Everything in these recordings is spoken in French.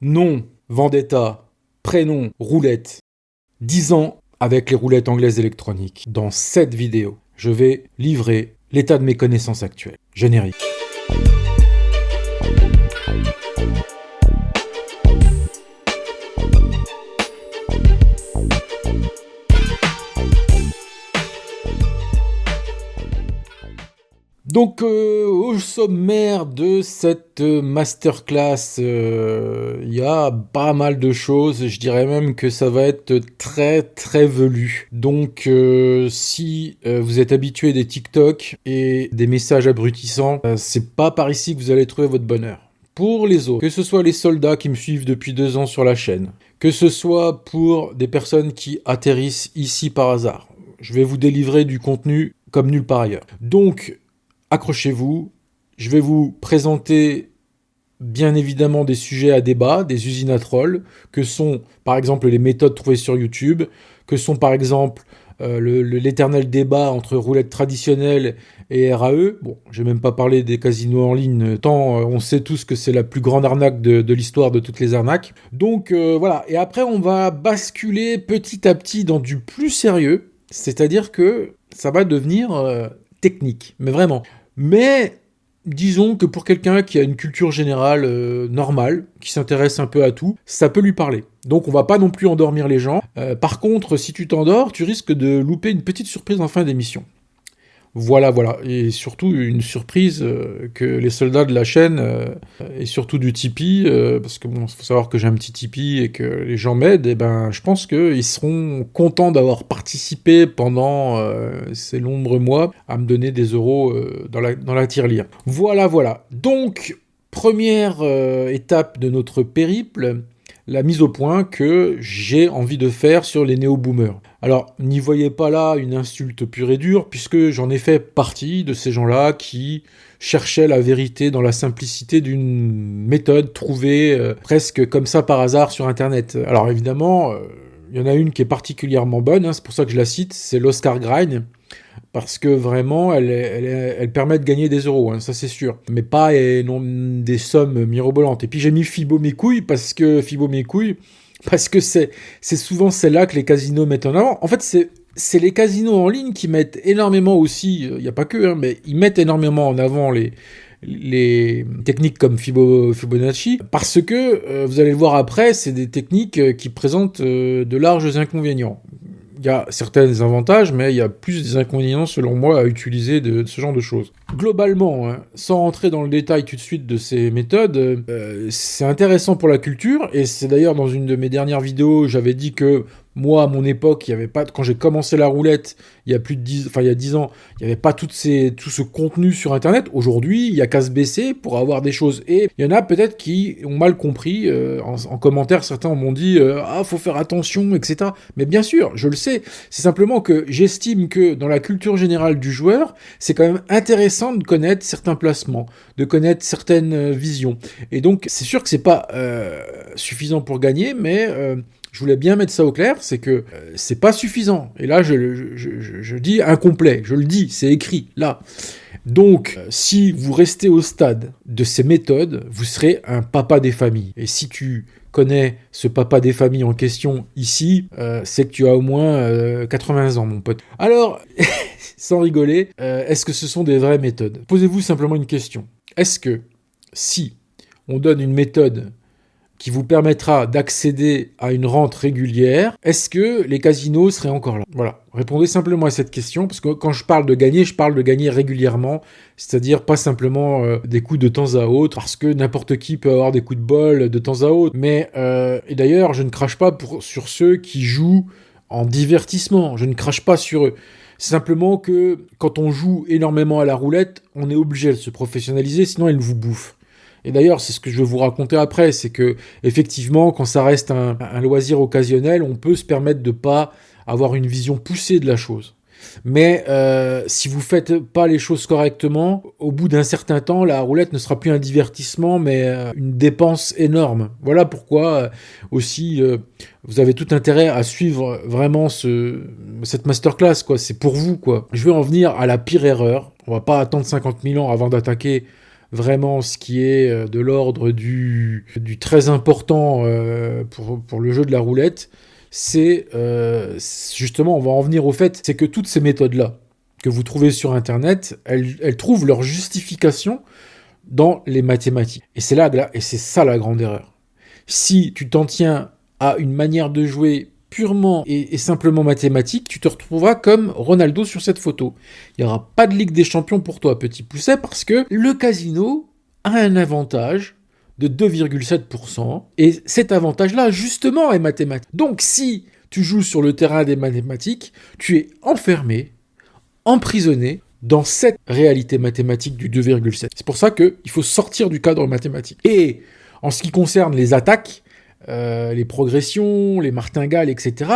Nom, Vendetta. Prénom, roulette. 10 ans avec les roulettes anglaises électroniques. Dans cette vidéo, je vais livrer l'état de mes connaissances actuelles. Générique. Donc, au sommaire de cette masterclass, il y a pas mal de choses. Je dirais même que ça va être très très velu. Donc, si vous êtes habitué des TikTok et des messages abrutissants, c'est pas par ici que vous allez trouver votre bonheur. Pour les autres, que ce soit les soldats qui me suivent depuis 2 ans sur la chaîne, que ce soit pour des personnes qui atterrissent ici par hasard, je vais vous délivrer du contenu comme nulle part ailleurs. Donc, accrochez-vous, je vais vous présenter bien évidemment des sujets à débat, des usines à trolls, que sont par exemple les méthodes trouvées sur YouTube, que sont par exemple l'éternel débat entre roulette traditionnelle et RAE. Bon, je vais même pas parler des casinos en ligne, tant on sait tous que c'est la plus grande arnaque de l'histoire de toutes les arnaques. Donc voilà, et après on va basculer petit à petit dans du plus sérieux, c'est-à-dire que ça va devenir technique, mais vraiment. Mais disons que pour quelqu'un qui a une culture générale normale, qui s'intéresse un peu à tout, ça peut lui parler. Donc on va pas non plus endormir les gens. Par contre, si tu t'endors, tu risques de louper une petite surprise en fin d'émission. Voilà. Et surtout une surprise que les soldats de la chaîne et surtout du Tipeee, parce que bon, faut savoir que j'ai un petit Tipeee et que les gens m'aident, et ben je pense qu'ils seront contents d'avoir participé pendant ces nombreux mois à me donner des euros dans la tirelire. Voilà. Donc, première étape de notre périple, la mise au point que j'ai envie de faire sur les néo-boomers. Alors, n'y voyez pas là une insulte pure et dure, puisque j'en ai fait partie de ces gens-là qui cherchaient la vérité dans la simplicité d'une méthode trouvée presque comme ça par hasard sur Internet. Alors évidemment, il y en a une qui est particulièrement bonne, c'est pour ça que je la cite, c'est l'Oscar Grind, parce que vraiment, elle permet de gagner des euros, ça c'est sûr. Mais pas non, des sommes mirobolantes. Et puis j'ai mis Fibo mes couilles, parce que c'est souvent celle-là que les casinos mettent en avant. En fait, c'est les casinos en ligne qui mettent énormément aussi, il n'y a pas que, mais ils mettent énormément en avant les techniques comme Fibonacci, parce que, vous allez le voir après, c'est des techniques qui présentent de larges inconvénients. Il y a certains avantages, mais il y a plus des inconvénients, selon moi, à utiliser de ce genre de choses. Globalement, sans rentrer dans le détail tout de suite de ces méthodes, c'est intéressant pour la culture, et c'est d'ailleurs dans une de mes dernières vidéos, j'avais dit que moi, à mon époque, il y avait pas, quand j'ai commencé la roulette, il y a 10 ans, il n'y avait pas tout ce contenu sur Internet. Aujourd'hui, il y a qu'à se baisser pour avoir des choses. Et il y en a peut-être qui ont mal compris. En commentaire, certains m'ont dit faut faire attention, etc. Mais bien sûr, je le sais. C'est simplement que j'estime que dans la culture générale du joueur, c'est quand même intéressant de connaître certains placements, de connaître certaines visions. Et donc, c'est sûr que c'est pas suffisant pour gagner, mais je voulais bien mettre ça au clair, c'est que c'est pas suffisant. Et là, je dis incomplet, je le dis, c'est écrit, là. Donc, si vous restez au stade de ces méthodes, vous serez un papa des familles. Et si tu connais ce papa des familles en question ici, c'est que tu as au moins 80 ans, mon pote. Alors, sans rigoler, est-ce que ce sont des vraies méthodes ? Posez-vous simplement une question. Est-ce que si on donne une méthode qui vous permettra d'accéder à une rente régulière, est-ce que les casinos seraient encore là ? Voilà, répondez simplement à cette question, parce que quand je parle de gagner régulièrement, c'est-à-dire pas simplement des coups de temps à autre, parce que n'importe qui peut avoir des coups de bol de temps à autre, mais, et d'ailleurs, je ne crache pas sur ceux qui jouent en divertissement, je ne crache pas sur eux. C'est simplement que quand on joue énormément à la roulette, on est obligé de se professionnaliser, sinon elle vous bouffe. Et d'ailleurs, c'est ce que je vais vous raconter après, c'est que effectivement, quand ça reste un loisir occasionnel, on peut se permettre de pas avoir une vision poussée de la chose. Mais si vous faites pas les choses correctement, au bout d'un certain temps, la roulette ne sera plus un divertissement, mais une dépense énorme. Voilà pourquoi aussi vous avez tout intérêt à suivre vraiment cette masterclass, quoi. C'est pour vous, quoi. Je vais en venir à la pire erreur. On va pas attendre 50 000 ans avant d'attaquer vraiment ce qui est de l'ordre du très important pour le jeu de la roulette, c'est justement, on va en venir au fait, c'est que toutes ces méthodes-là que vous trouvez sur Internet, elles trouvent leur justification dans les mathématiques. Et c'est ça la grande erreur. Si tu t'en tiens à une manière de jouer purement et simplement mathématique, tu te retrouveras comme Ronaldo sur cette photo. Il n'y aura pas de Ligue des Champions pour toi, petit pousset, parce que le casino a un avantage de 2,7%, et cet avantage-là, justement, est mathématique. Donc, si tu joues sur le terrain des mathématiques, tu es enfermé, emprisonné dans cette réalité mathématique du 2,7. C'est pour ça qu'il faut sortir du cadre mathématique. Et en ce qui concerne les attaques, les progressions, les martingales, etc.,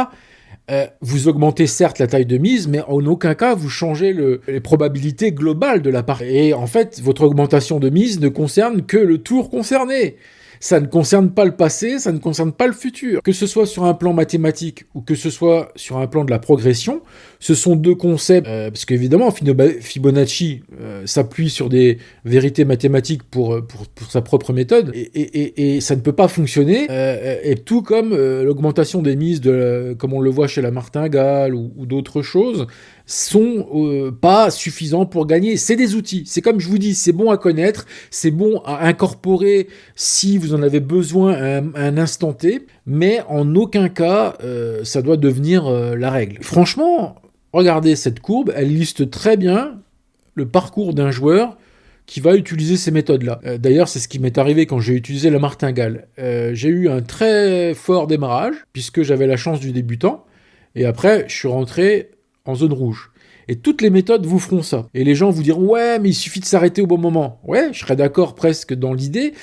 vous augmentez certes la taille de mise, mais en aucun cas vous changez les probabilités globales de la partie. Et en fait, votre augmentation de mise ne concerne que le tour concerné. Ça ne concerne pas le passé, ça ne concerne pas le futur. Que ce soit sur un plan mathématique ou que ce soit sur un plan de la progression, ce sont deux concepts, parce qu'évidemment Fibonacci s'appuie sur des vérités mathématiques pour sa propre méthode, et ça ne peut pas fonctionner, et tout comme l'augmentation des mises, comme on le voit chez la martingale ou d'autres choses, sont pas suffisants pour gagner. C'est des outils, c'est comme je vous dis, c'est bon à connaître, c'est bon à incorporer si vous en avez besoin à un instant T, mais en aucun cas ça doit devenir la règle. Franchement, regardez cette courbe, elle illustre très bien le parcours d'un joueur qui va utiliser ces méthodes-là. D'ailleurs, c'est ce qui m'est arrivé quand j'ai utilisé la martingale. J'ai eu un très fort démarrage, puisque j'avais la chance du débutant, et après, je suis rentré en zone rouge. Et toutes les méthodes vous feront ça. Et les gens vous diront « Ouais, mais il suffit de s'arrêter au bon moment. » Ouais, je serais d'accord presque dans l'idée,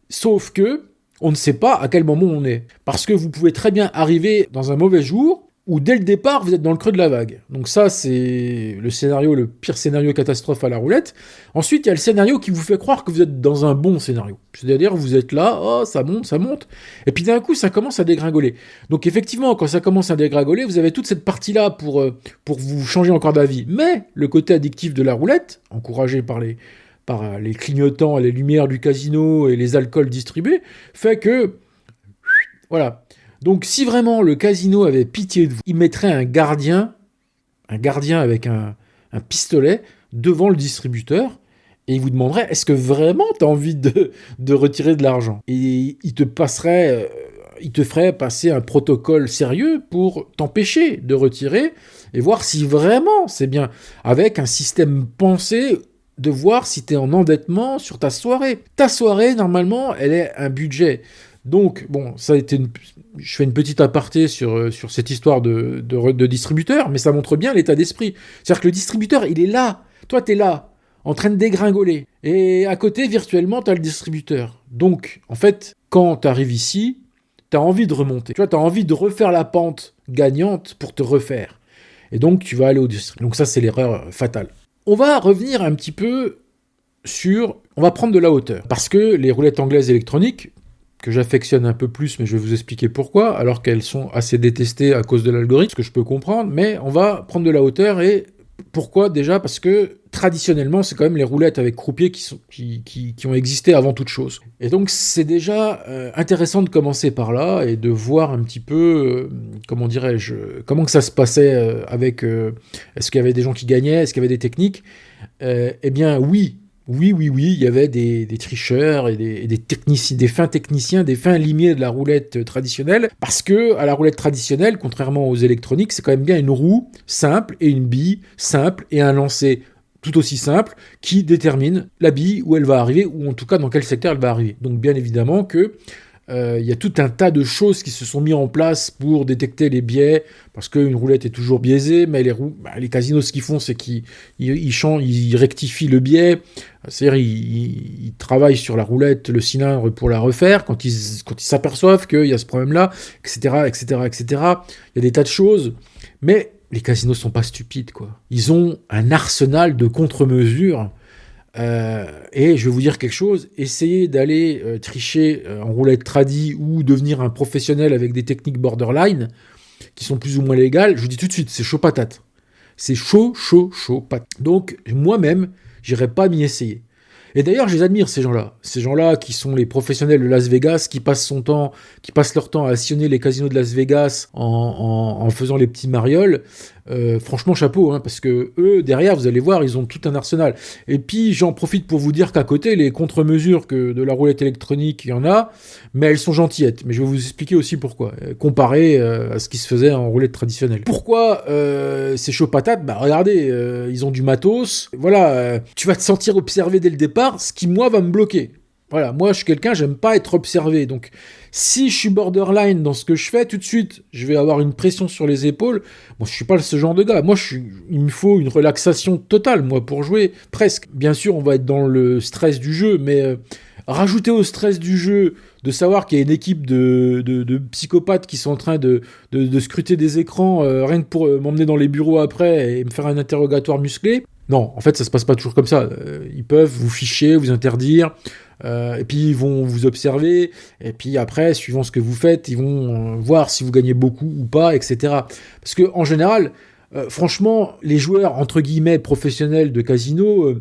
sauf que on ne sait pas à quel moment on est. Parce que vous pouvez très bien arriver dans un mauvais jour, où dès le départ, vous êtes dans le creux de la vague. Donc ça, c'est le pire scénario catastrophe à la roulette. Ensuite, il y a le scénario qui vous fait croire que vous êtes dans un bon scénario. C'est-à-dire, vous êtes là, oh, ça monte. Et puis d'un coup, ça commence à dégringoler. Donc effectivement, quand ça commence à dégringoler, vous avez toute cette partie-là pour vous changer encore d'avis. Mais le côté addictif de la roulette, encouragé par les clignotants, les lumières du casino et les alcools distribués, fait que... Voilà. Donc si vraiment le casino avait pitié de vous, il mettrait un gardien avec un pistolet devant le distributeur, et il vous demanderait « Est-ce que vraiment tu as envie de retirer de l'argent ?» Et il te ferait passer un protocole sérieux pour t'empêcher de retirer, et voir si vraiment c'est bien, avec un système pensé de voir si tu es en endettement sur ta soirée. Ta soirée, normalement, elle est un budget. Donc, bon, ça a été je fais une petite aparté sur cette histoire de distributeur, mais ça montre bien l'état d'esprit. C'est-à-dire que le distributeur, il est là. Toi, t'es là, en train de dégringoler. Et à côté, virtuellement, t'as le distributeur. Donc, en fait, quand t'arrives ici, t'as envie de remonter. Tu vois, t'as envie de refaire la pente gagnante pour te refaire. Et donc, tu vas aller au distributeur. Donc ça, c'est l'erreur fatale. On va revenir un petit peu on va prendre de la hauteur. Parce que les roulettes anglaises électroniques, que j'affectionne un peu plus, mais je vais vous expliquer pourquoi, alors qu'elles sont assez détestées à cause de l'algorithme, ce que je peux comprendre, mais on va prendre de la hauteur. Et pourquoi déjà ? Parce que traditionnellement, c'est quand même les roulettes avec croupier qui ont existé avant toute chose. Et donc c'est déjà intéressant de commencer par là et de voir un petit peu, comment que ça se passait avec... est-ce qu'il y avait des gens qui gagnaient ? Est-ce qu'il y avait des techniques ? Eh bien oui, il y avait des tricheurs et des techniciens, des fins techniciens, des fins limiers de la roulette traditionnelle, parce que à la roulette traditionnelle, contrairement aux électroniques, c'est quand même bien une roue simple et une bille simple et un lancer tout aussi simple qui détermine la bille où elle va arriver, ou en tout cas dans quel secteur elle va arriver. Donc bien évidemment que il y a tout un tas de choses qui se sont mis en place pour détecter les biais, parce qu'une roulette est toujours biaisée, mais les casinos, ce qu'ils font, c'est qu'ils rectifient le biais, c'est-à-dire ils travaillent sur la roulette, le cylindre pour la refaire, quand ils s'aperçoivent qu'il y a ce problème-là, etc. Il y a des tas de choses, mais les casinos sont pas stupides, quoi. Ils ont un arsenal de contre-mesures. Et je vais vous dire quelque chose, essayez d'aller tricher en roulette tradi ou devenir un professionnel avec des techniques borderline qui sont plus ou moins légales, je vous dis tout de suite, c'est chaud patate. C'est chaud patate. Donc moi-même, j'irai pas m'y essayer. Et d'ailleurs, je les admire, ces gens-là. Ces gens-là qui sont les professionnels de Las Vegas, qui passent leur temps à sillonner les casinos de Las Vegas en faisant les petits marioles. Franchement, chapeau, hein, parce que eux, derrière, vous allez voir, ils ont tout un arsenal. Et puis, j'en profite pour vous dire qu'à côté, les contre-mesures que de la roulette électronique, il y en a, mais elles sont gentillettes. Mais je vais vous expliquer aussi pourquoi, comparé à ce qui se faisait en roulette traditionnelle. Pourquoi c'est chaud patate? Bah regardez, ils ont du matos. Voilà, tu vas te sentir observé dès le départ, ce qui, moi, va me bloquer. Voilà, moi, je suis quelqu'un, j'aime pas être observé. Donc, si je suis borderline dans ce que je fais, tout de suite, je vais avoir une pression sur les épaules. Bon, je suis pas ce genre de gars. Moi, il me faut une relaxation totale, moi, pour jouer, presque. Bien sûr, on va être dans le stress du jeu, mais rajouter au stress du jeu de savoir qu'il y a une équipe de psychopathes qui sont en train de scruter des écrans rien que pour m'emmener dans les bureaux après et me faire un interrogatoire musclé. Non, en fait, ça se passe pas toujours comme ça. Ils peuvent vous ficher, vous interdire, et puis ils vont vous observer, et puis après, suivant ce que vous faites, ils vont voir si vous gagnez beaucoup ou pas, etc. Parce que en général, franchement, les joueurs entre guillemets professionnels de casino,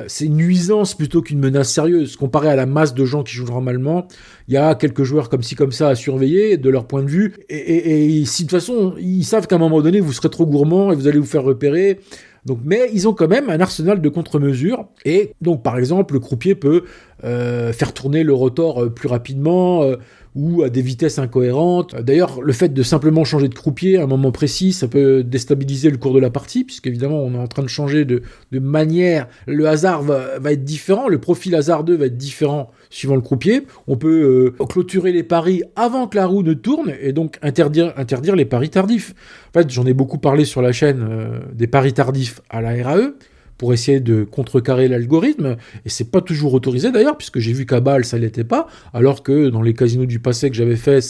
c'est une nuisance plutôt qu'une menace sérieuse. Comparé à la masse de gens qui jouent normalement, il y a quelques joueurs comme ci comme ça à surveiller de leur point de vue, et si de toute façon ils savent qu'à un moment donné vous serez trop gourmand et vous allez vous faire repérer. Donc, mais ils ont quand même un arsenal de contre-mesures. Et donc, par exemple, le croupier peut faire tourner le rotor plus rapidement ou à des vitesses incohérentes. D'ailleurs, le fait de simplement changer de croupier à un moment précis, ça peut déstabiliser le cours de la partie, puisqu'évidemment, on est en train de changer de manière. Le hasard va être différent, le profil hasardeux va être différent suivant le croupier. On peut clôturer les paris avant que la roue ne tourne et donc interdire les paris tardifs. En fait, j'en ai beaucoup parlé sur la chaîne des paris tardifs à la RAE pour essayer de contrecarrer l'algorithme, et c'est pas toujours autorisé d'ailleurs, puisque j'ai vu qu'à Bâle ça l'était pas, alors que dans les casinos du passé que j'avais fait,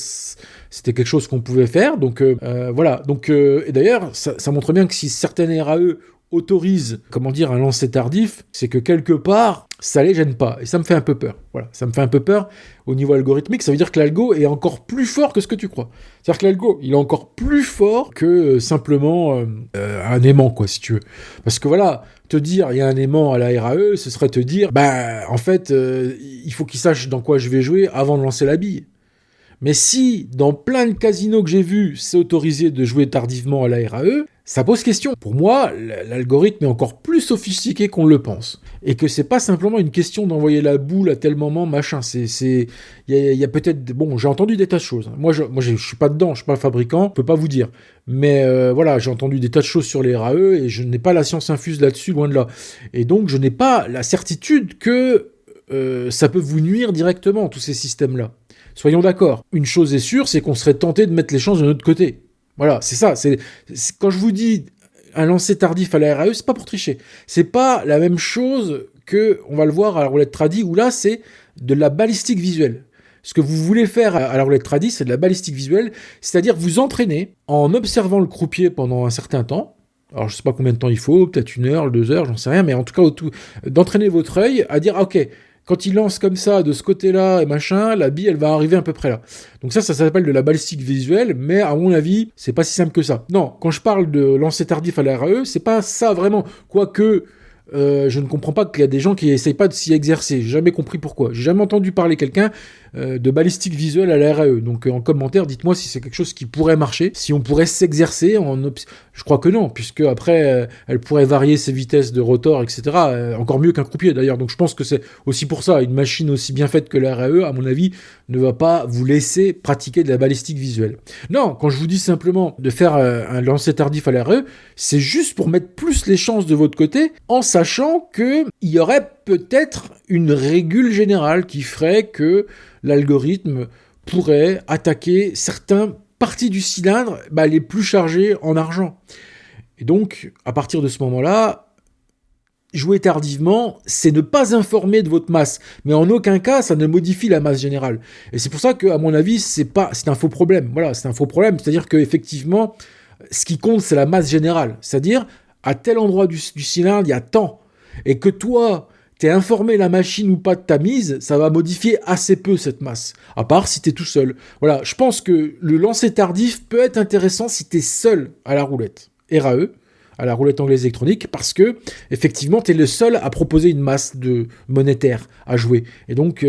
c'était quelque chose qu'on pouvait faire. Donc voilà. Donc et d'ailleurs, ça montre bien que si certaines RAE autorisent, un lancer tardif, c'est que quelque part, ça les gêne pas. Et ça me fait un peu peur. Voilà, ça me fait un peu peur au niveau algorithmique. Ça veut dire que l'algo est encore plus fort que ce que tu crois. C'est-à-dire que l'algo, il est encore plus fort que simplement un aimant, quoi, si tu veux. Parce que voilà, te dire, il y a un aimant à la RAE, ce serait te dire, en fait, il faut qu'il sache dans quoi je vais jouer avant de lancer la bille. Mais si, dans plein de casinos que j'ai vus, c'est autorisé de jouer tardivement à la RAE, ça pose question. Pour moi, l'algorithme est encore plus sophistiqué qu'on le pense. Et que c'est pas simplement une question d'envoyer la boule à tel moment, machin. Il y a peut-être... Bon, j'ai entendu des tas de choses. Moi, je suis pas dedans, je suis pas fabricant, je peux pas vous dire. Mais voilà, j'ai entendu des tas de choses sur les RAE et je n'ai pas la science infuse là-dessus, loin de là. Et donc, je n'ai pas la certitude que ça peut vous nuire directement, tous ces systèmes-là. Soyons d'accord. Une chose est sûre, c'est qu'on serait tenté de mettre les chances de notre côté. Voilà, c'est ça. Quand je vous dis un lancer tardif à la RAE, c'est pas pour tricher. C'est pas la même chose que, on va le voir à la roulette tradi, où là, c'est de la balistique visuelle. Ce que vous voulez faire à la roulette tradi, c'est de la balistique visuelle, c'est-à-dire vous entraîner en observant le croupier pendant un certain temps. Alors, je sais pas combien de temps il faut, peut-être 1 heure, 2 heures, j'en sais rien, mais en tout cas, d'entraîner votre œil à dire, ok, quand il lance comme ça, de ce côté-là, et machin, la bille, elle va arriver à peu près là. Donc ça s'appelle de la balistique visuelle, mais à mon avis, c'est pas si simple que ça. Non, quand je parle de lancer tardif à la RAE, c'est pas ça vraiment. Quoique, je ne comprends pas qu'il y a des gens qui essayent pas de s'y exercer. J'ai jamais compris pourquoi. J'ai jamais entendu parler quelqu'un de balistique visuelle à la RAE. Donc en commentaire, dites-moi si c'est quelque chose qui pourrait marcher, si on pourrait s'exercer je crois que non, puisque après elle pourrait varier ses vitesses de rotor, etc. Encore mieux qu'un croupier d'ailleurs. Donc je pense que c'est aussi pour ça, une machine aussi bien faite que la RAE, à mon avis, ne va pas vous laisser pratiquer de la balistique visuelle. Non, quand je vous dis simplement de faire un lancer tardif à la RAE, c'est juste pour mettre plus les chances de votre côté, en sachant que il y aurait peut-être une règle générale qui ferait que l'algorithme pourrait attaquer certaines parties du cylindre les plus chargées en argent. Et donc, à partir de ce moment-là, jouer tardivement, c'est ne pas informer de votre masse. Mais en aucun cas, ça ne modifie la masse générale. Et c'est pour ça que, à mon avis, c'est un faux problème. Voilà, c'est un faux problème. C'est-à-dire qu'effectivement, ce qui compte, c'est la masse générale. C'est-à-dire, à tel endroit du cylindre, il y a tant. Et que toi, t'es informé la machine ou pas de ta mise, ça va modifier assez peu cette masse. À part si t'es tout seul. Voilà, je pense que le lancer tardif peut être intéressant si t'es seul à la roulette. RAE, à la roulette anglaise électronique parce que, effectivement, tu es le seul à proposer une masse de monétaire à jouer. Et donc,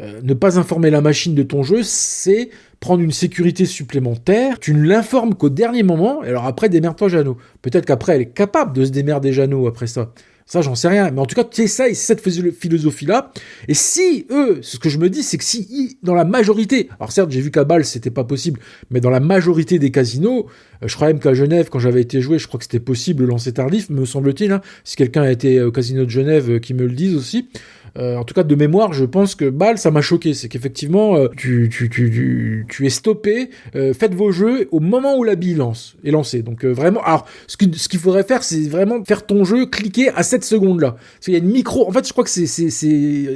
ne pas informer la machine de ton jeu, c'est prendre une sécurité supplémentaire. Tu ne l'informes qu'au dernier moment, et alors après, démerde-toi, Jeannot. Peut-être qu'après, elle est capable de se démerder, Jeannot, après ça. Ça, j'en sais rien. Mais en tout cas, tu essayes cette philosophie-là. Et si, eux, ce que je me dis, c'est que si, dans la majorité, alors certes, j'ai vu qu'à Bâle, c'était pas possible, mais dans la majorité des casinos, je crois même qu'à Genève, quand j'avais été joué, je crois que c'était possible le lancer tardif, me semble-t-il. Hein. Si quelqu'un a été au casino de Genève, qui me le dise aussi. En tout cas, de mémoire, je pense que Bâle, ça m'a choqué. C'est qu'effectivement, tu es stoppé. Faites vos jeux au moment où la bille est lancée. Donc vraiment, alors ce qu'il faudrait faire, c'est vraiment faire ton jeu cliquer à cette seconde-là. Parce qu'il y a une micro. En fait, je crois que c'est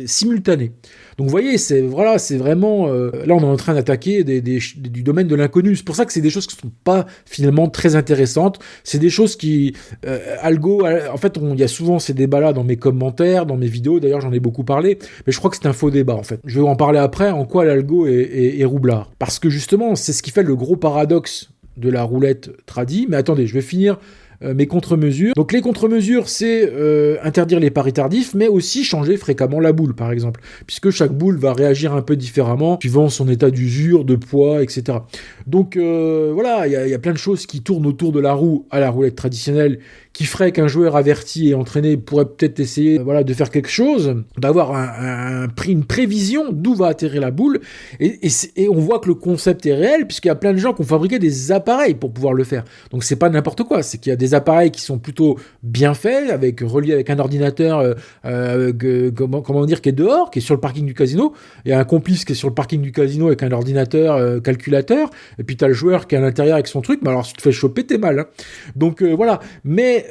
simultané. Donc vous voyez, c'est vraiment là on est en train d'attaquer du domaine de l'inconnu. C'est pour ça que c'est des choses qui sont pas finalement très intéressantes. C'est des choses qui en fait il y a souvent ces débats-là dans mes commentaires, dans mes vidéos. D'ailleurs j'en ai beaucoup parlé, mais je crois que c'est un faux débat en fait. Je vais en parler après. En quoi l'algo est roublard? Parce que justement c'est ce qui fait le gros paradoxe de la roulette tradie. Mais attendez, je vais finir mes contre-mesures. Donc les contre-mesures, c'est interdire les paris tardifs, mais aussi changer fréquemment la boule, par exemple, puisque chaque boule va réagir un peu différemment, suivant son état d'usure, de poids, etc. Donc voilà, il y a plein de choses qui tournent autour de la roue à la roulette traditionnelle, qui ferait qu'un joueur averti et entraîné pourrait peut-être essayer de faire quelque chose, d'avoir une prévision d'où va atterrir la boule, et on voit que le concept est réel, puisqu'il y a plein de gens qui ont fabriqué des appareils pour pouvoir le faire. Donc c'est pas n'importe quoi, c'est qu'il y a des appareils qui sont plutôt bien faits, reliés avec un ordinateur, comment dire, qui est dehors, qui est sur le parking du casino. Il y a un complice qui est sur le parking du casino avec un ordinateur calculateur, et puis t'as le joueur qui est à l'intérieur avec son truc, mais alors si tu te fais choper, t'es mal. Hein. Donc voilà, mais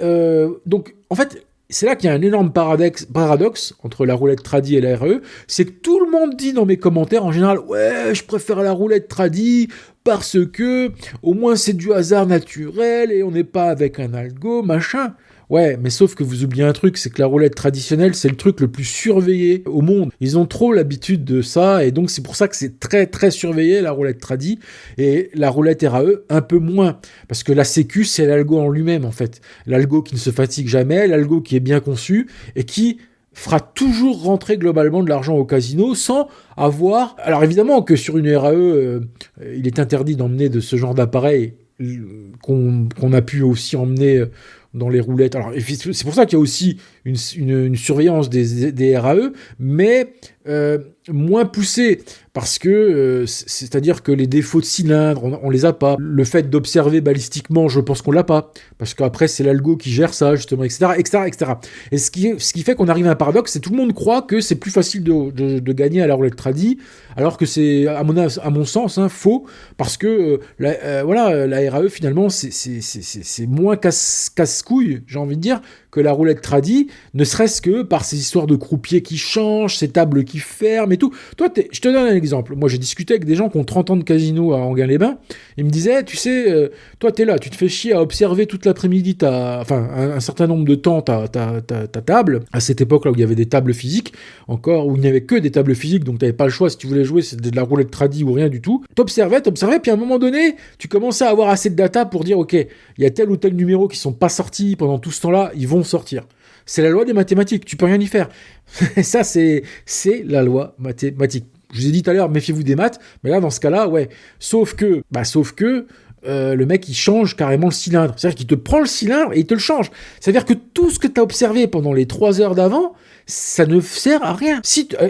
donc en fait, c'est là qu'il y a un énorme paradoxe entre la roulette tradie et la RE, c'est que tout le monde dit dans mes commentaires en général, ouais, je préfère la roulette tradie parce que au moins c'est du hasard naturel et on n'est pas avec un algo, machin. Ouais, mais sauf que vous oubliez un truc, c'est que la roulette traditionnelle, c'est le truc le plus surveillé au monde. Ils ont trop l'habitude de ça, et donc c'est pour ça que c'est très très surveillé, la roulette tradi, et la roulette RAE, un peu moins. Parce que la sécu, c'est l'algo en lui-même, en fait. L'algo qui ne se fatigue jamais, l'algo qui est bien conçu, et qui fera toujours rentrer globalement de l'argent au casino sans avoir... Alors évidemment que sur une RAE, il est interdit d'emmener de ce genre d'appareil qu'on a pu aussi emmener dans les roulettes. Alors, c'est pour ça qu'il y a aussi une surveillance des RAE, mais moins poussée, parce que c'est-à-dire que les défauts de cylindre, on les a pas. Le fait d'observer balistiquement, je pense qu'on l'a pas, parce qu'après c'est l'algo qui gère ça, justement, etc., etc., etc. Et ce qui fait qu'on arrive à un paradoxe, c'est que tout le monde croit que c'est plus facile de gagner à la roulette tradie, alors que c'est, à mon sens, faux, parce que la RAE, finalement, c'est moins casse-couille, j'ai envie de dire, que la roulette tradie, ne serait-ce que par ces histoires de croupiers qui changent, ces tables qui ferment et tout. Toi, je te donne un exemple. Moi, j'ai discuté avec des gens qui ont 30 ans de casino à Enghien-les-Bains. Ils me disaient, tu sais, toi, t'es là, tu te fais chier à observer toute l'après-midi, un certain nombre de temps ta table. À cette époque-là où il y avait des tables physiques, encore, où il n'y avait que des tables physiques, donc t'avais pas le choix si tu voulais jouer, c'était de la roulette tradie ou rien du tout. T'observais, puis à un moment donné, tu commençais à avoir assez de data pour dire, ok, il y a tel ou tel numéro qui sont pas sortis pendant tout ce temps-là, ils vont sortir. C'est la loi des mathématiques, tu peux rien y faire. Ça, c'est la loi mathématique. Je vous ai dit tout à l'heure, méfiez-vous des maths, mais là, dans ce cas-là, ouais. Sauf que le mec, il change carrément le cylindre. C'est-à-dire qu'il te prend le cylindre et il te le change. C'est-à-dire que tout ce que tu as observé pendant les 3 heures d'avant, ça ne sert à rien.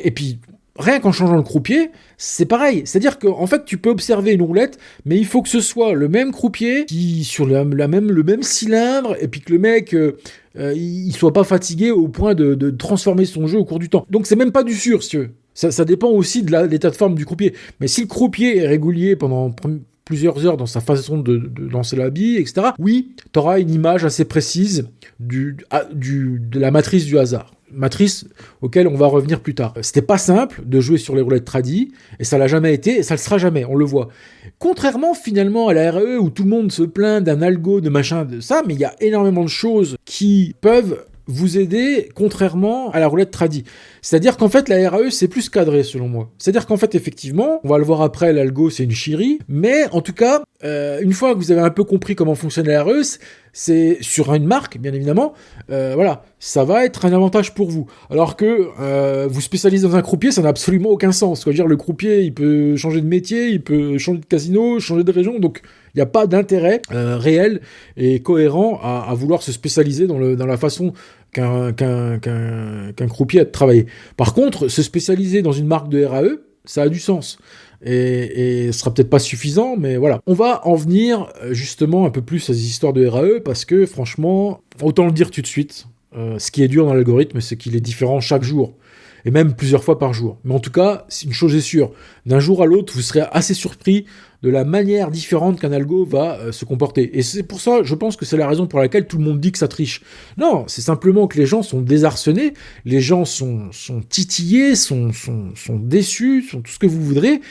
Et puis, rien qu'en changeant le croupier, c'est pareil. C'est-à-dire qu'en fait, tu peux observer une roulette, mais il faut que ce soit le même croupier qui sur le même cylindre, et puis que le mec il soit pas fatigué au point de transformer son jeu au cours du temps. Donc c'est même pas du sûr, si tu veux. Ça dépend aussi de l'état de forme du croupier. Mais si le croupier est régulier pendant plusieurs heures dans sa façon de lancer la bille, etc., oui, tu auras une image assez précise de la matrice du hasard. Matrice auquel on va revenir plus tard. C'était pas simple de jouer sur les roulettes tradies, et ça l'a jamais été, et ça le sera jamais, on le voit. Contrairement finalement à la RE où tout le monde se plaint d'un algo, de machin, de ça, mais il y a énormément de choses qui peuvent vous aider, contrairement à la roulette tradie. C'est-à-dire qu'en fait, la RAE, c'est plus cadré, selon moi. C'est-à-dire qu'en fait, effectivement, on va le voir après, l'algo, c'est une chierie, mais en tout cas, une fois que vous avez un peu compris comment fonctionne la RAE, c'est sur une marque, bien évidemment, voilà, ça va être un avantage pour vous. Alors que vous spécialisez dans un croupier, ça n'a absolument aucun sens. C'est-à-dire, le croupier, il peut changer de métier, il peut changer de casino, changer de région, donc il n'y a pas d'intérêt réel et cohérent à vouloir se spécialiser dans la façon qu'un croupier a de travailler. Par contre, se spécialiser dans une marque de RAE, ça a du sens. Et ce sera peut-être pas suffisant, mais voilà. On va en venir justement un peu plus à ces histoires de RAE, parce que franchement, autant le dire tout de suite, ce qui est dur dans l'algorithme, c'est qu'il est différent chaque jour. Et même plusieurs fois par jour. Mais en tout cas, une chose est sûre, d'un jour à l'autre, vous serez assez surpris de la manière différente qu'un algo va se comporter. Et c'est pour ça, je pense que c'est la raison pour laquelle tout le monde dit que ça triche. Non, c'est simplement que les gens sont désarçonnés, les gens sont titillés, sont déçus, sont tout ce que vous voudrez,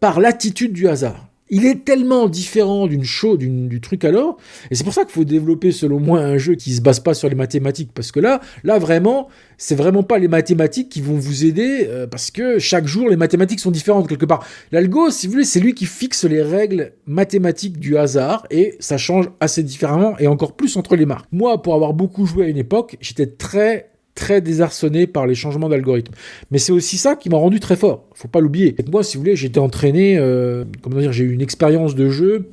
par l'attitude du hasard. Il est tellement différent du truc alors, et c'est pour ça qu'il faut développer selon moi un jeu qui se base pas sur les mathématiques, parce que là vraiment, c'est vraiment pas les mathématiques qui vont vous aider, parce que chaque jour les mathématiques sont différentes quelque part. L'algo, si vous voulez, c'est lui qui fixe les règles mathématiques du hasard, et ça change assez différemment, et encore plus entre les marques. Moi, pour avoir beaucoup joué à une époque, j'étais très désarçonné par les changements d'algorithme. Mais c'est aussi ça qui m'a rendu très fort. Faut pas l'oublier. Et moi, si vous voulez, j'ai été entraîné, j'ai eu une expérience de jeu,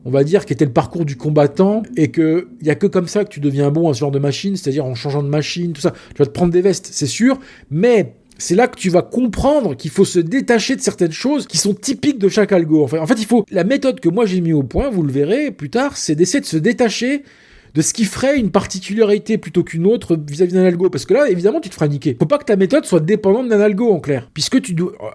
on va dire, qui était le parcours du combattant, et que il y a que comme ça que tu deviens bon à ce genre de machine, c'est-à-dire en changeant de machine, tout ça. Tu vas te prendre des vestes, c'est sûr, mais c'est là que tu vas comprendre qu'il faut se détacher de certaines choses qui sont typiques de chaque algo. En fait, la méthode que moi j'ai mis au point, vous le verrez plus tard, c'est d'essayer de se détacher de ce qui ferait une particularité plutôt qu'une autre vis-à-vis d'un algo. Parce que là, évidemment, tu te feras niquer. Faut pas que ta méthode soit dépendante d'un algo, en clair. Puisque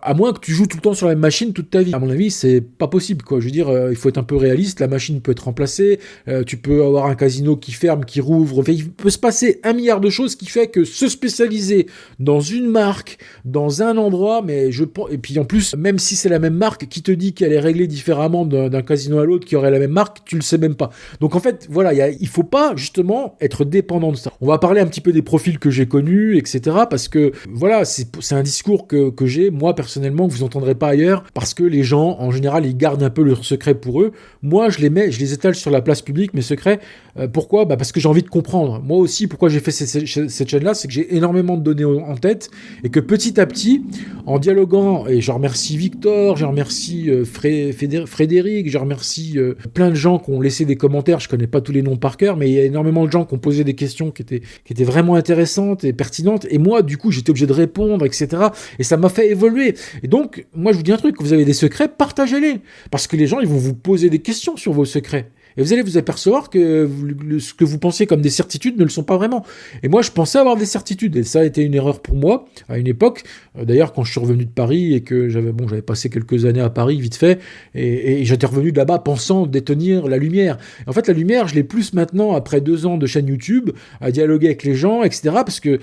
à moins que tu joues tout le temps sur la même machine toute ta vie. À mon avis, c'est pas possible, quoi. Je veux dire, il faut être un peu réaliste. La machine peut être remplacée. Tu peux avoir un casino qui ferme, qui rouvre. Enfin, il peut se passer 1 milliard de choses qui fait que se spécialiser dans une marque, dans un endroit, et puis en plus, même si c'est la même marque, qui te dit qu'elle est réglée différemment d'un casino à l'autre qui aurait la même marque, tu le sais même pas. Donc en fait, voilà, il faut pas justement être dépendant de ça. On va parler un petit peu des profils que j'ai connus, etc. Parce que voilà, c'est un discours que j'ai, moi personnellement, que vous n'entendrez pas ailleurs, parce que les gens, en général, ils gardent un peu leurs secrets pour eux. Moi, je les étale sur la place publique, mes secrets. Pourquoi ? Parce que j'ai envie de comprendre. Moi aussi, pourquoi j'ai fait cette chaîne-là, c'est que j'ai énormément de données en tête, et que petit à petit, en dialoguant, et je remercie Victor, je remercie Frédéric, je remercie plein de gens qui ont laissé des commentaires, je connais pas tous les noms par cœur, mais il y a énormément de gens qui ont posé des questions qui étaient vraiment intéressantes et pertinentes, et moi, du coup, j'étais obligé de répondre, etc. Et ça m'a fait évoluer. Et donc, moi, je vous dis un truc, quand vous avez des secrets, partagez-les. Parce que les gens, ils vont vous poser des questions sur vos secrets. Et vous allez vous apercevoir que ce que vous pensiez comme des certitudes ne le sont pas vraiment. Et moi, je pensais avoir des certitudes. Et ça a été une erreur pour moi, à une époque. D'ailleurs, quand je suis revenu de Paris et que j'avais passé quelques années à Paris, vite fait, et j'étais revenu de là-bas pensant détenir la lumière. Et en fait, la lumière, je l'ai plus maintenant, après 2 ans de chaîne YouTube, à dialoguer avec les gens, etc. Parce que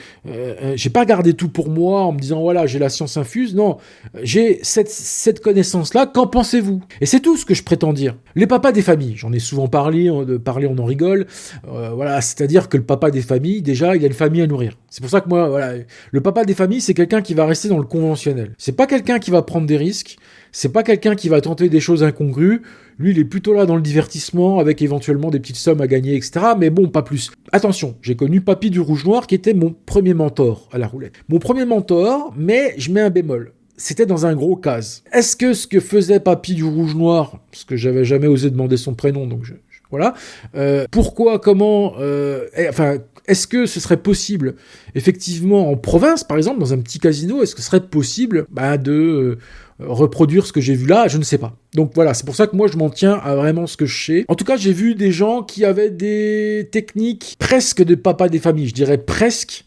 j'ai pas gardé tout pour moi en me disant, voilà, j'ai la science infuse. Non, j'ai cette connaissance-là. Qu'en pensez-vous ? Et c'est tout ce que je prétends dire. Les papas des familles, j'en ai souvent parlé, on en rigole. Voilà, c'est-à-dire que le papa des familles, déjà, il a une famille à nourrir. C'est pour ça que moi, voilà, le papa des familles, c'est quelqu'un qui va rester dans le conventionnel. C'est pas quelqu'un qui va prendre des risques. C'est pas quelqu'un qui va tenter des choses incongrues. Lui, il est plutôt là dans le divertissement, avec éventuellement des petites sommes à gagner, etc. Mais bon, pas plus. Attention, j'ai connu Papy du Rouge Noir, qui était mon premier mentor à la roulette. Mon premier mentor, mais je mets un bémol. C'était dans un gros case. Est-ce que ce que faisait Papy du Rouge Noir, parce que j'avais jamais osé demander son prénom, donc voilà. Pourquoi, comment, est-ce que ce serait possible, effectivement, en province, par exemple, dans un petit casino, est-ce que ce serait possible de reproduire ce que j'ai vu là ? Je ne sais pas. Donc voilà, c'est pour ça que moi, je m'en tiens à vraiment ce que je sais. En tout cas, j'ai vu des gens qui avaient des techniques presque de papa des familles, je dirais presque.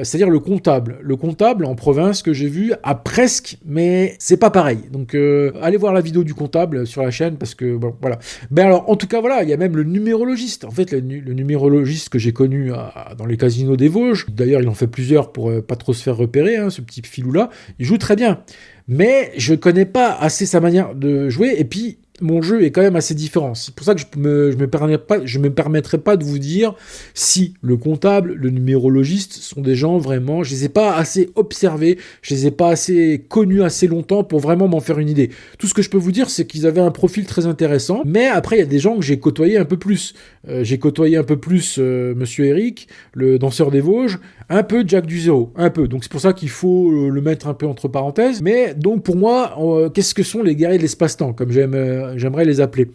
C'est-à-dire le comptable. Le comptable, en province, que j'ai vu, a presque, mais c'est pas pareil. Donc, allez voir la vidéo du comptable sur la chaîne, parce que, bon, voilà. Ben alors, en tout cas, voilà, il y a même le numérologiste. En fait, le numérologiste que j'ai connu dans les casinos des Vosges, d'ailleurs, il en fait plusieurs pour pas trop se faire repérer, ce petit filou-là, il joue très bien. Mais je connais pas assez sa manière de jouer, et puis, mon jeu est quand même assez différent. C'est pour ça que je me permettrai pas de vous dire si le comptable, le numérologiste sont des gens vraiment, je les ai pas assez observés, je les ai pas assez connus assez longtemps pour vraiment m'en faire une idée. Tout ce que je peux vous dire, c'est qu'ils avaient un profil très intéressant, mais après, il y a des gens que j'ai côtoyé un peu plus. J'ai côtoyé un peu plus Monsieur Eric, le danseur des Vosges, un peu Jack du Zéro, un peu. Donc c'est pour ça qu'il faut le mettre un peu entre parenthèses. Mais donc pour moi, qu'est-ce que sont les guerriers de l'espace-temps, comme j'aimerais les appeler?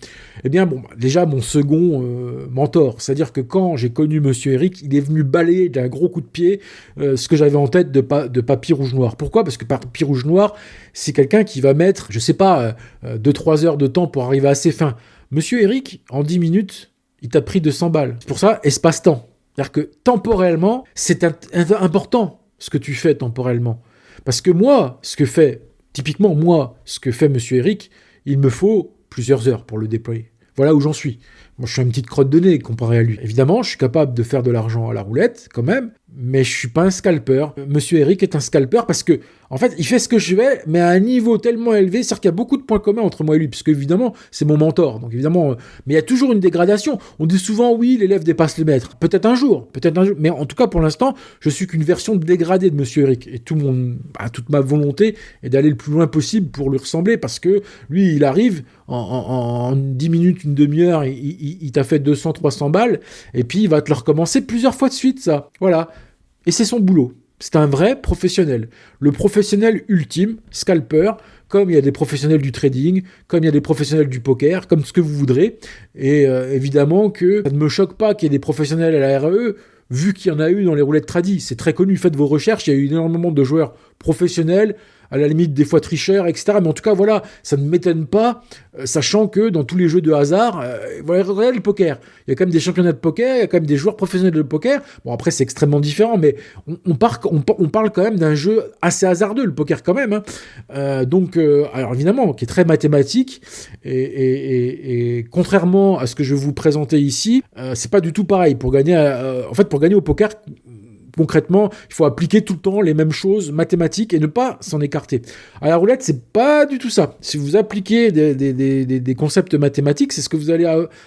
Eh bien, bon, déjà mon second mentor, c'est-à-dire que quand j'ai connu Monsieur Eric, il est venu balayer d'un gros coup de pied ce que j'avais en tête de Papy Rouge Noir. Pourquoi? Parce que Papy Rouge Noir, c'est quelqu'un qui va mettre, je sais pas, 2-3 heures de temps pour arriver à ses fins. Monsieur Eric, en 10 minutes, il t'a pris 200 balles. C'est pour ça, espace-temps. C'est-à-dire que temporellement, c'est important ce que tu fais temporellement. Parce que moi, ce que fait Monsieur Eric, il me faut plusieurs heures pour le déployer. Voilà où j'en suis. Moi, je suis une petite crotte de nez comparé à lui. Évidemment, je suis capable de faire de l'argent à la roulette, quand même, mais je suis pas un scalper. Monsieur Eric est un scalper parce que, en fait, il fait ce que je fais, mais à un niveau tellement élevé, c'est-à-dire qu'il y a beaucoup de points communs entre moi et lui, puisque évidemment, c'est mon mentor. Donc évidemment, mais il y a toujours une dégradation. On dit souvent, oui, l'élève dépasse le maître. Peut-être un jour, mais en tout cas, pour l'instant, je suis qu'une version dégradée de Monsieur Eric. Et toute ma volonté est d'aller le plus loin possible pour lui ressembler, parce que lui, il arrive en 10 minutes, une demi-heure, il t'a fait 200, 300 balles, et puis il va te le recommencer plusieurs fois de suite, ça. Voilà. Et c'est son boulot. C'est un vrai professionnel. Le professionnel ultime, scalper, comme il y a des professionnels du trading, comme il y a des professionnels du poker, comme ce que vous voudrez. Et évidemment que ça ne me choque pas qu'il y ait des professionnels à la RE, vu qu'il y en a eu dans les roulettes tradis. C'est très connu, faites vos recherches, il y a eu énormément de joueurs professionnels, à la limite des fois tricheurs, etc. Mais en tout cas, voilà, ça ne m'étonne pas, sachant que dans tous les jeux de hasard, regardez le poker. Il y a quand même des championnats de poker, il y a quand même des joueurs professionnels de poker. Bon, après, c'est extrêmement différent, mais on parle quand même d'un jeu assez hasardeux, le poker quand même. Donc, alors évidemment, qui est très mathématique, et contrairement à ce que je vais vous présenter ici, c'est pas du tout pareil. Pour gagner au poker, concrètement, il faut appliquer tout le temps les mêmes choses mathématiques et ne pas s'en écarter. À la roulette, c'est pas du tout ça. Si vous appliquez des concepts mathématiques, c'est ce que vous allez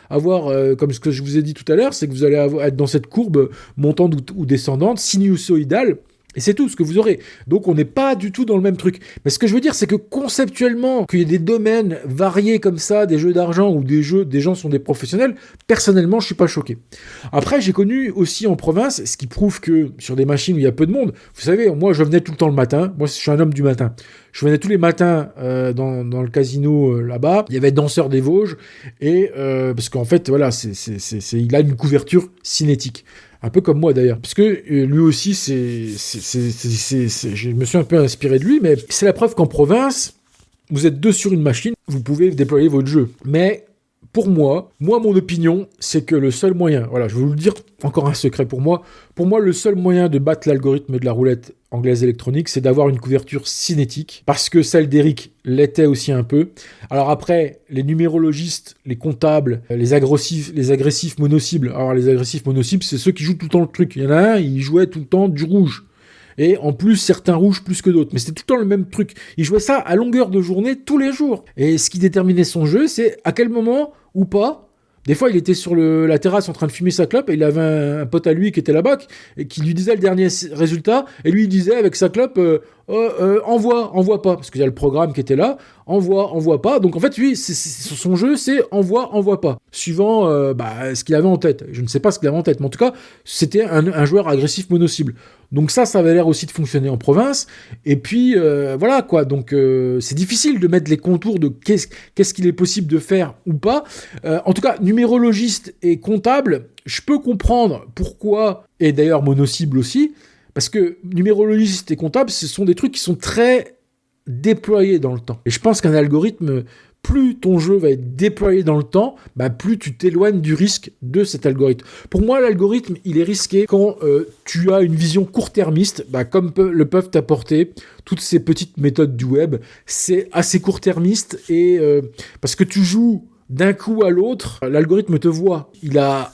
avoir, comme ce que je vous ai dit tout à l'heure, c'est que vous allez être dans cette courbe montante ou descendante, sinusoïdale. Et c'est tout ce que vous aurez. Donc on n'est pas du tout dans le même truc. Mais ce que je veux dire, c'est que conceptuellement, qu'il y ait des domaines variés comme ça, des jeux d'argent ou des gens sont des professionnels, personnellement, je suis pas choqué. Après, j'ai connu aussi en province, ce qui prouve que sur des machines où il y a peu de monde, vous savez, moi je venais tout le temps le matin, moi je suis un homme du matin. Je venais tous les matins dans le casino là-bas, il y avait Danseur des Vosges, et parce qu'en fait, voilà, il a une couverture cinétique. Un peu comme moi d'ailleurs, parce que lui aussi, je me suis un peu inspiré de lui, mais c'est la preuve qu'en province, vous êtes deux sur une machine, vous pouvez déployer votre jeu. Mais pour moi, mon opinion, c'est que le seul moyen, voilà, je vais vous le dire, encore un secret pour moi, le seul moyen de battre l'algorithme de la roulette anglaise électronique, c'est d'avoir une couverture cinétique, parce que celle d'Eric l'était aussi un peu. Alors après, les numérologistes, les comptables, les agressifs mono-cibles, alors les agressifs mono-cibles, c'est ceux qui jouent tout le temps le truc. Il y en a un, il jouait tout le temps du rouge. Et en plus, certains rouges plus que d'autres. Mais c'était tout le temps le même truc. Il jouait ça à longueur de journée, tous les jours. Et ce qui déterminait son jeu, c'est à quel moment, ou pas. Des fois, il était sur la terrasse en train de fumer sa clope et il avait un pote à lui qui était là-bas et qui lui disait le dernier résultat. Et lui, il disait avec sa clope, envoie pas. Parce qu'il y a le programme qui était là. Envoie pas. Donc en fait, lui, son jeu, c'est envoie pas. Suivant ce qu'il avait en tête. Je ne sais pas ce qu'il avait en tête. Mais en tout cas, c'était un joueur agressif mono-cible. Donc ça avait l'air aussi de fonctionner en province. Et puis, voilà quoi. Donc c'est difficile de mettre les contours de qu'est-ce qu'il est possible de faire ou pas. En tout cas, numérologiste et comptable, je peux comprendre pourquoi, et d'ailleurs mono-cible aussi, parce que numérologiste et comptable, ce sont des trucs qui sont très déployés dans le temps. Et je pense qu'un algorithme, plus ton jeu va être déployé dans le temps, plus tu t'éloignes du risque de cet algorithme. Pour moi, l'algorithme, il est risqué quand tu as une vision court-termiste, comme le peuvent t'apporter toutes ces petites méthodes du web. C'est assez court-termiste et parce que tu joues d'un coup à l'autre, l'algorithme te voit. Il a,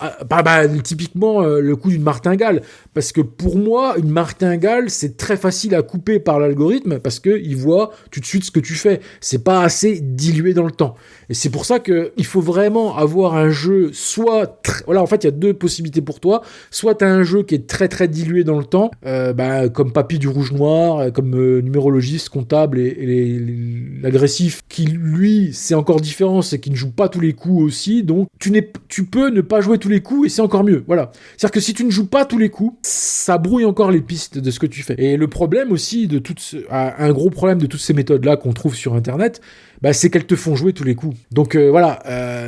typiquement, le coup d'une martingale. Parce que pour moi, une martingale, c'est très facile à couper par l'algorithme parce qu'il voit tout de suite ce que tu fais. C'est pas assez dilué dans le temps. Et c'est pour ça qu'il faut vraiment avoir un jeu voilà, en fait, il y a deux possibilités pour toi. Soit tu as un jeu qui est très très dilué dans le temps, comme Papy du Rouge-Noir, comme numérologiste, comptable l'agressif, qui lui, c'est encore différent, c'est qu'il ne joue pas tous les coups aussi, donc tu peux ne pas jouer tous les coups et c'est encore mieux. Voilà. C'est-à-dire que si tu ne joues pas tous les coups, ça brouille encore les pistes de ce que tu fais. Et le problème aussi un gros problème de toutes ces méthodes-là qu'on trouve sur Internet, c'est qu'elles te font jouer tous les coups. Donc voilà,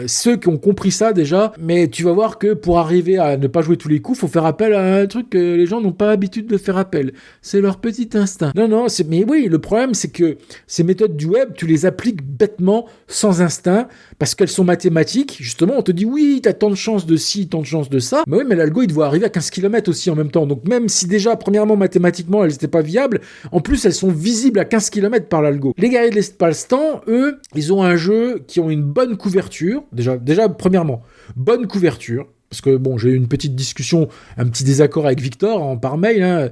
ceux qui ont compris ça déjà, mais tu vas voir que pour arriver à ne pas jouer tous les coups, faut faire appel à un truc que les gens n'ont pas l'habitude de faire appel. C'est leur petit instinct. Non, mais oui, le problème c'est que ces méthodes du web, tu les appliques bêtement, sans instinct, parce qu'elles sont mathématiques. Justement, on te dit oui, t'as tant de chances de ci, tant de chances de ça. Mais oui, mais l'algo, il doit arriver à 15 km aussi en même temps. Donc même si déjà, premièrement, mathématiquement, elles n'étaient pas viables, en plus, elles sont visibles à 15 km par l'algo. Les guerriers de l'espace-temps, eux, ils ont un jeu qui ont une bonne couverture. Déjà, premièrement, bonne couverture. Parce que bon, j'ai eu une petite discussion, un petit désaccord avec Victor par mail. Hein.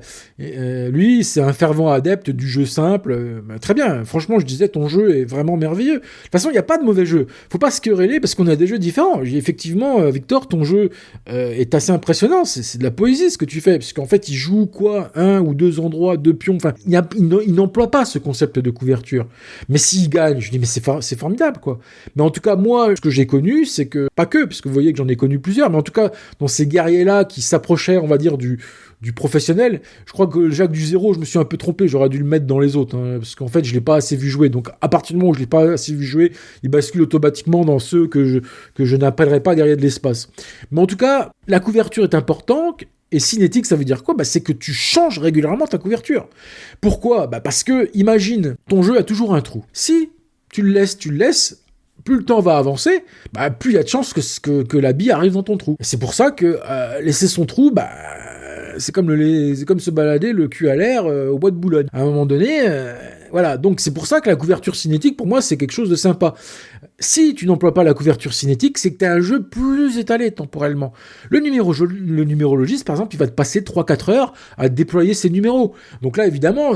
Lui, c'est un fervent adepte du jeu simple. Très bien, franchement, je disais, ton jeu est vraiment merveilleux. De toute façon, il n'y a pas de mauvais jeu. Faut pas se quereller parce qu'on a des jeux différents. Effectivement, Victor, ton jeu est assez impressionnant. C'est de la poésie ce que tu fais. Parce qu'en fait, il joue un ou deux endroits, deux pions. Enfin, il n'emploie pas ce concept de couverture. Mais s'il gagne, je dis, mais c'est formidable, quoi. Mais en tout cas, moi, ce que j'ai connu, c'est que, pas que, parce que vous voyez que j'en ai connu plusieurs, mais en tout cas, dans ces guerriers-là qui s'approchaient, on va dire, du professionnel, je crois que Jacques du Zéro, je me suis un peu trompé, j'aurais dû le mettre dans les autres, hein, parce qu'en fait, je l'ai pas assez vu jouer. Donc, à partir du moment où je l'ai pas assez vu jouer, il bascule automatiquement dans ceux que je n'appellerai pas guerriers de l'espace. Mais en tout cas, la couverture est importante. Et cinétique, ça veut dire quoi ? C'est que tu changes régulièrement ta couverture. Pourquoi ? Parce que, imagine, ton jeu a toujours un trou. Si tu le laisses, plus le temps va avancer, plus il y a de chances que la bille arrive dans ton trou. Et c'est pour ça que laisser son trou, c'est comme se balader le cul à l'air au bois de Boulogne. À un moment donné, voilà. Donc c'est pour ça que la couverture cinétique, pour moi, c'est quelque chose de sympa. Si tu n'emploies pas la couverture cinétique, c'est que tu as un jeu plus étalé temporellement. Le numérologiste, par exemple, il va te passer 3-4 heures à déployer ses numéros. Donc là, évidemment,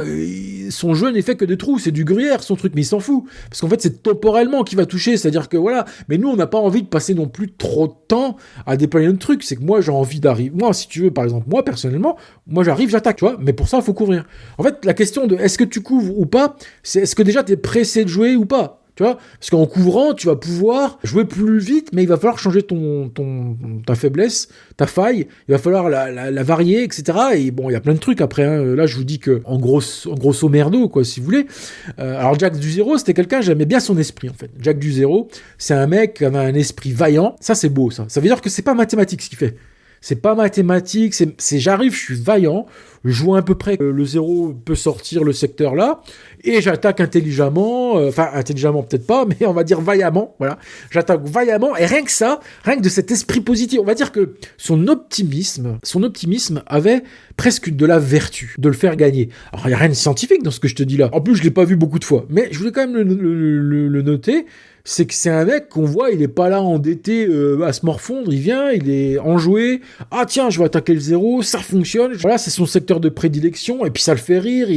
son jeu n'est fait que de trous. C'est du gruyère, son truc, mais il s'en fout. Parce qu'en fait, c'est temporellement qu'il va toucher. C'est-à-dire que voilà. Mais nous, on n'a pas envie de passer non plus trop de temps à déployer notre truc. C'est que moi, j'ai envie d'arriver. Moi, si tu veux, par exemple, moi, personnellement, j'arrive, j'attaque, tu vois. Mais pour ça, il faut couvrir. En fait, la question de est-ce que tu couvres ou pas, c'est est-ce que déjà tu es pressé de jouer ou pas. Tu vois, parce qu'en couvrant, tu vas pouvoir jouer plus vite, mais il va falloir changer ta faiblesse, ta faille. Il va falloir la varier, etc. Et bon, il y a plein de trucs après. Hein. Là, je vous dis que en grosso merdo, quoi, si vous voulez. Alors, Jack du Zéro, c'était quelqu'un, j'aimais bien son esprit, en fait. Jack du Zéro, c'est un mec qui avait un esprit vaillant. Ça, c'est beau, ça. Ça veut dire que c'est pas mathématique ce qu'il fait. C'est pas mathématique, j'arrive, je suis vaillant, je vois à peu près que le zéro peut sortir le secteur là, et j'attaque intelligemment, intelligemment peut-être pas, mais on va dire vaillamment, voilà. J'attaque vaillamment, et rien que de cet esprit positif, on va dire que son optimisme avait presque de la vertu de le faire gagner. Alors, il n'y a rien de scientifique dans ce que je te dis là. En plus, je l'ai pas vu beaucoup de fois, mais je voulais quand même le noter. C'est que c'est un mec qu'on voit, il est pas là endetté à se morfondre, il vient, il est enjoué, ah tiens, je vais attaquer le zéro, ça fonctionne, voilà, c'est son secteur de prédilection, et puis ça le fait rire,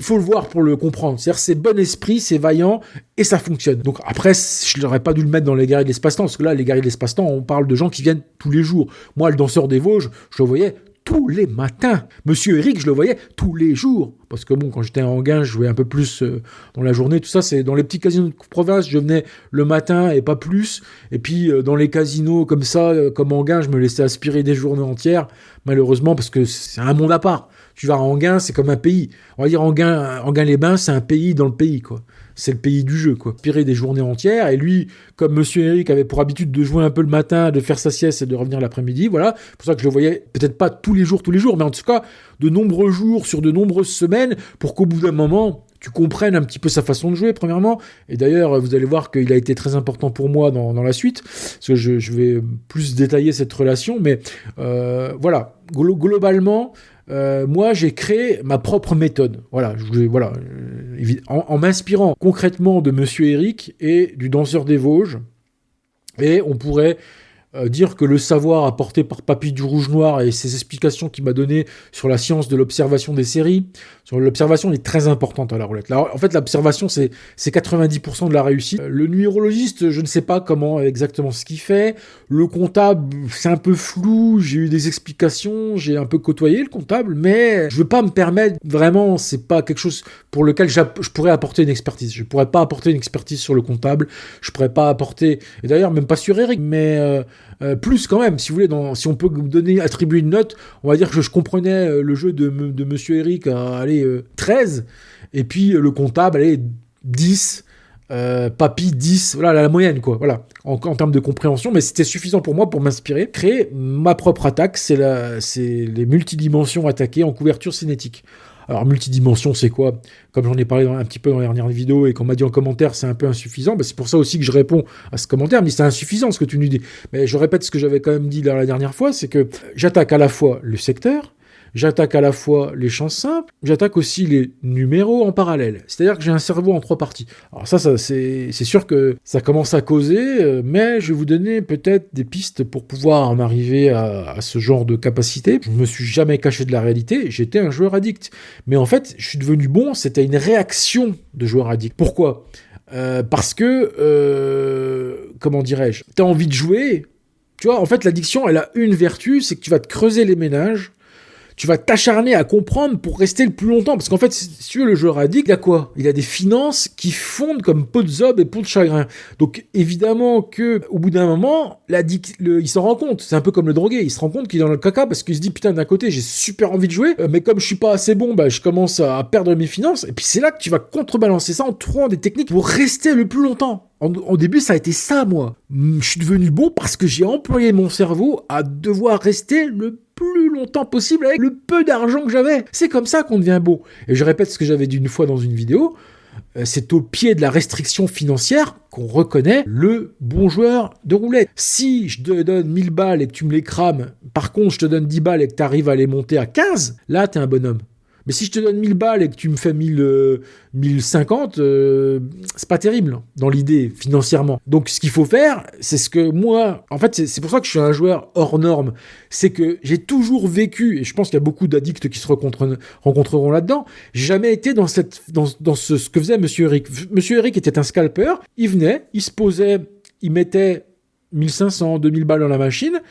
faut le voir pour le comprendre, c'est-à-dire c'est bon esprit, c'est vaillant, et ça fonctionne. Donc après, je n'aurais pas dû le mettre dans les guerriers de l'espace-temps, parce que là, les guerriers de l'espace-temps, on parle de gens qui viennent tous les jours. Moi, le danseur des Vosges, je le voyais tous les matins. Monsieur Eric, je le voyais tous les jours. Parce que bon, quand j'étais à Enghien, je jouais un peu plus dans la journée. Tout ça, c'est dans les petits casinos de province, je venais le matin et pas plus. Et puis, dans les casinos comme ça, comme Enghien, je me laissais aspirer des journées entières. Malheureusement, parce que c'est un monde à part. Tu vas à Enghien, c'est comme un pays. On va dire Enghien-les-Bains, c'est un pays dans le pays, quoi. C'est le pays du jeu, quoi. Aspirer des journées entières. Et lui, comme Monsieur Eric avait pour habitude de jouer un peu le matin, de faire sa sieste et de revenir l'après-midi, voilà. C'est pour ça que je le voyais peut-être pas tous les jours, mais en tout cas, de nombreux jours sur de nombreuses semaines, pour qu'au bout d'un moment, tu comprennes un petit peu sa façon de jouer, premièrement. Et d'ailleurs, vous allez voir qu'il a été très important pour moi dans la suite, parce que je vais plus détailler cette relation. Mais voilà, globalement, moi, j'ai créé ma propre méthode. Voilà, en m'inspirant concrètement de Monsieur Eric et du Danseur des Vosges. Et on pourrait dire que le savoir apporté par Papy du Rouge-Noir et ses explications qu'il m'a données sur la science de l'observation des séries, sur l'observation est très importante à la roulette. Là, en fait, l'observation, c'est 90% de la réussite. Le numérologiste, je ne sais pas comment exactement ce qu'il fait. Le comptable, c'est un peu flou. J'ai eu des explications, j'ai un peu côtoyé le comptable, mais je veux pas me permettre, vraiment, c'est pas quelque chose pour lequel je pourrais apporter une expertise. Je pourrais pas apporter une expertise sur le comptable. Je pourrais pas apporter, et d'ailleurs, même pas sur Eric, mais plus quand même, si vous voulez, si on peut attribuer une note, on va dire que je comprenais le jeu de Monsieur Eric à 13, et puis le comptable, 10, Papy 10, voilà la moyenne, quoi, voilà, en termes de compréhension, mais c'était suffisant pour moi pour m'inspirer. Créer ma propre attaque, c'est les multidimensions attaquées en couverture cinétique. Alors, multidimension, c'est quoi? Comme j'en ai parlé un petit peu dans la dernière vidéo et qu'on m'a dit en commentaire, c'est un peu insuffisant. C'est pour ça aussi que je réponds à ce commentaire. Mais c'est insuffisant ce que tu nous dis. Mais je répète ce que j'avais quand même dit la dernière fois, c'est que j'attaque à la fois le secteur, j'attaque à la fois les champs simples, j'attaque aussi les numéros en parallèle. C'est-à-dire que j'ai un cerveau en 3 parties. Alors ça c'est sûr que ça commence à causer, mais je vais vous donner peut-être des pistes pour pouvoir en arriver à ce genre de capacité. Je ne me suis jamais caché de la réalité, j'étais un joueur addict. Mais en fait, je suis devenu bon, c'était une réaction de joueur addict. Pourquoi ? Parce que, comment dirais-je, t'as envie de jouer. Tu vois, en fait, l'addiction, elle a une vertu, c'est que tu vas te creuser les méninges. Tu vas t'acharner à comprendre pour rester le plus longtemps. Parce qu'en fait, si tu veux, le joueur addict, il a quoi ? Il a des finances qui fondent comme peau de zob et peau de chagrin. Donc, évidemment que au bout d'un moment, l'addict, il s'en rend compte. C'est un peu comme le drogué. Il se rend compte qu'il est dans le caca parce qu'il se dit, putain, d'un côté, j'ai super envie de jouer, mais comme je suis pas assez bon, je commence à perdre mes finances. Et puis, c'est là que tu vas contrebalancer ça en trouvant des techniques pour rester le plus longtemps. Au début, ça a été ça, moi. Je suis devenu bon parce que j'ai employé mon cerveau à devoir rester le plus longtemps possible avec le peu d'argent que j'avais. C'est comme ça qu'on devient bon. Et je répète ce que j'avais dit une fois dans une vidéo, c'est au pied de la restriction financière qu'on reconnaît le bon joueur de roulette. Si je te donne 1000 balles et que tu me les crames, par contre je te donne 10 balles et que tu arrives à les monter à 15, là t'es un bonhomme. Mais si je te donne 1000 balles et que tu me fais 1050, c'est pas terrible dans l'idée financièrement. Donc ce qu'il faut faire, c'est ce que moi, en fait c'est pour ça que je suis un joueur hors norme, c'est que j'ai toujours vécu, et je pense qu'il y a beaucoup d'addicts qui se rencontreront là-dedans, j'ai jamais été dans ce que faisait Monsieur Eric. Monsieur Eric était un scalper, il venait, il se posait, il mettait 1500, 2000 balles dans la machine,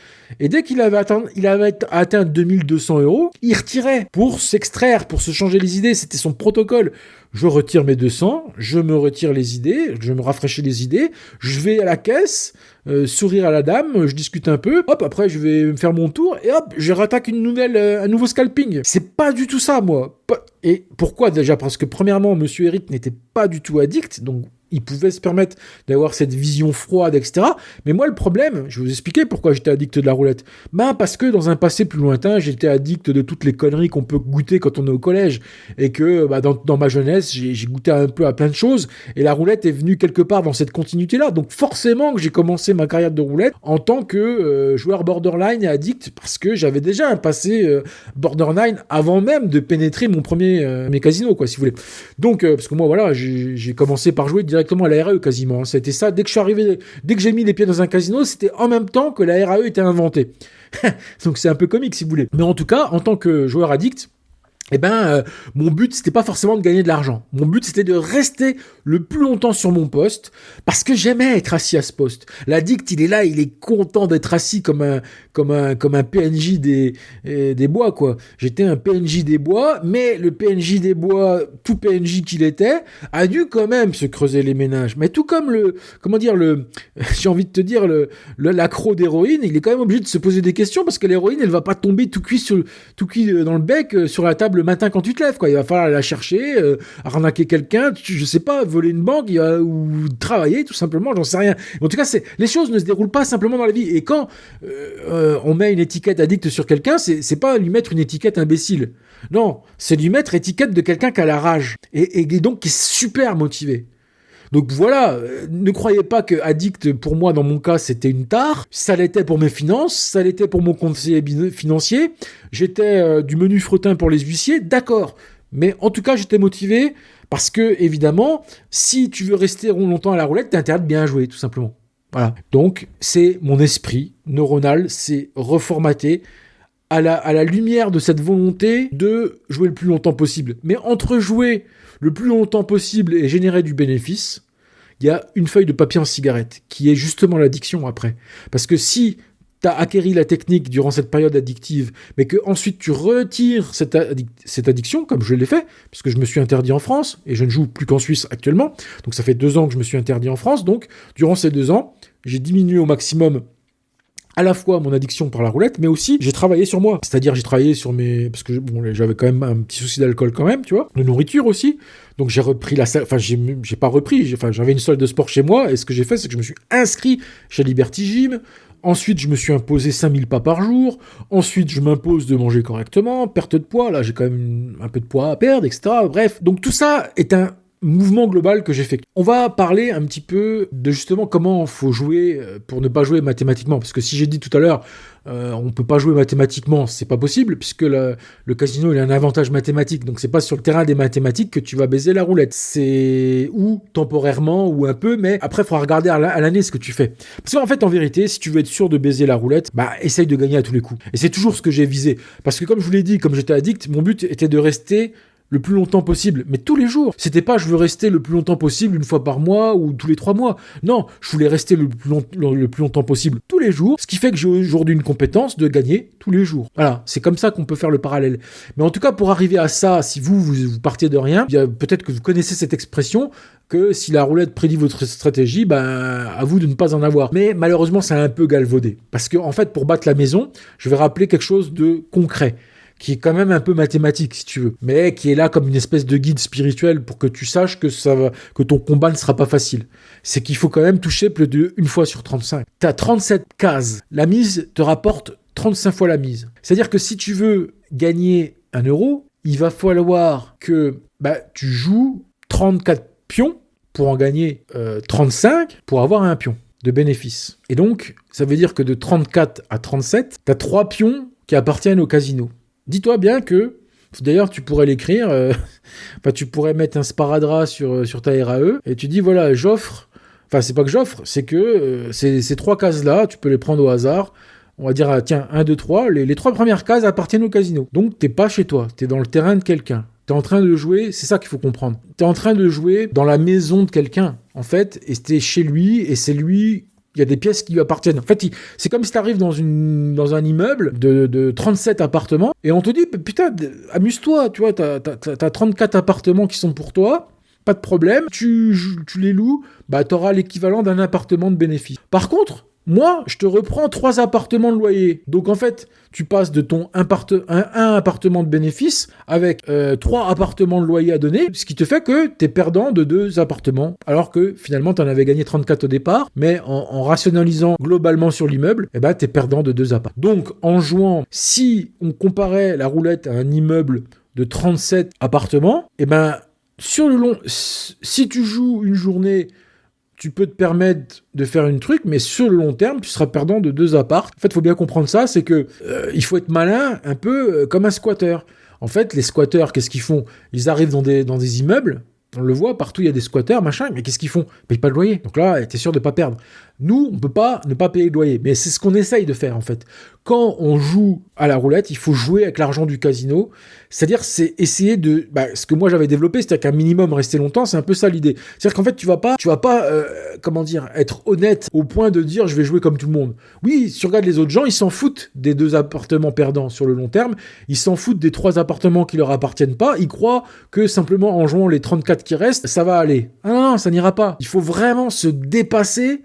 et dès qu'il avait atteint 2200 €, il retirait pour s'extraire, pour se changer les idées. C'était son protocole. Je retire mes 200, je me retire les idées, je me rafraîchis les idées, je vais à la caisse, sourire à la dame, je discute un peu, hop, après je vais me faire mon tour, et hop, je rattaque un nouveau scalping. C'est pas du tout ça, moi. Et pourquoi déjà ? Parce que premièrement, Monsieur Eric n'était pas du tout addict, donc il pouvait se permettre d'avoir cette vision froide, etc. Mais moi, le problème, je vais vous expliquer pourquoi j'étais addict de la roulette. Parce que dans un passé plus lointain, j'étais addict de toutes les conneries qu'on peut goûter quand on est au collège. Et que dans ma jeunesse, j'ai goûté un peu à plein de choses. Et la roulette est venue quelque part dans cette continuité-là. Donc forcément que j'ai commencé ma carrière de roulette en tant que joueur borderline et addict, parce que j'avais déjà un passé borderline avant même de pénétrer mes casinos, quoi, si vous voulez. Donc, parce que moi, voilà, j'ai commencé par jouer directement à la RAE quasiment. C'était ça. Dès que j'ai mis les pieds dans un casino, c'était en même temps que la RAE était inventée. Donc c'est un peu comique si vous voulez. Mais en tout cas, en tant que joueur addict, mon but, c'était pas forcément de gagner de l'argent. Mon but, c'était de rester le plus longtemps sur mon poste, parce que j'aimais être assis à ce poste. L'addict, il est là, il est content d'être assis comme un PNJ des bois, quoi. J'étais un PNJ des bois, mais le PNJ des bois, tout PNJ qu'il était, a dû quand même se creuser les méninges. Mais tout comme j'ai envie de te dire, l'accro d'héroïne, il est quand même obligé de se poser des questions, parce que l'héroïne, elle va pas tomber tout cuit dans le bec, sur la table le matin quand tu te lèves, quoi. Il va falloir aller la chercher, arnaquer quelqu'un, je sais pas, voler une banque, ou travailler, tout simplement, j'en sais rien. En tout cas, les choses ne se déroulent pas simplement dans la vie. Et quand on met une étiquette addict sur quelqu'un, c'est pas lui mettre une étiquette imbécile. Non, c'est lui mettre étiquette de quelqu'un qui a la rage. Et donc qui est super motivé. Donc voilà, ne croyez pas que addict, pour moi, dans mon cas, c'était une tare. Ça l'était pour mes finances, ça l'était pour mon conseiller financier. J'étais du menu fretin pour les huissiers, d'accord. Mais en tout cas, j'étais motivé parce que, évidemment, si tu veux rester longtemps à la roulette, t'as intérêt de bien jouer, tout simplement. Voilà. Donc, c'est mon esprit neuronal, c'est reformaté à la lumière de cette volonté de jouer le plus longtemps possible. Mais entre jouer le plus longtemps possible et générer du bénéfice, il y a une feuille de papier en cigarette, qui est justement l'addiction après. Parce que si tu as acquéri la technique durant cette période addictive, mais que ensuite tu retires cette addiction, comme je l'ai fait, puisque je me suis interdit en France, et je ne joue plus qu'en Suisse actuellement, donc ça fait 2 ans que je me suis interdit en France, donc durant ces 2 ans, j'ai diminué au maximum à la fois mon addiction par la roulette, mais aussi j'ai travaillé sur moi. C'est-à-dire j'ai travaillé sur parce que j'avais quand même un petit souci d'alcool quand même, tu vois, de nourriture aussi. Donc j'ai repris la salle, enfin j'ai pas repris, j'avais une salle de sport chez moi, et ce que j'ai fait, c'est que je me suis inscrit chez Liberty Gym. Ensuite, je me suis imposé 5000 pas par jour. Ensuite, je m'impose de manger correctement, perte de poids, là j'ai quand même un peu de poids à perdre, etc. Bref, donc tout ça est un mouvement global que j'ai fait. On va parler un petit peu de justement comment il faut jouer pour ne pas jouer mathématiquement. Parce que si j'ai dit tout à l'heure, on ne peut pas jouer mathématiquement, c'est pas possible, puisque le casino il a un avantage mathématique. Donc c'est pas sur le terrain des mathématiques que tu vas baiser la roulette. C'est ou temporairement ou un peu, mais après il faudra regarder à l'année ce que tu fais. Parce qu'en fait, en vérité, si tu veux être sûr de baiser la roulette, essaye de gagner à tous les coups. Et c'est toujours ce que j'ai visé. Parce que comme je vous l'ai dit, comme j'étais addict, mon but était de rester le plus longtemps possible, mais tous les jours. C'était pas je veux rester le plus longtemps possible une fois par mois ou tous les 3 mois. Non, je voulais rester le plus longtemps possible tous les jours, ce qui fait que j'ai aujourd'hui une compétence de gagner tous les jours. Voilà, c'est comme ça qu'on peut faire le parallèle. Mais en tout cas, pour arriver à ça, si vous partiez de rien, peut-être que vous connaissez cette expression, que si la roulette prédit votre stratégie, à vous de ne pas en avoir. Mais malheureusement, ça a un peu galvaudé. Parce que, en fait, pour battre la maison, je vais rappeler quelque chose de concret, qui est quand même un peu mathématique, si tu veux, mais qui est là comme une espèce de guide spirituel pour que tu saches que ton combat ne sera pas facile. C'est qu'il faut quand même toucher plus de 1 fois sur 35. T'as 37 cases. La mise te rapporte 35 fois la mise. C'est-à-dire que si tu veux gagner 1 euro, il va falloir que tu joues 34 pions pour en gagner 35 pour avoir un pion de bénéfice. Et donc, ça veut dire que de 34 à 37, t'as 3 pions qui appartiennent au casino. Dis-toi bien que, d'ailleurs, tu pourrais l'écrire, tu pourrais mettre un sparadrap sur ta RAE, et tu dis, voilà, j'offre, c'est pas que j'offre, c'est que ces 3 cases-là, tu peux les prendre au hasard, on va dire, tiens, 1, 2, 3, les 3 premières cases appartiennent au casino. Donc, t'es pas chez toi, t'es dans le terrain de quelqu'un. T'es en train de jouer, c'est ça qu'il faut comprendre, t'es en train de jouer dans la maison de quelqu'un, en fait, et t'es chez lui, et c'est lui... Il y a des pièces qui lui appartiennent. En fait, c'est comme si tu arrives dans un immeuble de 37 appartements et on te dit, putain, amuse-toi, tu vois, t'as 34 appartements qui sont pour toi, pas de problème, tu les loues, t'auras l'équivalent d'un appartement de bénéfice. Par contre, moi, je te reprends 3 appartements de loyer. Donc, en fait, tu passes de ton un appartement de bénéfice avec 3 appartements de loyer à donner, ce qui te fait que tu es perdant de 2 appartements, alors que finalement, tu en avais gagné 34 au départ, mais en rationalisant globalement sur l'immeuble, tu es perdant de 2 apparts. Donc, en jouant, si on comparait la roulette à un immeuble de 37 appartements, sur le long, si tu joues une journée, tu peux te permettre de faire une truc, mais sur le long terme, tu seras perdant de 2 apparts. En fait, il faut bien comprendre ça, c'est que il faut être malin, un peu comme un squatter. En fait, les squatteurs, qu'est-ce qu'ils font ? Ils arrivent dans des immeubles, on le voit, partout il y a des squatteurs, machin, mais qu'est-ce qu'ils font ? Ils payent pas de loyer. Donc là, t'es sûr de pas perdre. Nous, on peut pas ne pas payer de loyer, mais c'est ce qu'on essaye de faire en fait. Quand on joue à la roulette, il faut jouer avec l'argent du casino, c'est-à-dire c'est essayer de... ce que moi j'avais développé, c'est-à-dire qu'un minimum rester longtemps, c'est un peu ça l'idée. C'est-à-dire qu'en fait, tu vas pas être honnête au point de dire je vais jouer comme tout le monde. Oui, si tu regardes les autres gens, ils s'en foutent des 2 appartements perdants sur le long terme, ils s'en foutent des 3 appartements qui leur appartiennent pas, ils croient que simplement en jouant les 34 qui restent, ça va aller. Ah non, ça n'ira pas. Il faut vraiment se dépasser.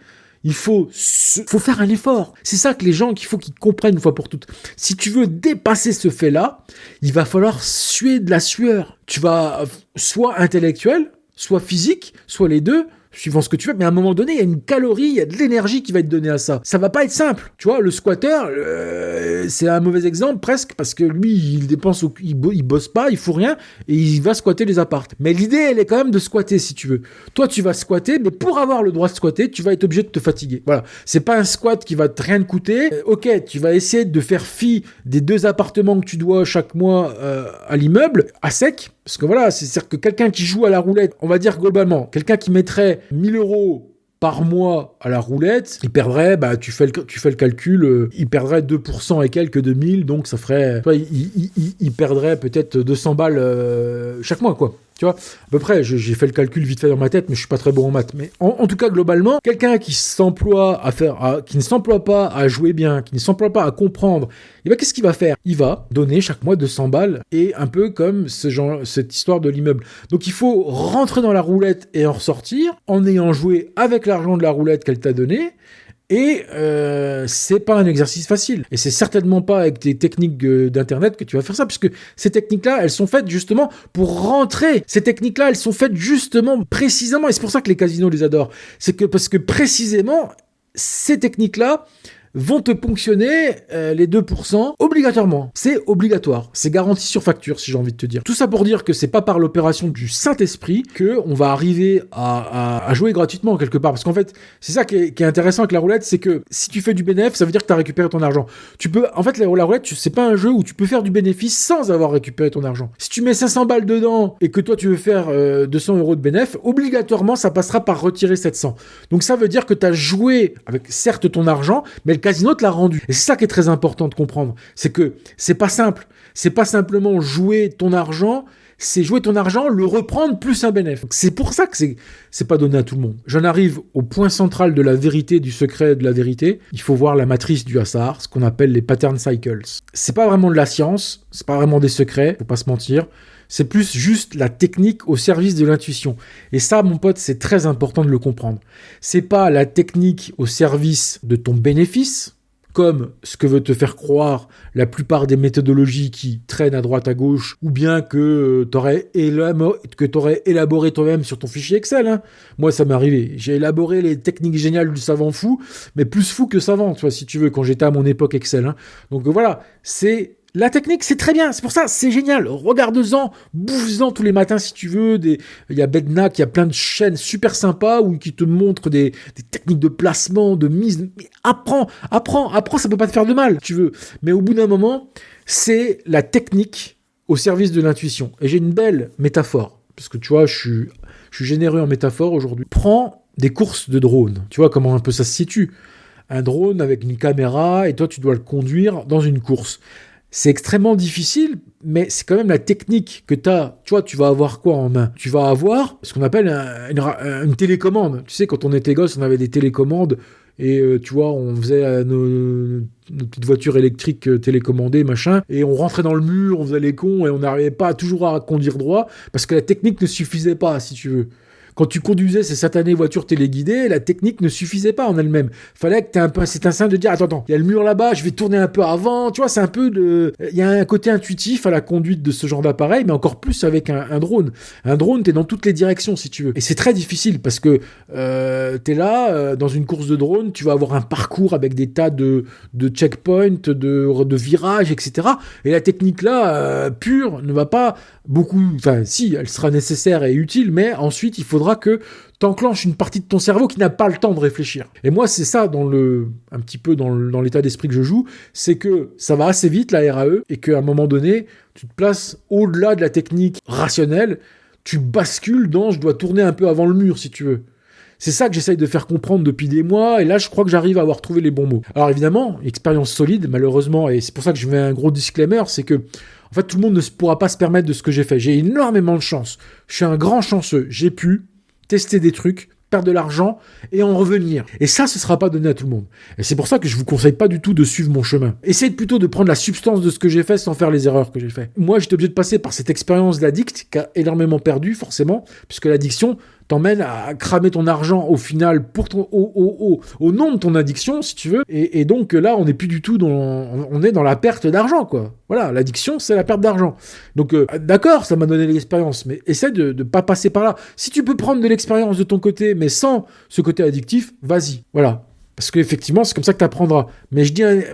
faut faire un effort. C'est ça que les gens qu'il faut qu'ils comprennent une fois pour toutes. Si tu veux dépasser ce fait-là, il va falloir suer de la sueur. Tu vas soit intellectuel, soit physique, soit les deux, suivant ce que tu fais, mais à un moment donné, il y a une calorie, il y a de l'énergie qui va être donnée à ça. Ça va pas être simple. Tu vois, le squatter, c'est un mauvais exemple presque, parce que lui, il bosse pas, il fout rien, et il va squatter les appartes. Mais l'idée, elle est quand même de squatter, si tu veux. Toi, tu vas squatter, mais pour avoir le droit de squatter, tu vas être obligé de te fatiguer. Voilà. C'est pas un squat qui va rien te coûter. Ok, tu vas essayer de faire fi des 2 appartements que tu dois chaque mois à l'immeuble, à sec. Parce que voilà, c'est-à-dire que quelqu'un qui joue à la roulette, on va dire globalement, quelqu'un qui mettrait 1000 euros par mois à la roulette, il perdrait, tu fais le calcul, il perdrait 2% et quelques de 1000, donc ça ferait, il perdrait peut-être 200 balles chaque mois, quoi. Tu vois, à peu près, j'ai fait le calcul vite fait dans ma tête, mais je suis pas très bon en maths. Mais en tout cas, globalement, quelqu'un qui qui ne s'emploie pas à jouer bien, qui ne s'emploie pas à comprendre, qu'est-ce qu'il va faire ? Il va donner chaque mois 200 balles, et un peu comme cette histoire de l'immeuble. Donc il faut rentrer dans la roulette et en ressortir, en ayant joué avec l'argent de la roulette qu'elle t'a donné. Et c'est pas un exercice facile. Et c'est certainement pas avec des techniques d'internet que tu vas faire ça, puisque ces techniques-là, elles sont faites justement pour rentrer. Ces techniques-là, elles sont faites justement, précisément, et c'est pour ça que les casinos les adorent. Parce que précisément, ces techniques-là vont te ponctionner les 2% obligatoirement. C'est obligatoire. C'est garanti sur facture, si j'ai envie de te dire. Tout ça pour dire que c'est pas par l'opération du Saint-Esprit que on va arriver à jouer gratuitement quelque part. Parce qu'en fait, c'est ça qui est intéressant avec la roulette, c'est que si tu fais du bénéfice, ça veut dire que tu as récupéré ton argent. En fait, la roulette, c'est pas un jeu où tu peux faire du bénéfice sans avoir récupéré ton argent. Si tu mets 500 balles dedans et que toi tu veux faire 200 euros de bénéfice, obligatoirement, ça passera par retirer 700. Donc ça veut dire que tu as joué avec certes ton argent, mais le casino te l'a rendu. Et c'est ça qui est très important de comprendre. C'est que c'est pas simple. C'est pas simplement jouer ton argent, c'est jouer ton argent, le reprendre plus un bénéfice. C'est pour ça que c'est pas donné à tout le monde. J'en arrive au point central de la vérité, du secret de la vérité. Il faut voir la matrice du hasard, ce qu'on appelle les pattern cycles. C'est pas vraiment de la science, c'est pas vraiment des secrets, faut pas se mentir. C'est plus juste la technique au service de l'intuition. Et ça, mon pote, c'est très important de le comprendre. C'est pas la technique au service de ton bénéfice, comme ce que veut te faire croire la plupart des méthodologies qui traînent à droite à gauche, ou bien que t'aurais élaboré toi-même sur ton fichier Excel. Hein. Moi, ça m'est arrivé. J'ai élaboré les techniques géniales du savant fou, mais plus fou que savant, tu vois, si tu veux, quand j'étais à mon époque Excel. Hein. Donc voilà, la technique, c'est très bien. C'est pour ça, c'est génial. Regarde-en, bouffe-en tous les matins si tu veux. Il y a Bednac, il y a plein de chaînes super sympas qui te montrent des techniques de placement, de mise. Mais apprends, ça peut pas te faire de mal, tu veux. Mais au bout d'un moment, c'est la technique au service de l'intuition. Et j'ai une belle métaphore. Parce que tu vois, je suis généreux en métaphore aujourd'hui. Prends des courses de drone. Tu vois comment un peu ça se situe. Un drone avec une caméra et toi, tu dois le conduire dans une course. C'est extrêmement difficile, mais c'est quand même la technique que tu as. Tu vois, tu vas avoir quoi en main ? Tu vas avoir ce qu'on appelle une télécommande. Tu sais, quand on était gosse, on avait des télécommandes et tu vois, on faisait nos petites voitures électriques télécommandées, machin, et on rentrait dans le mur, on faisait les cons et on n'arrivait pas toujours à conduire droit parce que la technique ne suffisait pas, si tu veux. Quand tu conduisais ces satanées voitures téléguidées, la technique ne suffisait pas en elle-même. Fallait que tu aies un peu cet instinct de dire attends, il y a le mur là-bas, je vais tourner un peu avant. Tu vois, c'est un peu il y a un côté intuitif à la conduite de ce genre d'appareil, mais encore plus avec un drone. Un drone, t'es dans toutes les directions si tu veux. Et c'est très difficile parce que t'es là dans une course de drone, tu vas avoir un parcours avec des tas de checkpoints, de virages, etc. Et la technique là pure ne va pas beaucoup. Enfin, si, elle sera nécessaire et utile, mais ensuite il faudra que t'enclenches une partie de ton cerveau qui n'a pas le temps de réfléchir. Et moi, c'est ça un petit peu dans l'état d'esprit que je joue, c'est que ça va assez vite, la RAE, et qu'à un moment donné, tu te places au-delà de la technique rationnelle, tu bascules dans « je dois tourner un peu avant le mur », si tu veux. C'est ça que j'essaye de faire comprendre depuis des mois, et là, je crois que j'arrive à avoir trouvé les bons mots. Alors évidemment, expérience solide, malheureusement, et c'est pour ça que je mets un gros disclaimer, c'est que en fait, tout le monde ne pourra pas se permettre de ce que j'ai fait. J'ai énormément de chance. Je suis un grand chanceux. J'ai pu tester des trucs, perdre de l'argent et en revenir. Et ça, ce sera pas donné à tout le monde. Et c'est pour ça que je vous conseille pas du tout de suivre mon chemin. Essayez plutôt de prendre la substance de ce que j'ai fait sans faire les erreurs que j'ai fait. Moi, j'étais obligé de passer par cette expérience d'addict qui a énormément perdu, forcément, puisque l'addiction t'emmène à cramer ton argent au final pour au nom de ton addiction, si tu veux. Et donc là, on n'est plus du tout on est dans la perte d'argent, quoi. Voilà, l'addiction, c'est la perte d'argent. Donc d'accord, ça m'a donné de l'expérience, mais essaie de ne pas passer par là. Si tu peux prendre de l'expérience de ton côté, mais sans ce côté addictif, vas-y. Voilà. Parce qu'effectivement, c'est comme ça que tu apprendras. Mais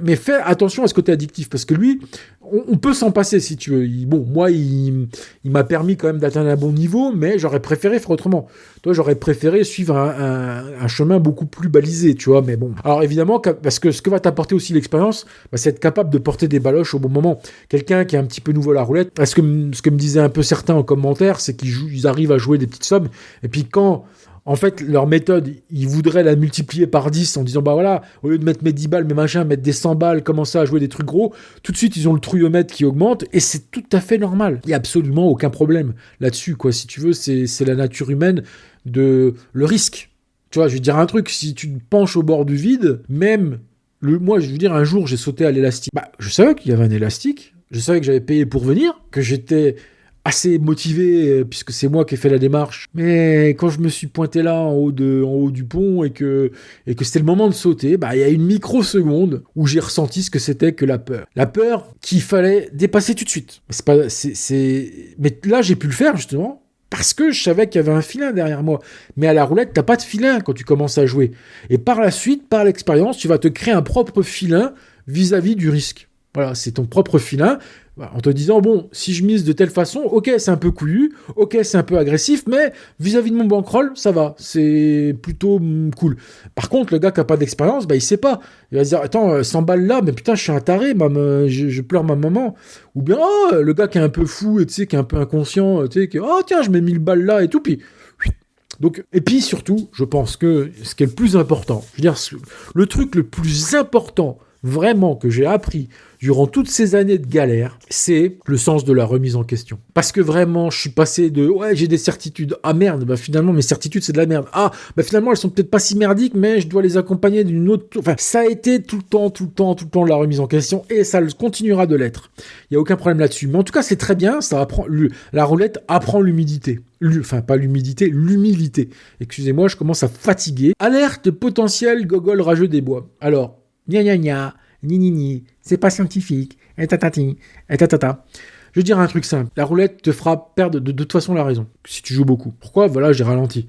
mais fais attention à ce côté addictif, parce que lui, on peut s'en passer si tu veux. Moi, il m'a permis quand même d'atteindre un bon niveau, mais j'aurais préféré faire autrement. Toi, j'aurais préféré suivre un chemin beaucoup plus balisé, tu vois. Mais bon. Alors évidemment, parce que ce que va t'apporter aussi l'expérience, c'est être capable de porter des baloches au bon moment. Quelqu'un qui est un petit peu nouveau à la roulette, parce que ce que me disaient un peu certains en commentaire, c'est qu'ils arrivent à jouer des petites sommes, et puis quand... En fait, leur méthode, ils voudraient la multiplier par 10 en disant, bah voilà, au lieu de mettre mes 10 balles, mes machins, mettre des 100 balles, commencer à jouer des trucs gros, tout de suite, ils ont le trouillomètre qui augmente, et c'est tout à fait normal. Il n'y a absolument aucun problème là-dessus, quoi. Si tu veux, c'est la nature humaine le risque. Tu vois, je vais te dire un truc, si tu te penches au bord du vide, moi, je veux dire, un jour, j'ai sauté à l'élastique. Je savais qu'il y avait un élastique, je savais que j'avais payé pour venir, que j'étais assez motivé puisque c'est moi qui ai fait la démarche. Mais quand je me suis pointé là en haut du pont et que c'était le moment de sauter, il y a une microseconde où j'ai ressenti ce que c'était que la peur. La peur qu'il fallait dépasser tout de suite. Mais là j'ai pu le faire justement parce que je savais qu'il y avait un filin derrière moi. Mais à la roulette, t'as pas de filin quand tu commences à jouer. Et par la suite, par l'expérience, tu vas te créer un propre filin vis-à-vis du risque. Voilà, c'est ton propre filin, en te disant, bon, si je mise de telle façon, ok, c'est un peu couillu, ok, c'est un peu agressif, mais vis-à-vis de mon bankroll, ça va, c'est plutôt cool. Par contre, le gars qui n'a pas d'expérience, il sait pas. Il va se dire, attends, 100 balles là, mais putain, je suis un taré, je pleure ma maman. Ou bien, le gars qui est un peu fou, qui est un peu inconscient, tiens, je mets 1000 balles là et tout, puis... Donc, et puis surtout, je pense que ce qui est le plus important, je veux dire, le truc le plus important, vraiment, que j'ai appris durant toutes ces années de galère, c'est le sens de la remise en question. Parce que vraiment, je suis passé de « ouais, j'ai des certitudes. Ah merde, finalement, mes certitudes, c'est de la merde. Ah, finalement, elles sont peut-être pas si merdiques, mais je dois les accompagner d'une autre... » Enfin, ça a été tout le temps la remise en question, et ça continuera de l'être. Il n'y a aucun problème là-dessus. Mais en tout cas, c'est très bien, ça apprend... La roulette apprend l'humidité. Enfin, pas l'humidité, l'humilité. Excusez-moi, je commence à fatiguer. Alerte potentiel gogol rageux des bois. Alors, gna, ni, c'est pas scientifique, et tatati, et tatata. Je vais dire un truc simple. La roulette te fera perdre de toute façon la raison, si tu joues beaucoup. Pourquoi ? Voilà, j'ai ralenti.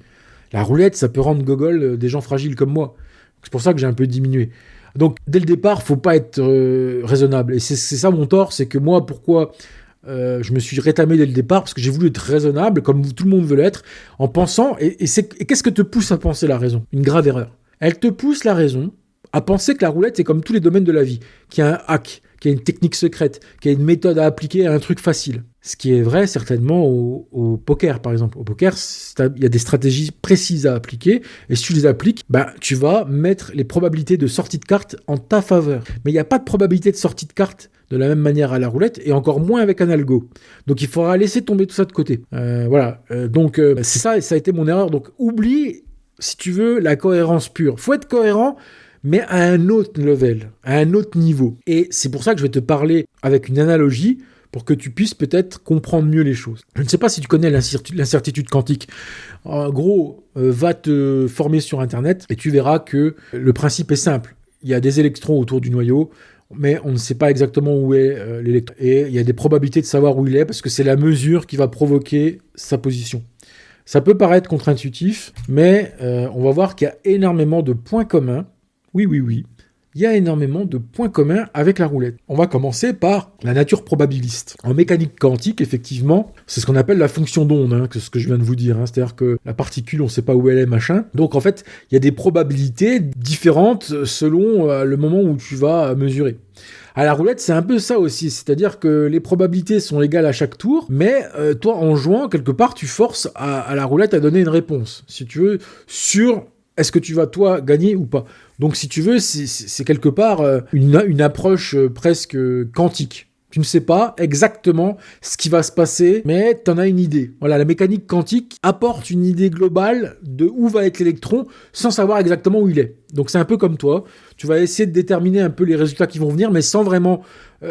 La roulette, ça peut rendre gogol des gens fragiles comme moi. C'est pour ça que j'ai un peu diminué. Donc, dès le départ, faut pas être raisonnable. Et c'est ça mon tort, c'est que moi, pourquoi je me suis rétamé dès le départ ? Parce que j'ai voulu être raisonnable, comme tout le monde veut l'être, en pensant... Et qu'est-ce que te pousse à penser la raison ? Une grave erreur. Elle te pousse la raison à penser que la roulette, c'est comme tous les domaines de la vie, qu'il y a un hack, qu'il y a une technique secrète, qu'il y a une méthode à appliquer à un truc facile. Ce qui est vrai certainement au poker, par exemple. Au poker, il y a des stratégies précises à appliquer, et si tu les appliques, tu vas mettre les probabilités de sortie de carte en ta faveur. Mais il n'y a pas de probabilité de sortie de carte de la même manière à la roulette, et encore moins avec un algo. Donc il faudra laisser tomber tout ça de côté. Donc c'est ça, et ça a été mon erreur. Donc oublie, si tu veux, la cohérence pure. Faut être cohérent, mais à un autre level, à un autre niveau. Et c'est pour ça que je vais te parler avec une analogie pour que tu puisses peut-être comprendre mieux les choses. Je ne sais pas si tu connais l'incertitude quantique. En gros, va te former sur Internet et tu verras que le principe est simple. Il y a des électrons autour du noyau, mais on ne sait pas exactement où est l'électron. Et il y a des probabilités de savoir où il est parce que c'est la mesure qui va provoquer sa position. Ça peut paraître contre-intuitif, mais on va voir qu'il y a énormément de points communs. Oui. Il y a énormément de points communs avec la roulette. On va commencer par la nature probabiliste. En mécanique quantique, effectivement, c'est ce qu'on appelle la fonction d'onde, c'est ce que je viens de vous dire. C'est-à-dire que la particule, on ne sait pas où elle est, machin. Donc en fait, il y a des probabilités différentes selon le moment où tu vas mesurer. À la roulette, c'est un peu ça aussi, c'est-à-dire que les probabilités sont égales à chaque tour, mais toi, en jouant, quelque part, tu forces à la roulette à donner une réponse, si tu veux, sur est-ce que tu vas, toi, gagner ou pas. Donc, si tu veux, c'est quelque part une approche presque quantique. Tu ne sais pas exactement ce qui va se passer, mais tu en as une idée. Voilà, la mécanique quantique apporte une idée globale de où va être l'électron sans savoir exactement où il est. Donc c'est un peu comme toi. Tu vas essayer de déterminer un peu les résultats qui vont venir, mais sans vraiment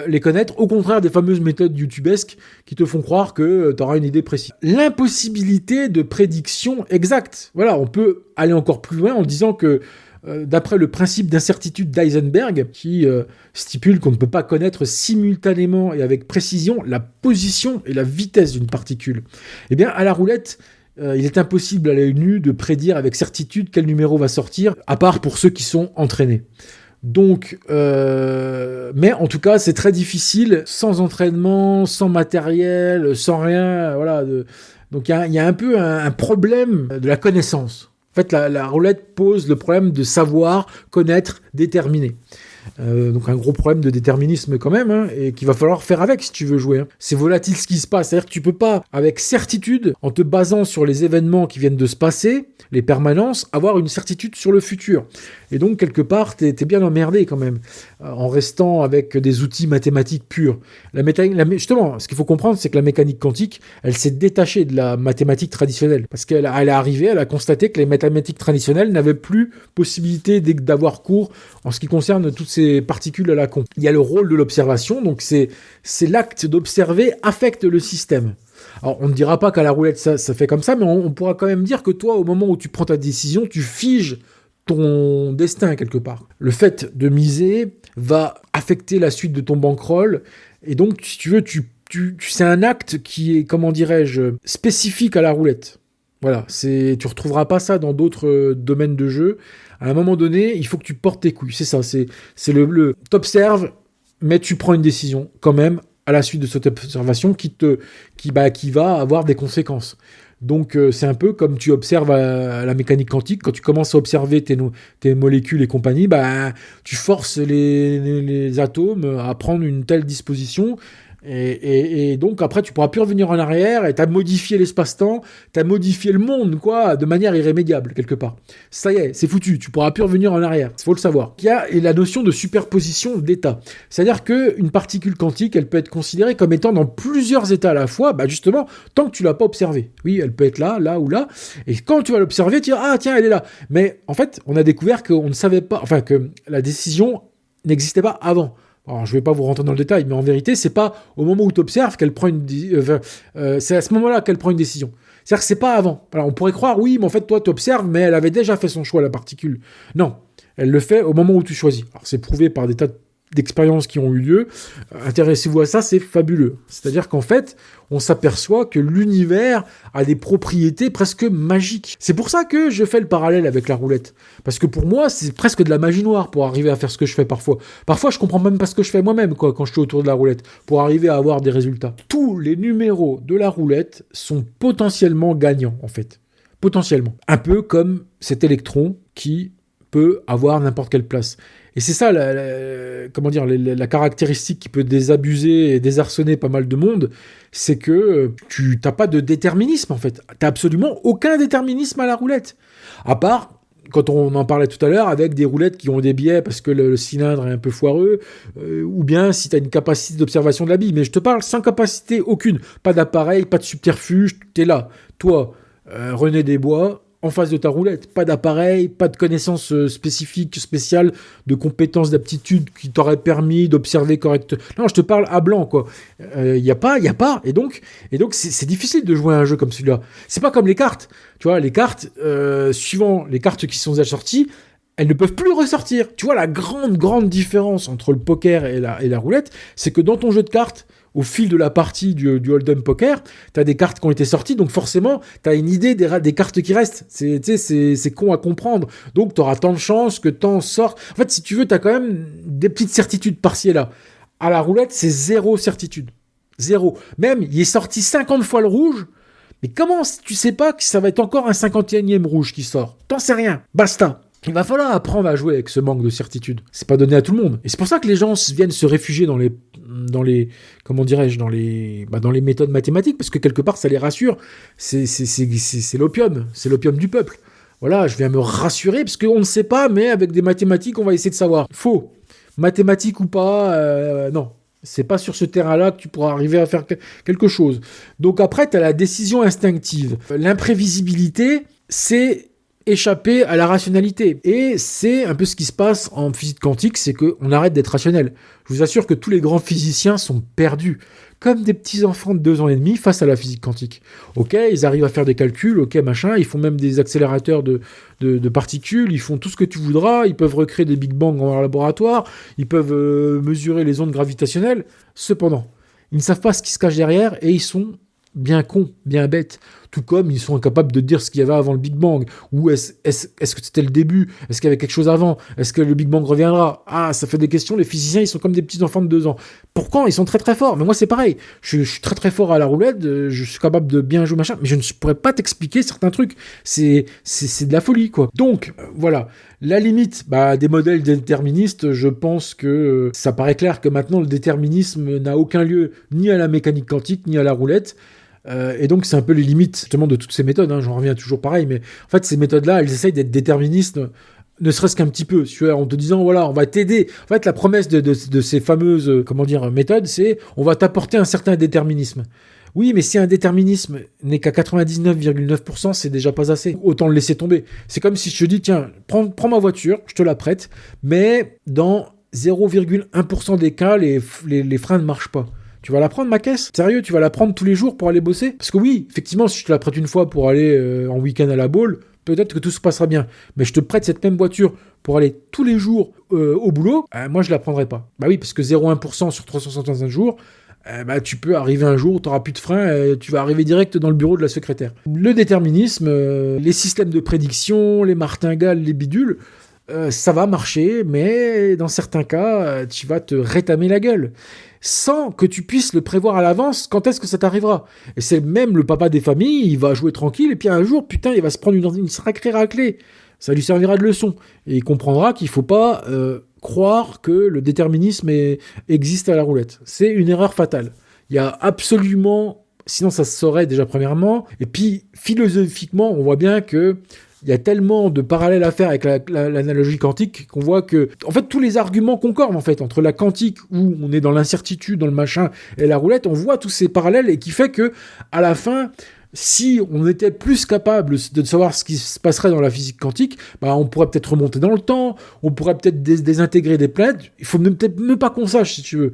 les connaître. Au contraire des fameuses méthodes youtubesques qui te font croire que tu auras une idée précise. L'impossibilité de prédiction exacte. Voilà, on peut aller encore plus loin en disant que d'après le principe d'incertitude d'Heisenberg, qui stipule qu'on ne peut pas connaître simultanément et avec précision la position et la vitesse d'une particule. Eh bien, à la roulette, il est impossible à l'œil nu de prédire avec certitude quel numéro va sortir, à part pour ceux qui sont entraînés. Donc, mais en tout cas, c'est très difficile, sans entraînement, sans matériel, sans rien, voilà. Donc, il y a un peu un problème de la connaissance. En fait, la roulette pose le problème de savoir, connaître, déterminer. Donc un gros problème de déterminisme quand même, hein, et qu'il va falloir faire avec si tu veux jouer. Hein. C'est volatile ce qui se passe, c'est-à-dire que tu peux pas, avec certitude, en te basant sur les événements qui viennent de se passer, les permanences, avoir une certitude sur le futur. Et donc quelque part, t'es bien emmerdé quand même, en restant avec des outils mathématiques purs. Justement, ce qu'il faut comprendre, c'est que la mécanique quantique, elle s'est détachée de la mathématique traditionnelle, parce qu'elle est arrivée, elle a constaté que les mathématiques traditionnelles n'avaient plus possibilité d'avoir cours en ce qui concerne toutes ces particules à la con. Il y a le rôle de l'observation, donc c'est l'acte d'observer affecte le système. Alors on ne dira pas qu'à la roulette ça fait comme ça, mais on pourra quand même dire que toi, au moment où tu prends ta décision, tu figes ton destin quelque part. Le fait de miser va affecter la suite de ton bankroll, et donc si tu veux, c'est un acte qui est, comment dirais-je, spécifique à la roulette. Voilà, tu retrouveras pas ça dans d'autres domaines de jeu. À un moment donné, il faut que tu portes tes couilles. C'est ça, c'est t'observes, mais tu prends une décision quand même à la suite de cette observation qui va avoir des conséquences. Donc c'est un peu comme tu observes à la mécanique quantique, quand tu commences à observer tes molécules et compagnie, tu forces les atomes à prendre une telle disposition. Et donc après tu pourras plus revenir en arrière, et t'as modifié l'espace-temps, t'as modifié le monde, quoi, de manière irrémédiable quelque part. Ça y est, c'est foutu, tu pourras plus revenir en arrière, il faut le savoir. Il y a la notion de superposition d'états, c'est-à-dire qu'une particule quantique, elle peut être considérée comme étant dans plusieurs états à la fois, justement, tant que tu l'as pas observée. Oui, elle peut être là ou là, et quand tu vas l'observer, tu dis ah tiens, elle est là. Mais en fait, on a découvert qu'on ne savait pas, enfin que la décision n'existait pas avant. Alors, je ne vais pas vous rentrer dans le détail, mais en vérité, c'est pas au moment où tu observes qu'elle prend c'est à ce moment-là qu'elle prend une décision. C'est-à-dire que c'est pas avant. Alors, on pourrait croire, oui, mais en fait, toi, tu observes, mais elle avait déjà fait son choix, la particule. Non, elle le fait au moment où tu choisis. Alors, c'est prouvé par des tas d'expériences qui ont eu lieu. Intéressez-vous à ça, c'est fabuleux. C'est-à-dire qu'en fait, on s'aperçoit que l'univers a des propriétés presque magiques. C'est pour ça que je fais le parallèle avec la roulette. Parce que pour moi, c'est presque de la magie noire pour arriver à faire ce que je fais parfois. Parfois, je comprends même pas ce que je fais moi-même, quoi, quand je suis autour de la roulette, pour arriver à avoir des résultats. Tous les numéros de la roulette sont potentiellement gagnants, en fait. Potentiellement. Un peu comme cet électron qui peut avoir n'importe quelle place. Et c'est ça, la caractéristique qui peut désabuser et désarçonner pas mal de monde, c'est que tu n'as pas de déterminisme, en fait. Tu n'as absolument aucun déterminisme à la roulette. À part, quand on en parlait tout à l'heure, avec des roulettes qui ont des biais parce que le cylindre est un peu foireux, ou bien si tu as une capacité d'observation de la bille. Mais je te parle sans capacité aucune. Pas d'appareil, pas de subterfuge, tu es là. Toi, René Desbois, en face de ta roulette. Pas d'appareil, pas de connaissances spécifiques, spéciales, de compétences, d'aptitudes qui t'auraient permis d'observer correctement. Non, je te parle à blanc, quoi. Y a pas. Et donc, c'est difficile de jouer à un jeu comme celui-là. C'est pas comme les cartes. Tu vois, les cartes, suivant les cartes qui sont déjà sorties, elles ne peuvent plus ressortir. Tu vois, la grande différence entre le poker et la roulette, c'est que dans ton jeu de cartes, au fil de la partie du Hold'em Poker, tu as des cartes qui ont été sorties, donc forcément, tu as une idée des cartes qui restent. C'est con à comprendre. Donc, tu auras tant de chances que tant sortes. En fait, si tu veux, tu as quand même des petites certitudes partielles là. À la roulette, c'est zéro certitude. Zéro. Même, il est sorti 50 fois le rouge, mais comment tu sais pas que ça va être encore un 51e rouge qui sort? T'en sais rien. Basta. Il va falloir apprendre à jouer avec ce manque de certitude. C'est pas donné à tout le monde. Et c'est pour ça que les gens viennent se réfugier dans les comment dirais-je, dans les méthodes mathématiques, parce que quelque part, ça les rassure. C'est l'opium. C'est l'opium du peuple. Voilà, je viens me rassurer, parce qu'on ne sait pas, mais avec des mathématiques, on va essayer de savoir. Faux. Mathématiques ou pas, non. C'est pas sur ce terrain-là que tu pourras arriver à faire quelque chose. Donc après, tu as la décision instinctive. L'imprévisibilité, c'est échapper à la rationalité. Et c'est un peu ce qui se passe en physique quantique, c'est qu'on arrête d'être rationnel. Je vous assure que tous les grands physiciens sont perdus, comme des petits enfants de 2 ans et demi face à la physique quantique. Ok, ils arrivent à faire des calculs, ok, machin, ils font même des accélérateurs de particules, ils font tout ce que tu voudras, ils peuvent recréer des Big Bang en laboratoire, ils peuvent mesurer les ondes gravitationnelles. Cependant, ils ne savent pas ce qui se cache derrière et ils sont bien cons, bien bêtes. Tout comme ils sont incapables de dire ce qu'il y avait avant le Big Bang. Ou est-ce que c'était le début? Est-ce qu'il y avait quelque chose avant? Est-ce que le Big Bang reviendra? Ah, ça fait des questions. Les physiciens, ils sont comme des petits enfants de 2 ans. Pourquoi? Ils sont très très forts. Mais moi, c'est pareil. Je suis très très fort à la roulette. Je suis capable de bien jouer, machin. Mais je ne pourrais pas t'expliquer certains trucs. C'est de la folie, quoi. Donc, voilà. La limite des modèles déterministes, je pense que ça paraît clair que maintenant, le déterminisme n'a aucun lieu ni à la mécanique quantique, ni à la roulette. Et donc c'est un peu les limites justement de toutes ces méthodes, j'en reviens toujours pareil, mais en fait ces méthodes-là, elles essayent d'être déterministes, ne serait-ce qu'un petit peu, en te disant voilà, on va t'aider. En fait la promesse de ces fameuses méthodes, c'est on va t'apporter un certain déterminisme. Oui, mais si un déterminisme n'est qu'à 99,9%, c'est déjà pas assez. Autant le laisser tomber. C'est comme si je te dis, tiens, prends ma voiture, je te la prête, mais dans 0,1% des cas, les freins ne marchent pas. Tu vas la prendre, ma caisse? Sérieux, tu vas la prendre tous les jours pour aller bosser? Parce que oui, effectivement, si je te la prête une fois pour aller en week-end à la Baule, peut-être que tout se passera bien. Mais je te prête cette même voiture pour aller tous les jours au boulot, moi je la prendrai pas. Bah oui, parce que 0,1% sur 365 jours, tu peux arriver un jour où tu n'auras plus de frein, tu vas arriver direct dans le bureau de la secrétaire. Le déterminisme, les systèmes de prédiction, les martingales, les bidules, ça va marcher, mais dans certains cas, tu vas te rétamer la gueule, sans que tu puisses le prévoir à l'avance quand est-ce que ça t'arrivera. Et c'est même le papa des familles, il va jouer tranquille, et puis un jour, putain, il va se prendre une sacrée raclée. Ça lui servira de leçon. Et il comprendra qu'il ne faut pas croire que le déterminisme existe à la roulette. C'est une erreur fatale. Il y a absolument... Sinon, ça se saurait déjà premièrement. Et puis, philosophiquement, on voit bien que il y a tellement de parallèles à faire avec l'analogie quantique qu'on voit que, en fait, tous les arguments concordent, en fait, entre la quantique, où on est dans l'incertitude, dans le machin, et la roulette, on voit tous ces parallèles, et qui fait que, à la fin, si on était plus capable de savoir ce qui se passerait dans la physique quantique, on pourrait peut-être remonter dans le temps, on pourrait peut-être désintégrer des planètes, il faut peut-être même pas qu'on sache, si tu veux.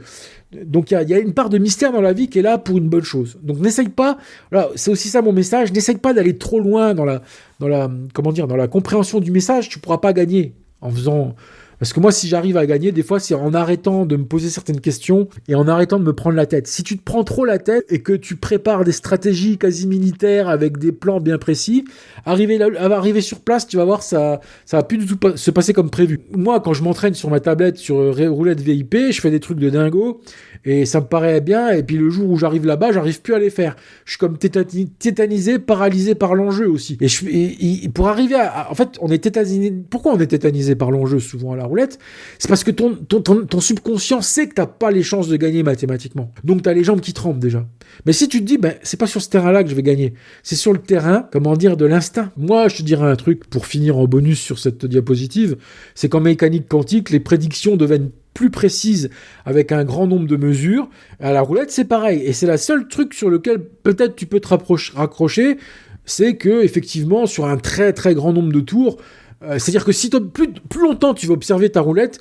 Donc il y a une part de mystère dans la vie qui est là pour une bonne chose. Donc n'essaye pas, voilà, c'est aussi ça mon message, n'essaye pas d'aller trop loin dans la compréhension du message, tu pourras pas gagner en faisant... Parce que moi, si j'arrive à gagner, des fois, c'est en arrêtant de me poser certaines questions et en arrêtant de me prendre la tête. Si tu te prends trop la tête et que tu prépares des stratégies quasi militaires avec des plans bien précis, arriver sur place, tu vas voir, ça va plus du tout se passer comme prévu. Moi, quand je m'entraîne sur ma tablette, sur roulette VIP, je fais des trucs de dingo et ça me paraît bien. Et puis le jour où j'arrive là-bas, j'arrive plus à les faire. Je suis comme tétanisé, paralysé par l'enjeu aussi. Et pour arriver en fait, on est tétanisé. Pourquoi on est tétanisé par l'enjeu souvent à la roulette? C'est parce que ton subconscient sait que t'as pas les chances de gagner mathématiquement. Donc t'as les jambes qui tremblent déjà. Mais si tu te dis, c'est pas sur ce terrain-là que je vais gagner, c'est sur le terrain, de l'instinct. Moi, je te dirais un truc pour finir en bonus sur cette diapositive, c'est qu'en mécanique quantique, les prédictions deviennent plus précises avec un grand nombre de mesures. À la roulette, c'est pareil. Et c'est la seule truc sur lequel peut-être tu peux te raccrocher, c'est que effectivement, sur un très très grand nombre de tours, c'est-à-dire que si plus longtemps tu vas observer ta roulette,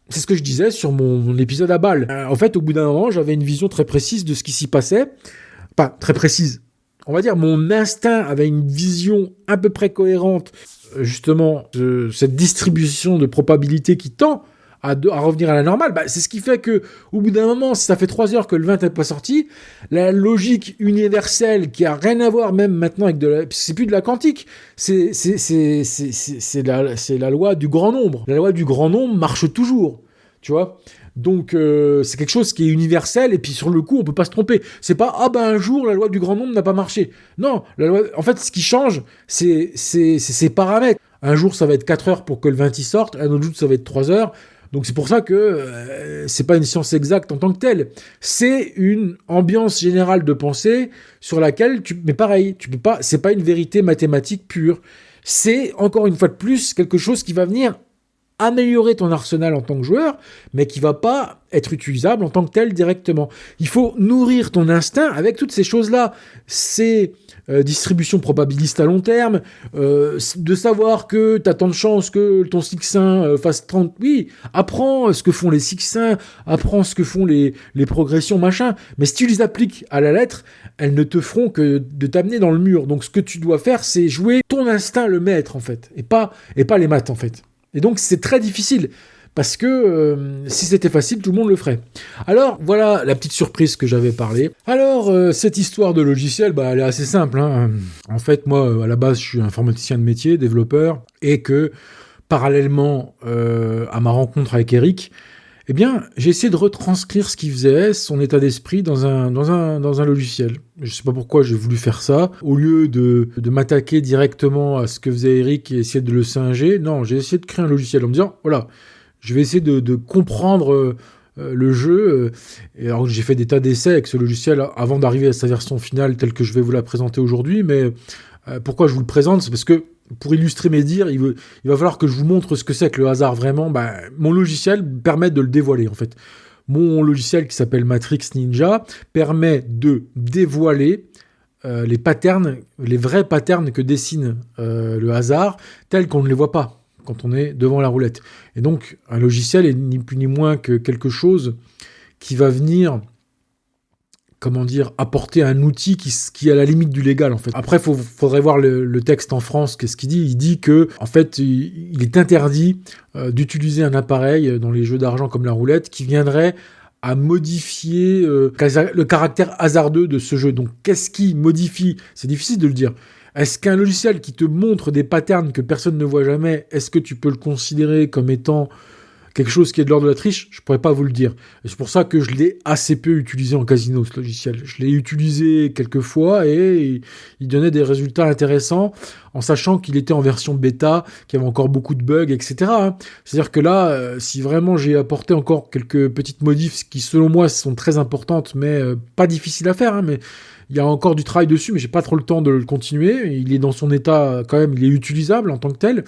c'est ce que je disais sur mon épisode à balle. En fait, au bout d'un moment, j'avais une vision très précise de ce qui s'y passait. Pas très précise. On va dire, mon instinct avait une vision à peu près cohérente, justement, de cette distribution de probabilité qui tend à revenir à la normale. C'est ce qui fait que, au bout d'un moment, si ça fait 3 heures que le vin n'est pas sorti, la logique universelle qui a rien à voir même maintenant avec c'est plus de la quantique, c'est la loi du grand nombre. La loi du grand nombre marche toujours, tu vois. Donc c'est quelque chose qui est universel et puis sur le coup on peut pas se tromper. C'est pas un jour la loi du grand nombre n'a pas marché. Non, la loi, en fait ce qui change c'est ses paramètres. Un jour ça va être 4 heures pour que le vin y sorte, un autre jour ça va être 3 heures. Donc c'est pour ça que c'est pas une science exacte en tant que telle. C'est une ambiance générale de pensée sur laquelle mais pareil, tu peux pas, c'est pas une vérité mathématique pure. C'est encore une fois de plus quelque chose qui va venir améliorer ton arsenal en tant que joueur, mais qui va pas être utilisable en tant que tel directement. Il faut nourrir ton instinct avec toutes ces choses-là. C'est distribution probabiliste à long terme, de savoir que tu as tant de chances que ton Sixin fasse 30... Oui, apprends ce que font les Sixins, apprends ce que font les progressions, machin. Mais si tu les appliques à la lettre, elles ne te feront que de t'amener dans le mur. Donc ce que tu dois faire, c'est jouer ton instinct le maître, en fait, et pas les maths, en fait. Et donc c'est très difficile, parce que si c'était facile, tout le monde le ferait. Alors voilà la petite surprise que j'avais parlé. Alors cette histoire de logiciel, elle est assez simple, hein. En fait, moi, à la base, je suis informaticien de métier, développeur, et que parallèlement à ma rencontre avec Eric, eh bien, j'ai essayé de retranscrire ce qu'il faisait, son état d'esprit dans un logiciel. Je sais pas pourquoi j'ai voulu faire ça. Au lieu de m'attaquer directement à ce que faisait Eric et essayer de le singer, non, j'ai essayé de créer un logiciel en me disant, voilà, je vais essayer de comprendre le jeu. Et alors j'ai fait des tas d'essais avec ce logiciel avant d'arriver à sa version finale telle que je vais vous la présenter aujourd'hui. Mais pourquoi je vous le présente? C'est parce que pour illustrer mes dires, il va falloir que je vous montre ce que c'est que le hasard vraiment. Mon logiciel permet de le dévoiler en fait. Mon logiciel qui s'appelle Matrix Ninja permet de dévoiler les patterns, les vrais patterns que dessine le hasard, tels qu'on ne les voit pas quand on est devant la roulette. Et donc, un logiciel est ni plus ni moins que quelque chose qui va venir, apporter un outil qui est à la limite du légal, en fait. Après, faudrait voir le texte en France, qu'est-ce qu'il dit? Il dit que, en fait, il est interdit d'utiliser un appareil dans les jeux d'argent comme la roulette qui viendrait à modifier le caractère hasardeux de ce jeu. Donc, qu'est-ce qui modifie? C'est difficile de le dire. Est-ce qu'un logiciel qui te montre des patterns que personne ne voit jamais, est-ce que tu peux le considérer comme étant quelque chose qui est de l'ordre de la triche? Je pourrais pas vous le dire. Et c'est pour ça que je l'ai assez peu utilisé en casino, ce logiciel. Je l'ai utilisé quelques fois et il donnait des résultats intéressants en sachant qu'il était en version bêta, qu'il y avait encore beaucoup de bugs, etc. C'est-à-dire que là, si vraiment j'ai apporté encore quelques petites modifs qui, selon moi, sont très importantes, mais pas difficiles à faire, mais il y a encore du travail dessus, mais j'ai pas trop le temps de le continuer. Il est dans son état, quand même, il est utilisable en tant que tel.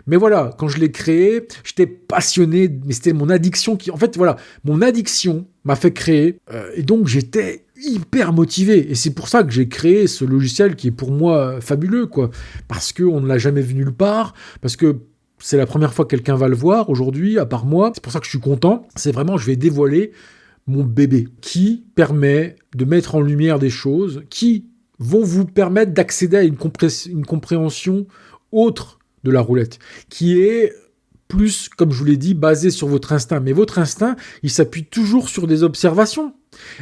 Mais voilà, quand je l'ai créé, j'étais passionné, mais c'était mon addiction qui... En fait, voilà, mon addiction m'a fait créer, et donc j'étais hyper motivé. Et c'est pour ça que j'ai créé ce logiciel qui est pour moi fabuleux, quoi. Parce qu'on ne l'a jamais vu nulle part, parce que c'est la première fois que quelqu'un va le voir aujourd'hui, à part moi. C'est pour ça que je suis content. C'est vraiment, je vais dévoiler mon bébé, qui permet de mettre en lumière des choses qui vont vous permettre d'accéder à une compréhension autre de la roulette, qui est plus, comme je vous l'ai dit, basée sur votre instinct. Mais votre instinct, il s'appuie toujours sur des observations.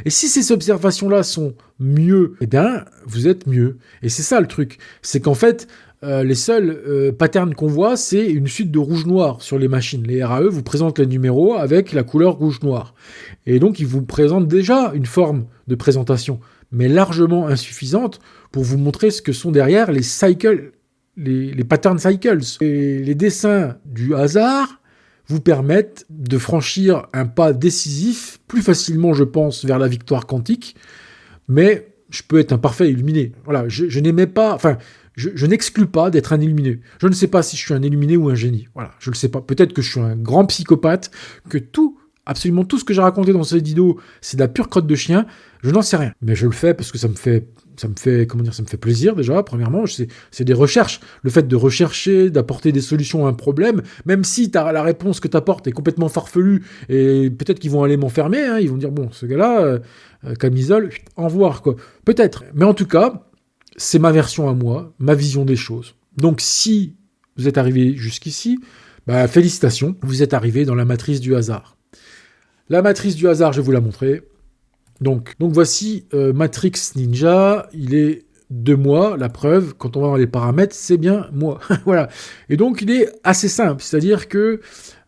Et si ces observations-là sont mieux, eh bien, vous êtes mieux. Et c'est ça le truc. C'est qu'en fait, les seuls patterns qu'on voit, c'est une suite de rouge-noir sur les machines. Les RAE vous présentent les numéros avec la couleur rouge-noir. Et donc, ils vous présentent déjà une forme de présentation, mais largement insuffisante pour vous montrer ce que sont derrière les cycles, les pattern cycles. Et les dessins du hasard vous permettent de franchir un pas décisif, plus facilement, je pense, vers la victoire quantique. Mais je peux être un parfait illuminé. Voilà, je n'aimais pas... Enfin, je n'exclus pas d'être un illuminé. Je ne sais pas si je suis un illuminé ou un génie. Voilà, je ne le sais pas. Peut-être que je suis un grand psychopathe, que absolument tout ce que j'ai raconté dans cette vidéo, c'est de la pure crotte de chien. Je n'en sais rien. Mais je le fais parce que ça me fait plaisir déjà, premièrement. C'est des recherches. Le fait de rechercher, d'apporter des solutions à un problème, même si la réponse que tu apportes est complètement farfelue, et peut-être qu'ils vont aller m'enfermer, ils vont dire, bon, ce gars-là, camisole, en voir, quoi. Peut-être. Mais en tout cas, c'est ma version à moi, ma vision des choses. Donc si vous êtes arrivé jusqu'ici, félicitations, vous êtes arrivé dans la matrice du hasard. La matrice du hasard, je vais vous la montrer. Donc voici Matrix Ninja, il est de moi, la preuve, quand on va dans les paramètres, c'est bien moi. Voilà. Et donc il est assez simple, c'est-à-dire que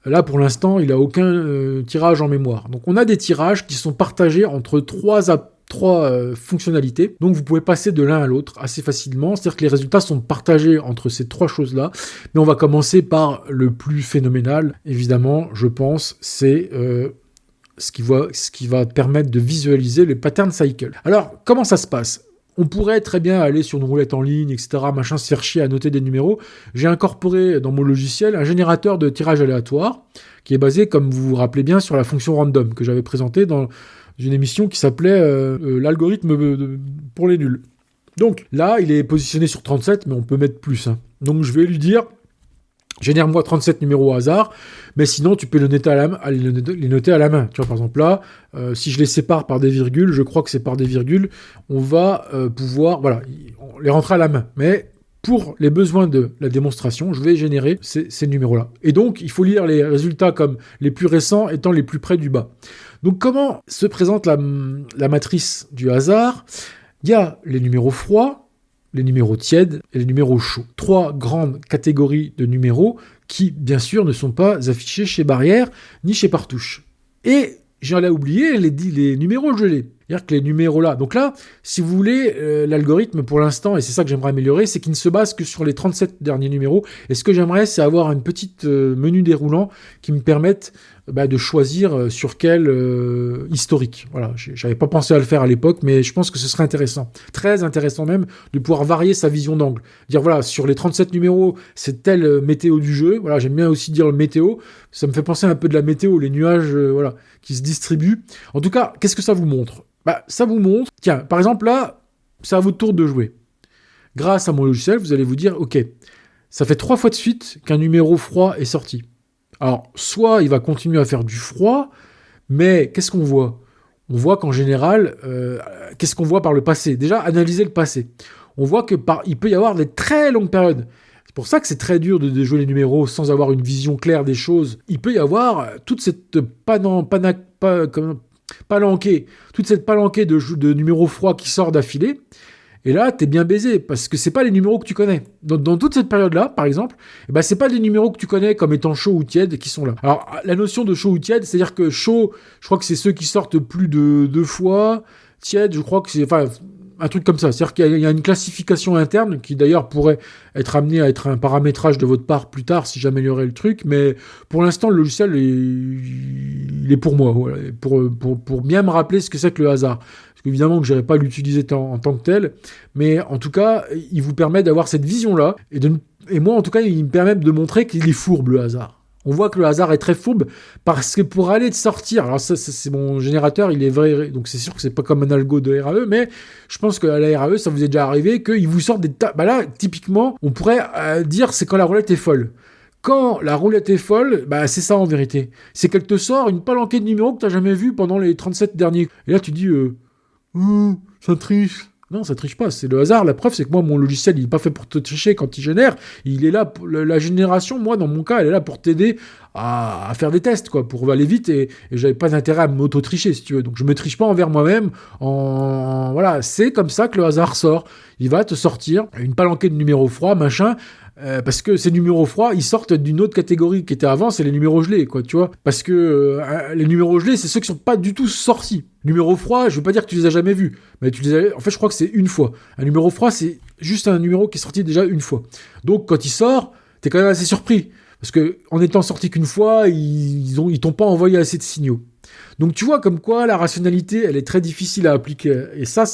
là pour l'instant, il n'a aucun tirage en mémoire. Donc on a des tirages qui sont partagés entre trois fonctionnalités. Donc vous pouvez passer de l'un à l'autre assez facilement, c'est-à-dire que les résultats sont partagés entre ces trois choses-là. Mais on va commencer par le plus phénoménal, évidemment, je pense, c'est... ce qui va permettre de visualiser les pattern cycle. Alors, comment ça se passe ? on pourrait très bien aller sur une roulette en ligne, etc., machin, se faire chier à noter des numéros. J'ai incorporé dans mon logiciel un générateur de tirage aléatoire qui est basé, comme vous vous rappelez bien, sur la fonction random que j'avais présentée dans une émission qui s'appelait l'algorithme pour les nuls. Donc là, il est positionné sur 37, mais on peut mettre plus. Hein. Donc je vais lui dire, génère-moi 37 numéros au hasard, mais sinon tu peux les noter à la main. Tu vois, par exemple là, si je les sépare par des virgules, je crois que c'est par des virgules, on va pouvoir, voilà, les rentrer à la main. Mais pour les besoins de la démonstration, je vais générer ces numéros-là. Et donc, il faut lire les résultats comme les plus récents étant les plus près du bas. Donc, comment se présente la matrice du hasard ? Il y a les numéros froids, les numéros tièdes et les numéros chauds. 3 grandes catégories de numéros qui, bien sûr, ne sont pas affichés chez Barrière ni chez Partouche. Et j'allais oublier les numéros gelés. C'est-à-dire que les numéros là... Donc là, si vous voulez, l'algorithme pour l'instant, et c'est ça que j'aimerais améliorer, c'est qu'il ne se base que sur les 37 derniers numéros. Et ce que j'aimerais, c'est avoir une petite menu déroulant qui me permette de choisir sur quel historique. Voilà, j'avais pas pensé à le faire à l'époque, mais je pense que ce serait intéressant. Très intéressant même, de pouvoir varier sa vision d'angle. Dire, voilà, sur les 37 numéros, c'est telle météo du jeu. Voilà, j'aime bien aussi dire le météo. Ça me fait penser un peu de la météo, les nuages voilà, qui se distribuent. En tout cas, qu'est-ce que ça vous montre ? Ça vous montre... Tiens, par exemple, là, c'est à votre tour de jouer. Grâce à mon logiciel, vous allez vous dire, OK, ça fait 3 fois de suite qu'un numéro froid est sorti. Alors, soit il va continuer à faire du froid, mais qu'est-ce qu'on voit ? On voit qu'en général, qu'est-ce qu'on voit par le passé ? Déjà, analyser le passé. On voit qu'il peut y avoir des très longues périodes. C'est pour ça que c'est très dur de jouer les numéros sans avoir une vision claire des choses. Il peut y avoir toute cette palanquée, toute cette palanquée de numéros froids qui sort d'affilée. Et là, t'es bien baisé, parce que c'est pas les numéros que tu connais. Dans toute cette période-là, par exemple, c'est pas des numéros que tu connais comme étant chaud ou tiède qui sont là. Alors, la notion de chaud ou tiède, c'est-à-dire que chaud, je crois que c'est ceux qui sortent plus de 2 fois. Tiède, je crois que c'est... Enfin, un truc comme ça. C'est-à-dire qu'il y a une classification interne qui, d'ailleurs, pourrait être amenée à être un paramétrage de votre part plus tard si j'améliorais le truc. Mais pour l'instant, le logiciel, il est pour moi. Voilà, pour bien me rappeler ce que c'est que le hasard. Parce qu'évidemment que je n'irai pas l'utiliser en tant que tel, mais en tout cas, il vous permet d'avoir cette vision-là, et moi, en tout cas, il me permet de montrer qu'il est fourbe, le hasard. On voit que le hasard est très fourbe, parce que pour aller de sortir, alors ça, c'est mon générateur, il est vrai, donc c'est sûr que c'est pas comme un algo de RAE, mais je pense qu'à la RAE, ça vous est déjà arrivé, qu'il vous sorte des tas... là, typiquement, on pourrait dire, c'est quand la roulette est folle. Quand la roulette est folle, c'est ça en vérité. C'est qu'elle te sort une palanquée de numéros que tu n'as jamais vu pendant les 37 derniers. Et là, tu dis... ça triche. Non, ça triche pas, c'est le hasard. La preuve, c'est que moi, mon logiciel, il n'est pas fait pour te tricher quand il génère. Il est là, la génération, moi, dans mon cas, elle est là pour t'aider à faire des tests, quoi, pour aller vite, et j'avais pas d'intérêt à m'auto-tricher, si tu veux. Donc, je me triche pas envers moi-même. Voilà, c'est comme ça que le hasard sort. Il va te sortir une palanquée de numéros froids, machin, parce que ces numéros froids, ils sortent d'une autre catégorie qui était avant, c'est les numéros gelés, quoi, tu vois. Parce que les numéros gelés, c'est ceux qui sont pas du tout sortis. Numéros froids, je veux pas dire que tu les as jamais vus, mais tu les as... En fait, je crois que c'est une fois. Un numéro froid, c'est juste un numéro qui est sorti déjà une fois. Donc, quand il sort, t'es quand même assez surpris. Parce que, en étant sorti qu'une fois, ils t'ont pas envoyé assez de signaux. Donc tu vois comme quoi la rationalité, elle est très difficile à appliquer. Et ça,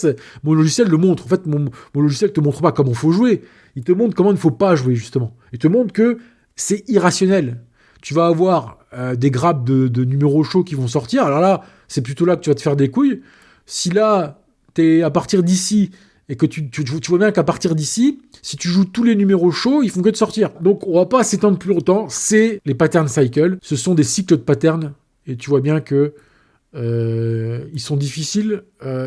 mon logiciel le montre. En fait, mon logiciel te montre pas comment il faut jouer. Il te montre comment il ne faut pas jouer, justement. Il te montre que c'est irrationnel. Tu vas avoir des grappes de numéros chauds qui vont sortir. Alors là, c'est plutôt là que tu vas te faire des couilles. Si là, t'es à partir d'ici et que tu vois bien qu'à partir d'ici, si tu joues tous les numéros chauds, ils font que de sortir. Donc on va pas s'étendre plus longtemps. C'est les pattern cycles. Ce sont des cycles de patterns. Et tu vois bien que ils sont difficiles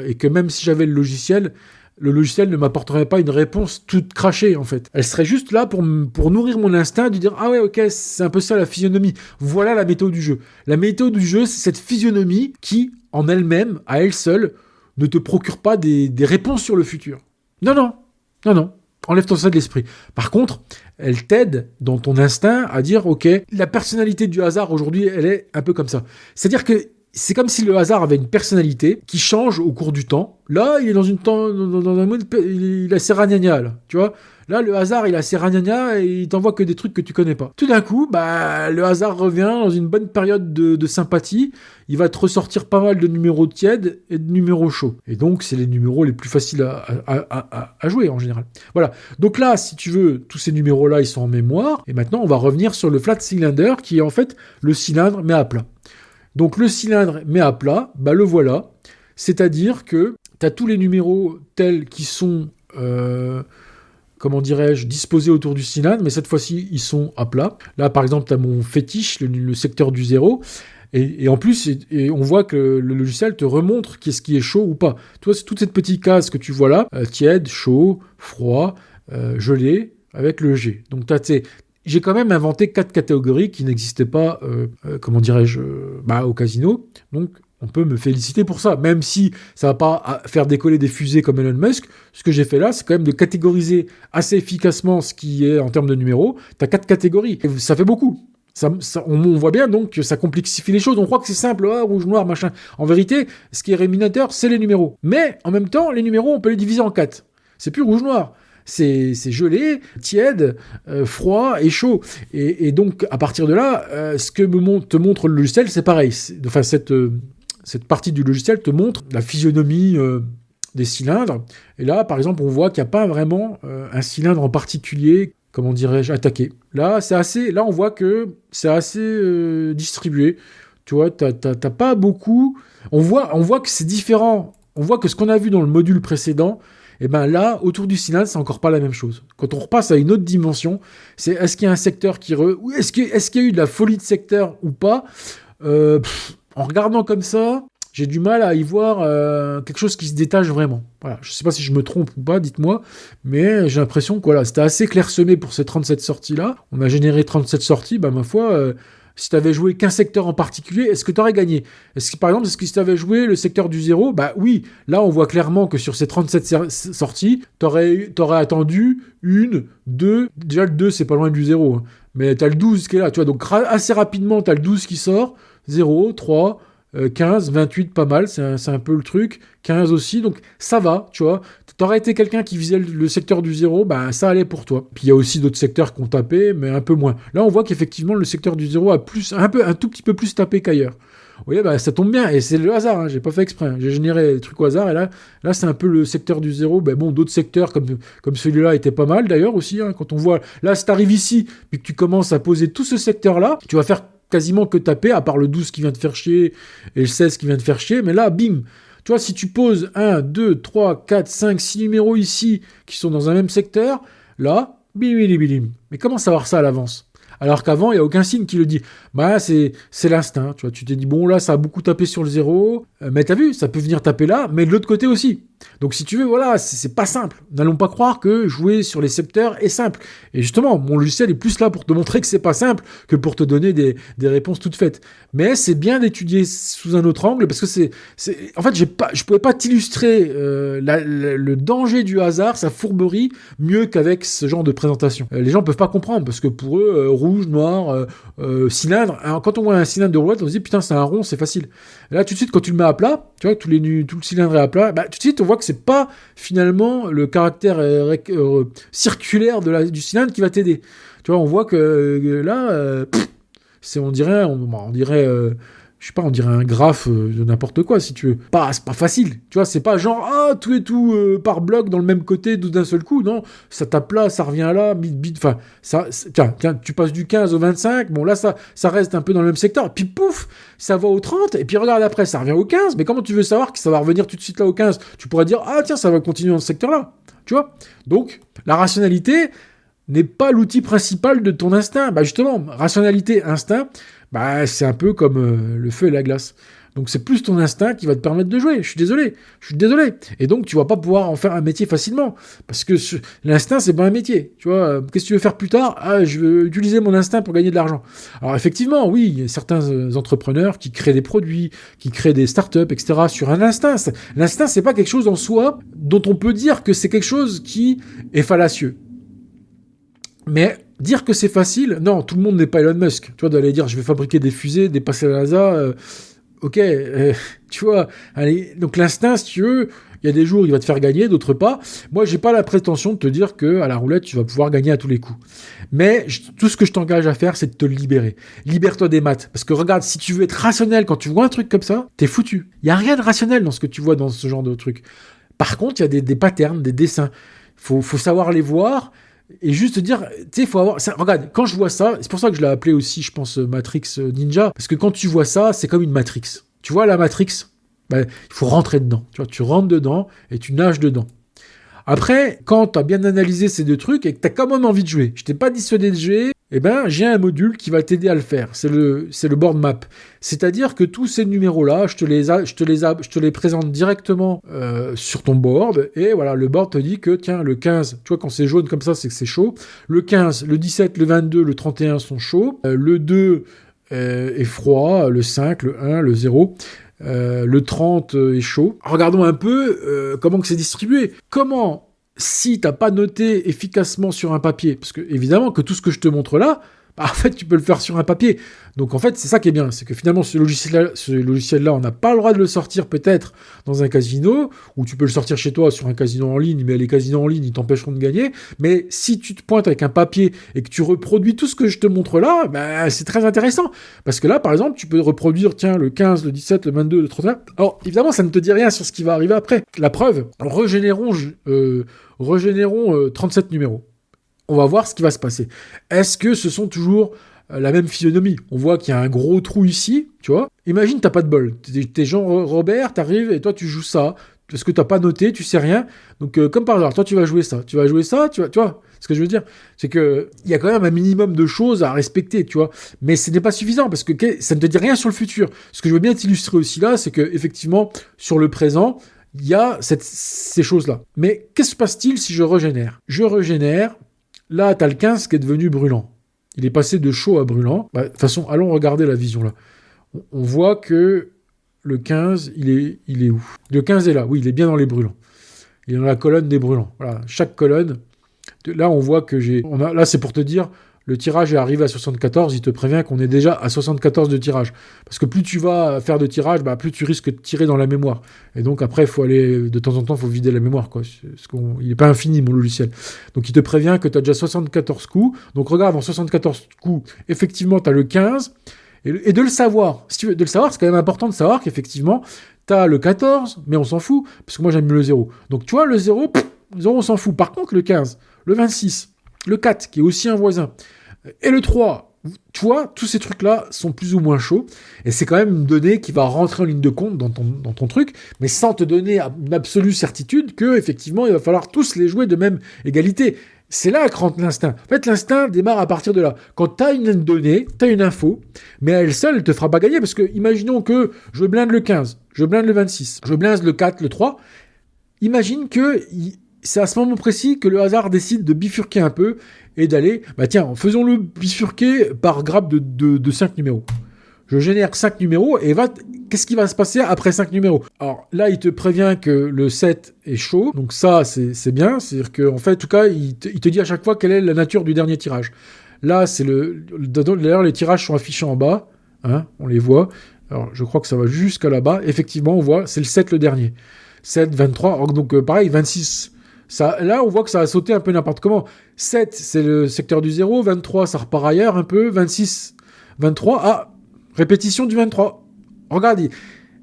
et que même si j'avais le logiciel ne m'apporterait pas une réponse toute crachée, en fait. Elle serait juste là pour nourrir mon instinct, de dire « Ah ouais, ok, c'est un peu ça la physionomie. Voilà la méthode du jeu. » La méthode du jeu, c'est cette physionomie qui, en elle-même, à elle seule, ne te procure pas des réponses sur le futur. Non. Enlève-toi ça de l'esprit. Par contre, elle t'aide dans ton instinct à dire « Ok, la personnalité du hasard aujourd'hui, elle est un peu comme ça. » C'est-à-dire que c'est comme si le hasard avait une personnalité qui change au cours du temps. Là, il est dans un mode, il est assez ragnagna, là, tu vois. Là, le hasard, il est assez ragnagna et il t'envoie que des trucs que tu connais pas. Tout d'un coup, le hasard revient dans une bonne période de sympathie. Il va te ressortir pas mal de numéros tièdes et de numéros chauds. Et donc, c'est les numéros les plus faciles à jouer en général. Voilà. Donc là, si tu veux, tous ces numéros-là, ils sont en mémoire. Et maintenant, on va revenir sur le flat cylinder qui est en fait le cylindre mais à plat. Donc le cylindre mais à plat, le voilà. C'est-à-dire que tu as tous les numéros tels qui sont... disposés autour du cylindre, mais cette fois-ci, ils sont à plat. Là, par exemple, tu as mon fétiche, le secteur du 0, et en plus, on voit que le logiciel te remontre qu'est-ce qui est chaud ou pas. Tu vois, c'est toute cette petite case que tu vois là, tiède, chaud, froid, gelé, avec le G. Donc, j'ai quand même inventé 4 catégories qui n'existaient pas, au casino. Donc, on peut me féliciter pour ça, même si ça va pas faire décoller des fusées comme Elon Musk. Ce que j'ai fait là, c'est quand même de catégoriser assez efficacement ce qui est en termes de numéros. Tu as 4 catégories, et ça fait beaucoup. On voit bien donc que ça complexifie les choses. On croit que c'est simple, rouge, noir, machin. En vérité, ce qui est rémunérateur, c'est les numéros. Mais en même temps, les numéros, on peut les diviser en 4. C'est plus rouge, noir. C'est gelé, tiède, froid et chaud. Et donc, à partir de là, ce que te montre le logiciel, c'est pareil. Cette partie du logiciel te montre la physionomie des cylindres. Et là, par exemple, on voit qu'il n'y a pas vraiment un cylindre en particulier, attaqué. Là, on voit que c'est assez distribué. Tu vois, t'as pas beaucoup... On voit que c'est différent. On voit que ce qu'on a vu dans le module précédent, là, autour du cylindre, c'est encore pas la même chose. Quand on repasse à une autre dimension, c'est est-ce qu'il y a un secteur ou est-ce qu'il y a eu de la folie de secteur ou pas en regardant comme ça, j'ai du mal à y voir quelque chose qui se détache vraiment. Voilà. Je ne sais pas si je me trompe ou pas, dites-moi, mais j'ai l'impression que c'était assez clairsemé pour ces 37 sorties-là. On a généré 37 sorties, ma foi, si tu avais joué qu'un secteur en particulier, est-ce que tu aurais gagné ? Par exemple, si tu avais joué le secteur du 0, oui, là on voit clairement que sur ces 37 sorties, tu aurais attendu une, deux, déjà le 2 c'est pas loin du 0, hein, mais tu as le 12 qui est là, tu vois, donc assez rapidement tu as le 12 qui sort, 0, 3, 15, 28, pas mal, c'est un peu le truc, 15 aussi, donc ça va, tu vois. T'aurais été quelqu'un qui visait le secteur du 0, ça allait pour toi. Puis il y a aussi d'autres secteurs qui ont tapé, mais un peu moins. Là, on voit qu'effectivement, le secteur du 0 a un tout petit peu plus tapé qu'ailleurs. Oui, ça tombe bien, et c'est le hasard, hein, j'ai pas fait exprès, hein. J'ai généré des trucs au hasard, et là c'est un peu le secteur du 0, d'autres secteurs comme celui-là étaient pas mal d'ailleurs aussi, hein, quand on voit, là si t'arrives ici, puis que tu commences à poser tout ce secteur-là, tu vas faire quasiment que taper, à part le 12 qui vient de faire chier, et le 16 qui vient de faire chier, mais là, bim. Tu vois, si tu poses 1, 2, 3, 4, 5, 6 numéros ici, qui sont dans un même secteur, là, bim, bim, bim, bim. Mais comment savoir ça à l'avance ? Alors qu'avant, il n'y a aucun signe qui le dit. C'est l'instinct. Tu vois, tu t'es dit, bon, là, ça a beaucoup tapé sur le 0. Mais t'as vu, ça peut venir taper là, mais de l'autre côté aussi. Donc, si tu veux, voilà, c'est pas simple. N'allons pas croire que jouer sur les secteurs est simple. Et justement, mon logiciel est plus là pour te montrer que c'est pas simple que pour te donner des réponses toutes faites. Mais c'est bien d'étudier sous un autre angle parce que en fait, je pouvais pas t'illustrer le danger du hasard, sa fourberie, mieux qu'avec ce genre de présentation. Les gens peuvent pas comprendre parce que pour eux, rouge, noir, cylindre. Alors, quand on voit un cylindre de roulette, on se dit putain, c'est un rond, c'est facile. Et là, tout de suite, quand tu le mets à plat, tu vois, tout le cylindre est à plat, tout de suite, on voit que c'est pas finalement le caractère circulaire du cylindre qui va t'aider. Tu vois, on voit que là, on dirait, je sais pas, on dirait un graphe de n'importe quoi, si tu veux. C'est pas facile, tu vois, c'est pas genre, tout et tout par bloc dans le même côté d'un seul coup, non, ça tape là, ça revient là, enfin, tiens, tu passes du 15 au 25, bon là, ça reste un peu dans le même secteur, puis pouf, ça va au 30, et puis regarde après, ça revient au 15, mais comment tu veux savoir que ça va revenir tout de suite là au 15 ? Tu pourrais dire, tiens, ça va continuer dans ce secteur-là, tu vois ? Donc, la rationalité n'est pas l'outil principal de ton instinct. Justement, rationalité, instinct, c'est un peu comme le feu et la glace. Donc c'est plus ton instinct qui va te permettre de jouer. Je suis désolé. Et donc tu vas pas pouvoir en faire un métier facilement. Parce que l'instinct, c'est pas un métier. Tu vois, qu'est-ce que tu veux faire plus tard ? Je veux utiliser mon instinct pour gagner de l'argent. Alors effectivement, oui, il y a certains entrepreneurs qui créent des produits, qui créent des startups, etc. sur un instinct. L'instinct, c'est pas quelque chose en soi dont on peut dire que c'est quelque chose qui est fallacieux. Mais dire que c'est facile, non, tout le monde n'est pas Elon Musk. Tu vois, d'aller dire je vais fabriquer des fusées, dépasser la NASA, ok, tu vois, allez, donc l'instinct, si tu veux, il y a des jours il va te faire gagner, d'autres pas. Moi, j'ai pas la prétention de te dire que à la roulette tu vas pouvoir gagner à tous les coups. Mais tout ce que je t'engage à faire, c'est de te libérer. Libère-toi des maths, parce que regarde, si tu veux être rationnel quand tu vois un truc comme ça, t'es foutu. Il y a rien de rationnel dans ce que tu vois dans ce genre de truc. Par contre, il y a des patterns, des dessins. Faut savoir les voir. Et juste te dire, tu sais, faut avoir. Ça, regarde, quand je vois ça, c'est pour ça que je l'ai appelé aussi, je pense, Matrix Ninja, parce que quand tu vois ça, c'est comme une Matrix. Tu vois la Matrix, il faut rentrer dedans. Tu vois, tu rentres dedans et tu nages dedans. Après, quand tu as bien analysé ces deux trucs et que tu as quand même envie de jouer, je t'ai pas dissuadé de jouer, eh ben, j'ai un module qui va t'aider à le faire. C'est le board map. C'est-à-dire que tous ces numéros-là, je te les présente directement sur ton board. Et voilà, le board te dit que, tiens, le 15, tu vois, quand c'est jaune comme ça, c'est que c'est chaud. Le 15, le 17, le 22, le 31 sont chauds. Le 2 est froid. Le 5, le 1, le 0. Le 30 est chaud. Regardons un peu comment que c'est distribué. Comment, si t'as pas noté efficacement sur un papier, parce que évidemment que tout ce que je te montre là, en fait, tu peux le faire sur un papier. Donc, en fait, c'est ça qui est bien. C'est que finalement, ce logiciel-là, on n'a pas le droit de le sortir peut-être dans un casino, ou tu peux le sortir chez toi sur un casino en ligne, mais les casinos en ligne, ils t'empêcheront de gagner. Mais si tu te pointes avec un papier et que tu reproduis tout ce que je te montre là, ben, c'est très intéressant. Parce que là, par exemple, tu peux reproduire, tiens, le 15, le 17, le 22, le 31. Alors, évidemment, ça ne te dit rien sur ce qui va arriver après. La preuve, régénérons 37 numéros. On va voir ce qui va se passer. Est-ce que ce sont toujours la même physionomie? On voit qu'il y a un gros trou ici, tu vois. Imagine, t'as pas de bol. T'es Jean-Robert, t'arrives et toi, tu joues ça. Parce que t'as pas noté, tu sais rien. Donc, comme par hasard, toi, tu vas jouer ça. Tu vois ce que je veux dire? C'est que il y a quand même un minimum de choses à respecter, tu vois. Mais ce n'est pas suffisant parce que ça ne te dit rien sur le futur. Ce que je veux bien t'illustrer aussi là, c'est que effectivement, sur le présent, il y a ces choses-là. Mais qu'est-ce qui se passe-t-il si je régénère? Je régénère. Là, t'as le 15 qui est devenu brûlant. Il est passé de chaud à brûlant. De toute façon, allons regarder la vision là. On voit que le 15, il est où? Le 15 est là. Oui, il est bien dans les brûlants. Il est dans la colonne des brûlants. Voilà, chaque colonne. Là, on voit que là, c'est pour te dire, le tirage est arrivé à 74. Il te prévient qu'on est déjà à 74 de tirage. Parce que plus tu vas faire de tirage, plus tu risques de tirer dans la mémoire. Et donc, après, il faut aller, de temps en temps, il faut vider la mémoire, quoi. Il n'est pas infini, mon logiciel. Donc, il te prévient que tu as déjà 74 coups. Donc, regarde, en 74 coups, effectivement, tu as le 15. Et de le savoir. Si tu veux, de le savoir, c'est quand même important de savoir qu'effectivement, tu as le 14, mais on s'en fout. Parce que moi, j'aime mieux le 0. Donc, tu vois, le 0, on s'en fout. Par contre, le 15, le 26, le 4, qui est aussi un voisin, et le 3, tu vois, tous ces trucs-là sont plus ou moins chauds. Et c'est quand même une donnée qui va rentrer en ligne de compte dans ton truc, mais sans te donner une absolue certitude que, effectivement, il va falloir tous les jouer de même égalité. C'est là que rentre l'instinct. En fait, l'instinct démarre à partir de là. Quand tu as une donnée, tu as une info, mais à elle seule, elle ne te fera pas gagner, parce que imaginons que je blinde le 15, je blinde le 26, je blinde le 4, le 3. Imagine que c'est à ce moment précis que le hasard décide de bifurquer un peu et d'aller, tiens, faisons-le bifurquer par grappe de 5 numéros. Je génère 5 numéros et qu'est-ce qui va se passer après 5 numéros? Alors là, il te prévient que le 7 est chaud, donc ça, c'est bien. C'est-à-dire qu'en fait, en tout cas, il te dit à chaque fois quelle est la nature du dernier tirage. Là, d'ailleurs, les tirages sont affichés en bas, hein, on les voit. Alors, je crois que ça va jusqu'à là-bas. Effectivement, on voit, c'est le 7 le dernier. 7, 23, alors, donc pareil, 26... Là, on voit que ça a sauté un peu n'importe comment. 7, c'est le secteur du 0. 23, ça repart ailleurs un peu. 26, 23. Répétition du 23. Regarde,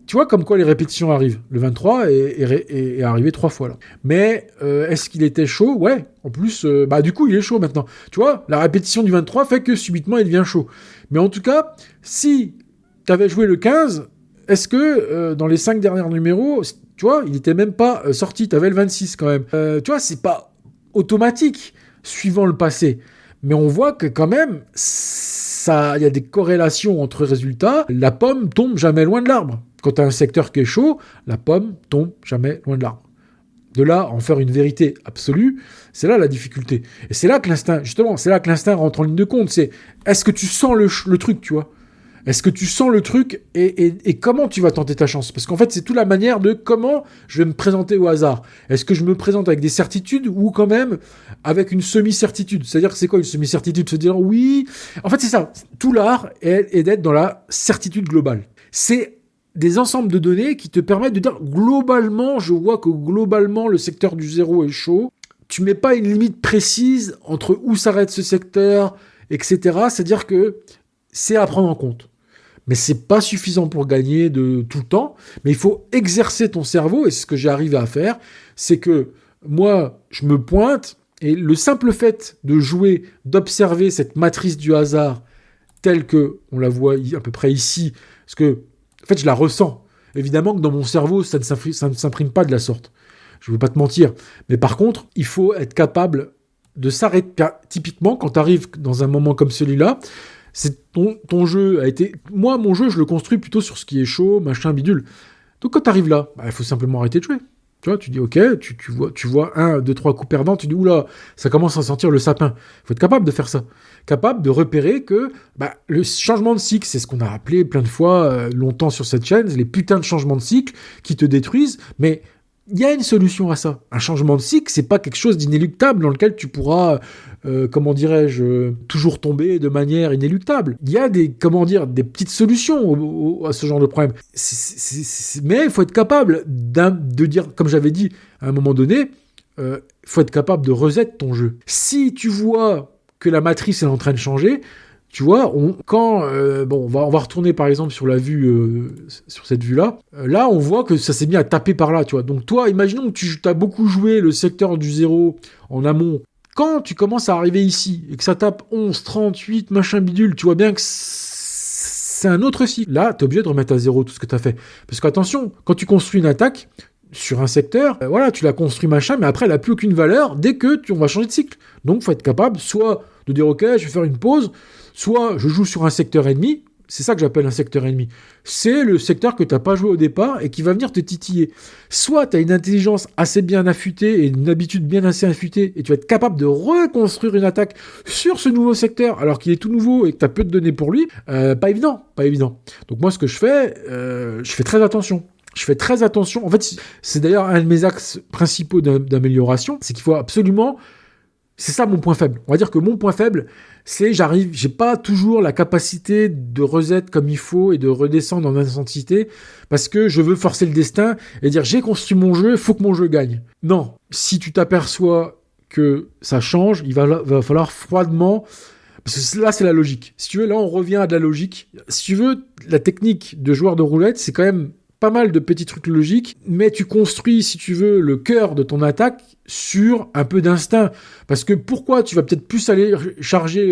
tu vois comme quoi les répétitions arrivent. Le 23 est arrivé 3 fois là. Mais est-ce qu'il était chaud? Ouais. En plus, du coup, il est chaud maintenant. Tu vois, la répétition du 23 fait que subitement, il devient chaud. Mais en tout cas, si tu avais joué le 15, est-ce que dans les 5 derniers numéros... Tu vois, il n'était même pas sorti, tu avais le 26 quand même. Tu vois, c'est pas automatique suivant le passé. Mais on voit que quand même, il y a des corrélations entre résultats. La pomme tombe jamais loin de l'arbre. Quand tu as un secteur qui est chaud, la pomme tombe jamais loin de l'arbre. De là, en faire une vérité absolue, c'est là la difficulté. Et c'est là que l'instinct rentre en ligne de compte. C'est, est-ce que tu sens le truc, tu vois ? Est-ce que tu sens le truc et comment tu vas tenter ta chance? Parce qu'en fait, c'est toute la manière de comment je vais me présenter au hasard. Est-ce que je me présente avec des certitudes ou quand même avec une semi-certitude? C'est-à-dire que c'est quoi une semi-certitude? Se dire oui. En fait, c'est ça. Tout l'art est d'être dans la certitude globale. C'est des ensembles de données qui te permettent de dire globalement, je vois que globalement le secteur du 0 est chaud. Tu mets pas une limite précise entre où s'arrête ce secteur, etc. C'est-à-dire que c'est à prendre en compte. Mais c'est pas suffisant pour gagner de tout le temps. Mais il faut exercer ton cerveau, et c'est ce que j'ai arrivé à faire. C'est que moi, je me pointe, et le simple fait de jouer, d'observer cette matrice du hasard telle que on la voit à peu près ici, parce que en fait, je la ressens. Évidemment que dans mon cerveau, ça ne s'imprime pas de la sorte. Je ne veux pas te mentir. Mais par contre, il faut être capable de s'arrêter. Typiquement, quand tu arrives dans un moment comme celui-là, c'est ton jeu a été... Moi, mon jeu, je le construis plutôt sur ce qui est chaud, machin, bidule. Donc quand tu arrives là, il faut simplement arrêter de jouer. Tu vois, tu dis, ok, tu vois 1, 2, 3 coups perdants, tu dis, oula, ça commence à sentir le sapin. Il faut être capable de faire ça. Capable de repérer que le changement de cycle, c'est ce qu'on a appelé plein de fois, longtemps sur cette chaîne, les putains de changements de cycle qui te détruisent, mais il y a une solution à ça. Un changement de cycle, c'est pas quelque chose d'inéluctable dans lequel tu pourras, toujours tomber de manière inéluctable. Il y a des petites solutions à ce genre de problème. Mais il faut être capable de dire, comme j'avais dit à un moment donné, faut être capable de reset ton jeu. Si tu vois que la matrice est en train de changer, tu vois, on va retourner par exemple sur la vue, sur cette vue-là. Là, on voit que ça s'est mis à taper par là, tu vois. Donc toi, imaginons que tu as beaucoup joué le secteur du 0 en amont. Quand tu commences à arriver ici et que ça tape 11, 38, machin bidule, tu vois bien que c'est un autre cycle. Là, tu es obligé de remettre à zéro tout ce que tu as fait. Parce qu'attention, quand tu construis une attaque sur un secteur, tu l'as construit machin, mais après, elle n'a plus aucune valeur dès que on va changer de cycle. Donc, il faut être capable soit de dire, ok, je vais faire une pause, soit je joue sur un secteur ennemi. C'est ça que j'appelle un secteur ennemi. C'est le secteur que tu n'as pas joué au départ et qui va venir te titiller. Soit tu as une intelligence assez bien affûtée et une habitude bien assez affûtée et tu vas être capable de reconstruire une attaque sur ce nouveau secteur alors qu'il est tout nouveau et que tu as peu de données pour lui. Pas évident. Donc moi, ce que je fais très attention. Je fais très attention. En fait, c'est d'ailleurs un de mes axes principaux d'amélioration. C'est qu'il faut absolument... C'est ça mon point faible. On va dire que mon point faible, c'est j'ai pas toujours la capacité de reset comme il faut et de redescendre en intensité parce que je veux forcer le destin et dire j'ai construit mon jeu, il faut que mon jeu gagne. Non, si tu t'aperçois que ça change, il va falloir froidement... Parce que là, c'est la logique. Si tu veux, là, on revient à de la logique. Si tu veux, la technique de joueur de roulette, c'est quand même pas mal de petits trucs logiques, mais tu construis, si tu veux, le cœur de ton attaque sur un peu d'instinct. Parce que pourquoi tu vas peut-être plus aller charger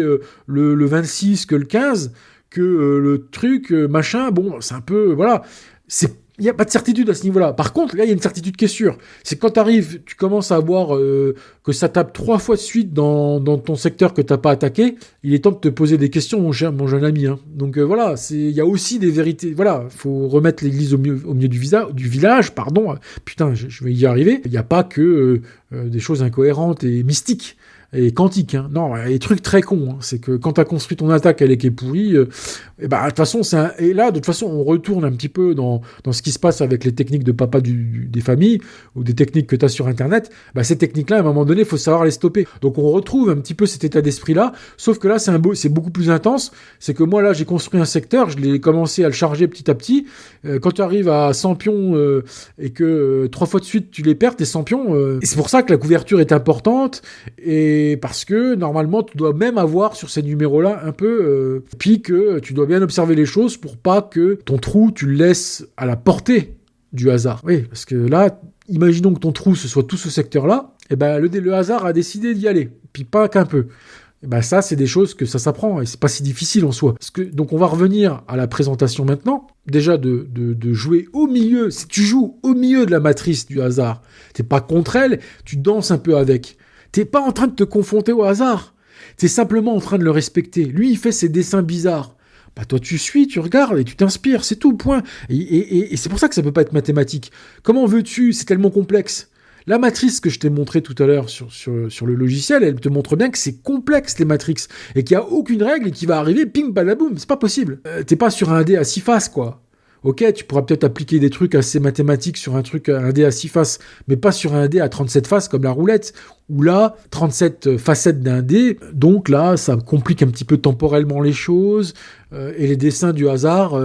le 26 que le 15, que le truc, machin, bon, c'est un peu, voilà, il n'y a pas de certitude à ce niveau-là. Par contre, là, il y a une certitude qui est sûre. C'est quand tu arrives, tu commences à voir que ça tape 3 fois de suite dans ton secteur que tu n'as pas attaqué, il est temps de te poser des questions, mon jeune ami. Hein. Donc voilà, il y a aussi des vérités. Voilà, il faut remettre l'église au milieu du village. Pardon. Putain, je vais y arriver. Il n'y a pas que des choses incohérentes et mystiques. Et quantique, hein. Non, les trucs très cons, hein. C'est que quand t'as construit ton attaque, elle est pourrie, de toute façon, et là, de toute façon, on retourne un petit peu dans ce qui se passe avec les techniques de papa des familles, ou des techniques que t'as sur Internet. Ces techniques-là, à un moment donné, il faut savoir les stopper. Donc, on retrouve un petit peu cet état d'esprit-là, sauf que là, c'est beaucoup plus intense. C'est que moi, là, j'ai construit un secteur, je l'ai commencé à le charger petit à petit. Quand tu arrives à 100 pions, et que 3 fois de suite, tu les perds, tes 100 pions, et c'est pour ça que la couverture est importante, et parce que normalement tu dois même avoir sur ces numéros-là un peu, puis que tu dois bien observer les choses pour pas que ton trou tu le laisses à la portée du hasard. Oui, parce que là, imaginons que ton trou ce soit tout ce secteur-là, et le hasard a décidé d'y aller, puis pas qu'un peu. Ça, c'est des choses que ça s'apprend et c'est pas si difficile en soi. Donc on va revenir à la présentation maintenant. Déjà de jouer au milieu. Si tu joues au milieu de la matrice du hasard, t'es pas contre elle, tu danses un peu avec. T'es pas en train de te confronter au hasard. T'es simplement en train de le respecter. Lui, il fait ses dessins bizarres. Toi, tu suis, tu regardes et tu t'inspires. C'est tout, point. Et c'est pour ça que ça peut pas être mathématique. Comment veux-tu? C'est tellement complexe. La matrice que je t'ai montrée tout à l'heure sur le logiciel, elle te montre bien que c'est complexe, les matrices. Et qu'il n'y a aucune règle et qui va arriver, ping, badaboum. C'est pas possible. T'es pas sur un dé à 6 faces, quoi. Ok, tu pourras peut-être appliquer des trucs assez mathématiques sur un dé à 6 faces, mais pas sur un dé à 37 faces comme la roulette, Où là, 37 facettes d'un dé, donc là, ça complique un petit peu temporellement les choses, et les dessins du hasard,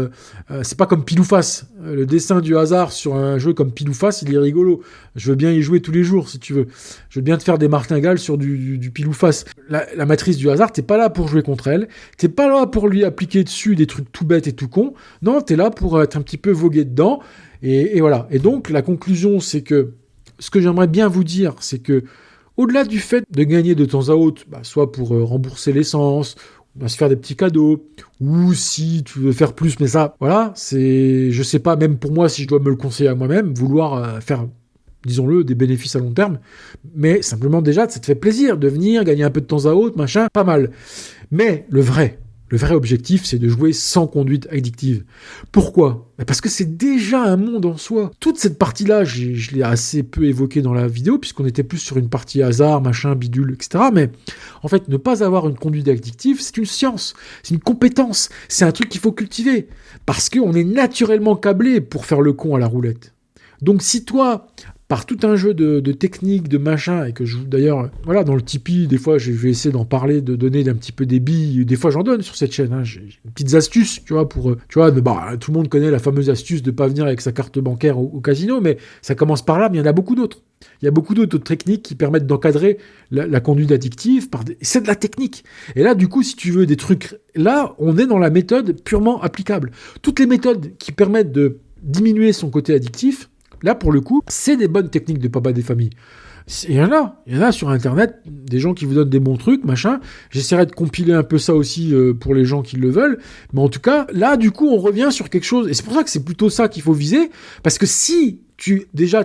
c'est pas comme pile ou face. Le dessin du hasard sur un jeu comme pile ou face, il est rigolo. Je veux bien y jouer tous les jours, si tu veux. Je veux bien te faire des martingales sur du pile ou face. La matrice du hasard, t'es pas là pour jouer contre elle, t'es pas là pour lui appliquer dessus des trucs tout bêtes et tout cons, non, t'es là pour être un petit peu vogué dedans, et voilà. Et donc, la conclusion, c'est que, ce que j'aimerais bien vous dire, c'est que, au-delà du fait de gagner de temps à autre, soit pour rembourser l'essence, se faire des petits cadeaux, ou si tu veux faire plus, mais ça, voilà, c'est, je sais pas, même pour moi, si je dois me le conseiller à moi-même, vouloir faire, disons-le, des bénéfices à long terme, mais simplement déjà, ça te fait plaisir de venir, gagner un peu de temps à autre, machin, pas mal. Mais le vrai objectif, c'est de jouer sans conduite addictive. Pourquoi ? Parce que c'est déjà un monde en soi. Toute cette partie-là, je l'ai assez peu évoquée dans la vidéo, puisqu'on était plus sur une partie hasard, machin, bidule, etc. Mais en fait, ne pas avoir une conduite addictive, c'est une science, c'est une compétence, c'est un truc qu'il faut cultiver. Parce qu'on est naturellement câblé pour faire le con à la roulette. Donc si toi, par tout un jeu de techniques, de machin, et que je, d'ailleurs, voilà, dans le Tipeee, des fois, je vais essayer d'en parler, de donner un petit peu des billes, des fois j'en donne sur cette chaîne, j'ai des petites astuces, tu vois, pour, tu vois, tout le monde connaît la fameuse astuce de pas venir avec sa carte bancaire au casino, mais ça commence par là, mais il y en a beaucoup d'autres. Il y a beaucoup d'autres techniques qui permettent d'encadrer la conduite addictive, c'est de la technique. Et là, du coup, si tu veux des trucs, là, on est dans la méthode purement applicable. Toutes les méthodes qui permettent de diminuer son côté addictif, là, pour le coup, c'est des bonnes techniques de papa des familles. Il y en a sur Internet, des gens qui vous donnent des bons trucs, machin. J'essaierai de compiler un peu ça aussi pour les gens qui le veulent. Mais en tout cas, là, du coup, on revient sur quelque chose. Et c'est pour ça que c'est plutôt ça qu'il faut viser. Parce que si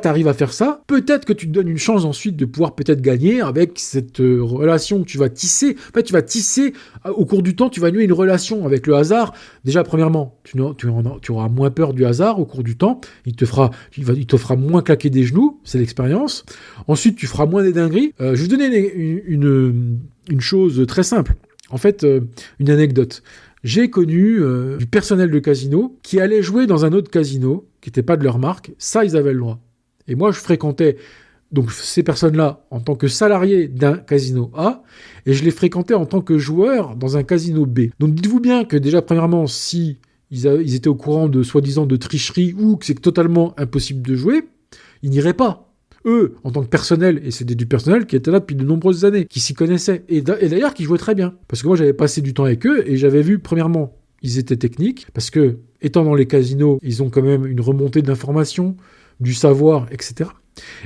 t'arrives à faire ça, peut-être que tu te donnes une chance ensuite de pouvoir peut-être gagner avec cette relation que tu vas tisser. En fait, tu vas tisser, au cours du temps, tu vas nouer une relation avec le hasard. Déjà, premièrement, tu auras moins peur du hasard au cours du temps. Il te fera moins claquer des genoux, c'est l'expérience. Ensuite, tu feras moins des dingueries. Je vais vous donner une chose très simple. En fait, une anecdote. J'ai connu du personnel de casino qui allait jouer dans un autre casino qui n'était pas de leur marque. Ça, ils avaient le droit. Et moi, je fréquentais donc ces personnes-là en tant que salariés d'un casino A et je les fréquentais en tant que joueur dans un casino B. Donc dites-vous bien que déjà, premièrement, si ils étaient au courant de soi-disant de tricherie ou que c'est totalement impossible de jouer, ils n'iraient pas. Eux, en tant que personnel, et c'était du personnel qui était là depuis de nombreuses années, qui s'y connaissaient, et d'ailleurs qui jouaient très bien. Parce que moi, j'avais passé du temps avec eux, et j'avais vu, premièrement, ils étaient techniques, parce que, étant dans les casinos, ils ont quand même une remontée d'informations, du savoir, etc.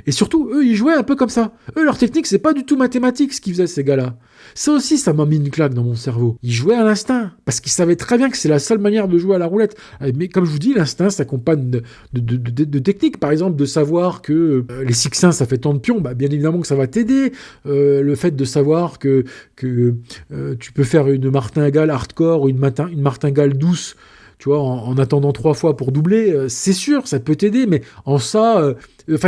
Et surtout, eux, ils jouaient un peu comme ça. Eux, leur technique, c'est pas du tout mathématique, ce qu'ils faisaient, ces gars-là. Ça aussi, ça m'a mis une claque dans mon cerveau. Ils jouaient à l'instinct, parce qu'ils savaient très bien que c'est la seule manière de jouer à la roulette. Mais comme je vous dis, l'instinct s'accompagne de techniques. Par exemple, de savoir que les sixins, ça fait tant de pions, bien évidemment que ça va t'aider. Le fait de savoir que tu peux faire une martingale hardcore ou une martingale douce, tu vois, en attendant 3 fois pour doubler, c'est sûr, ça peut t'aider, mais en ça,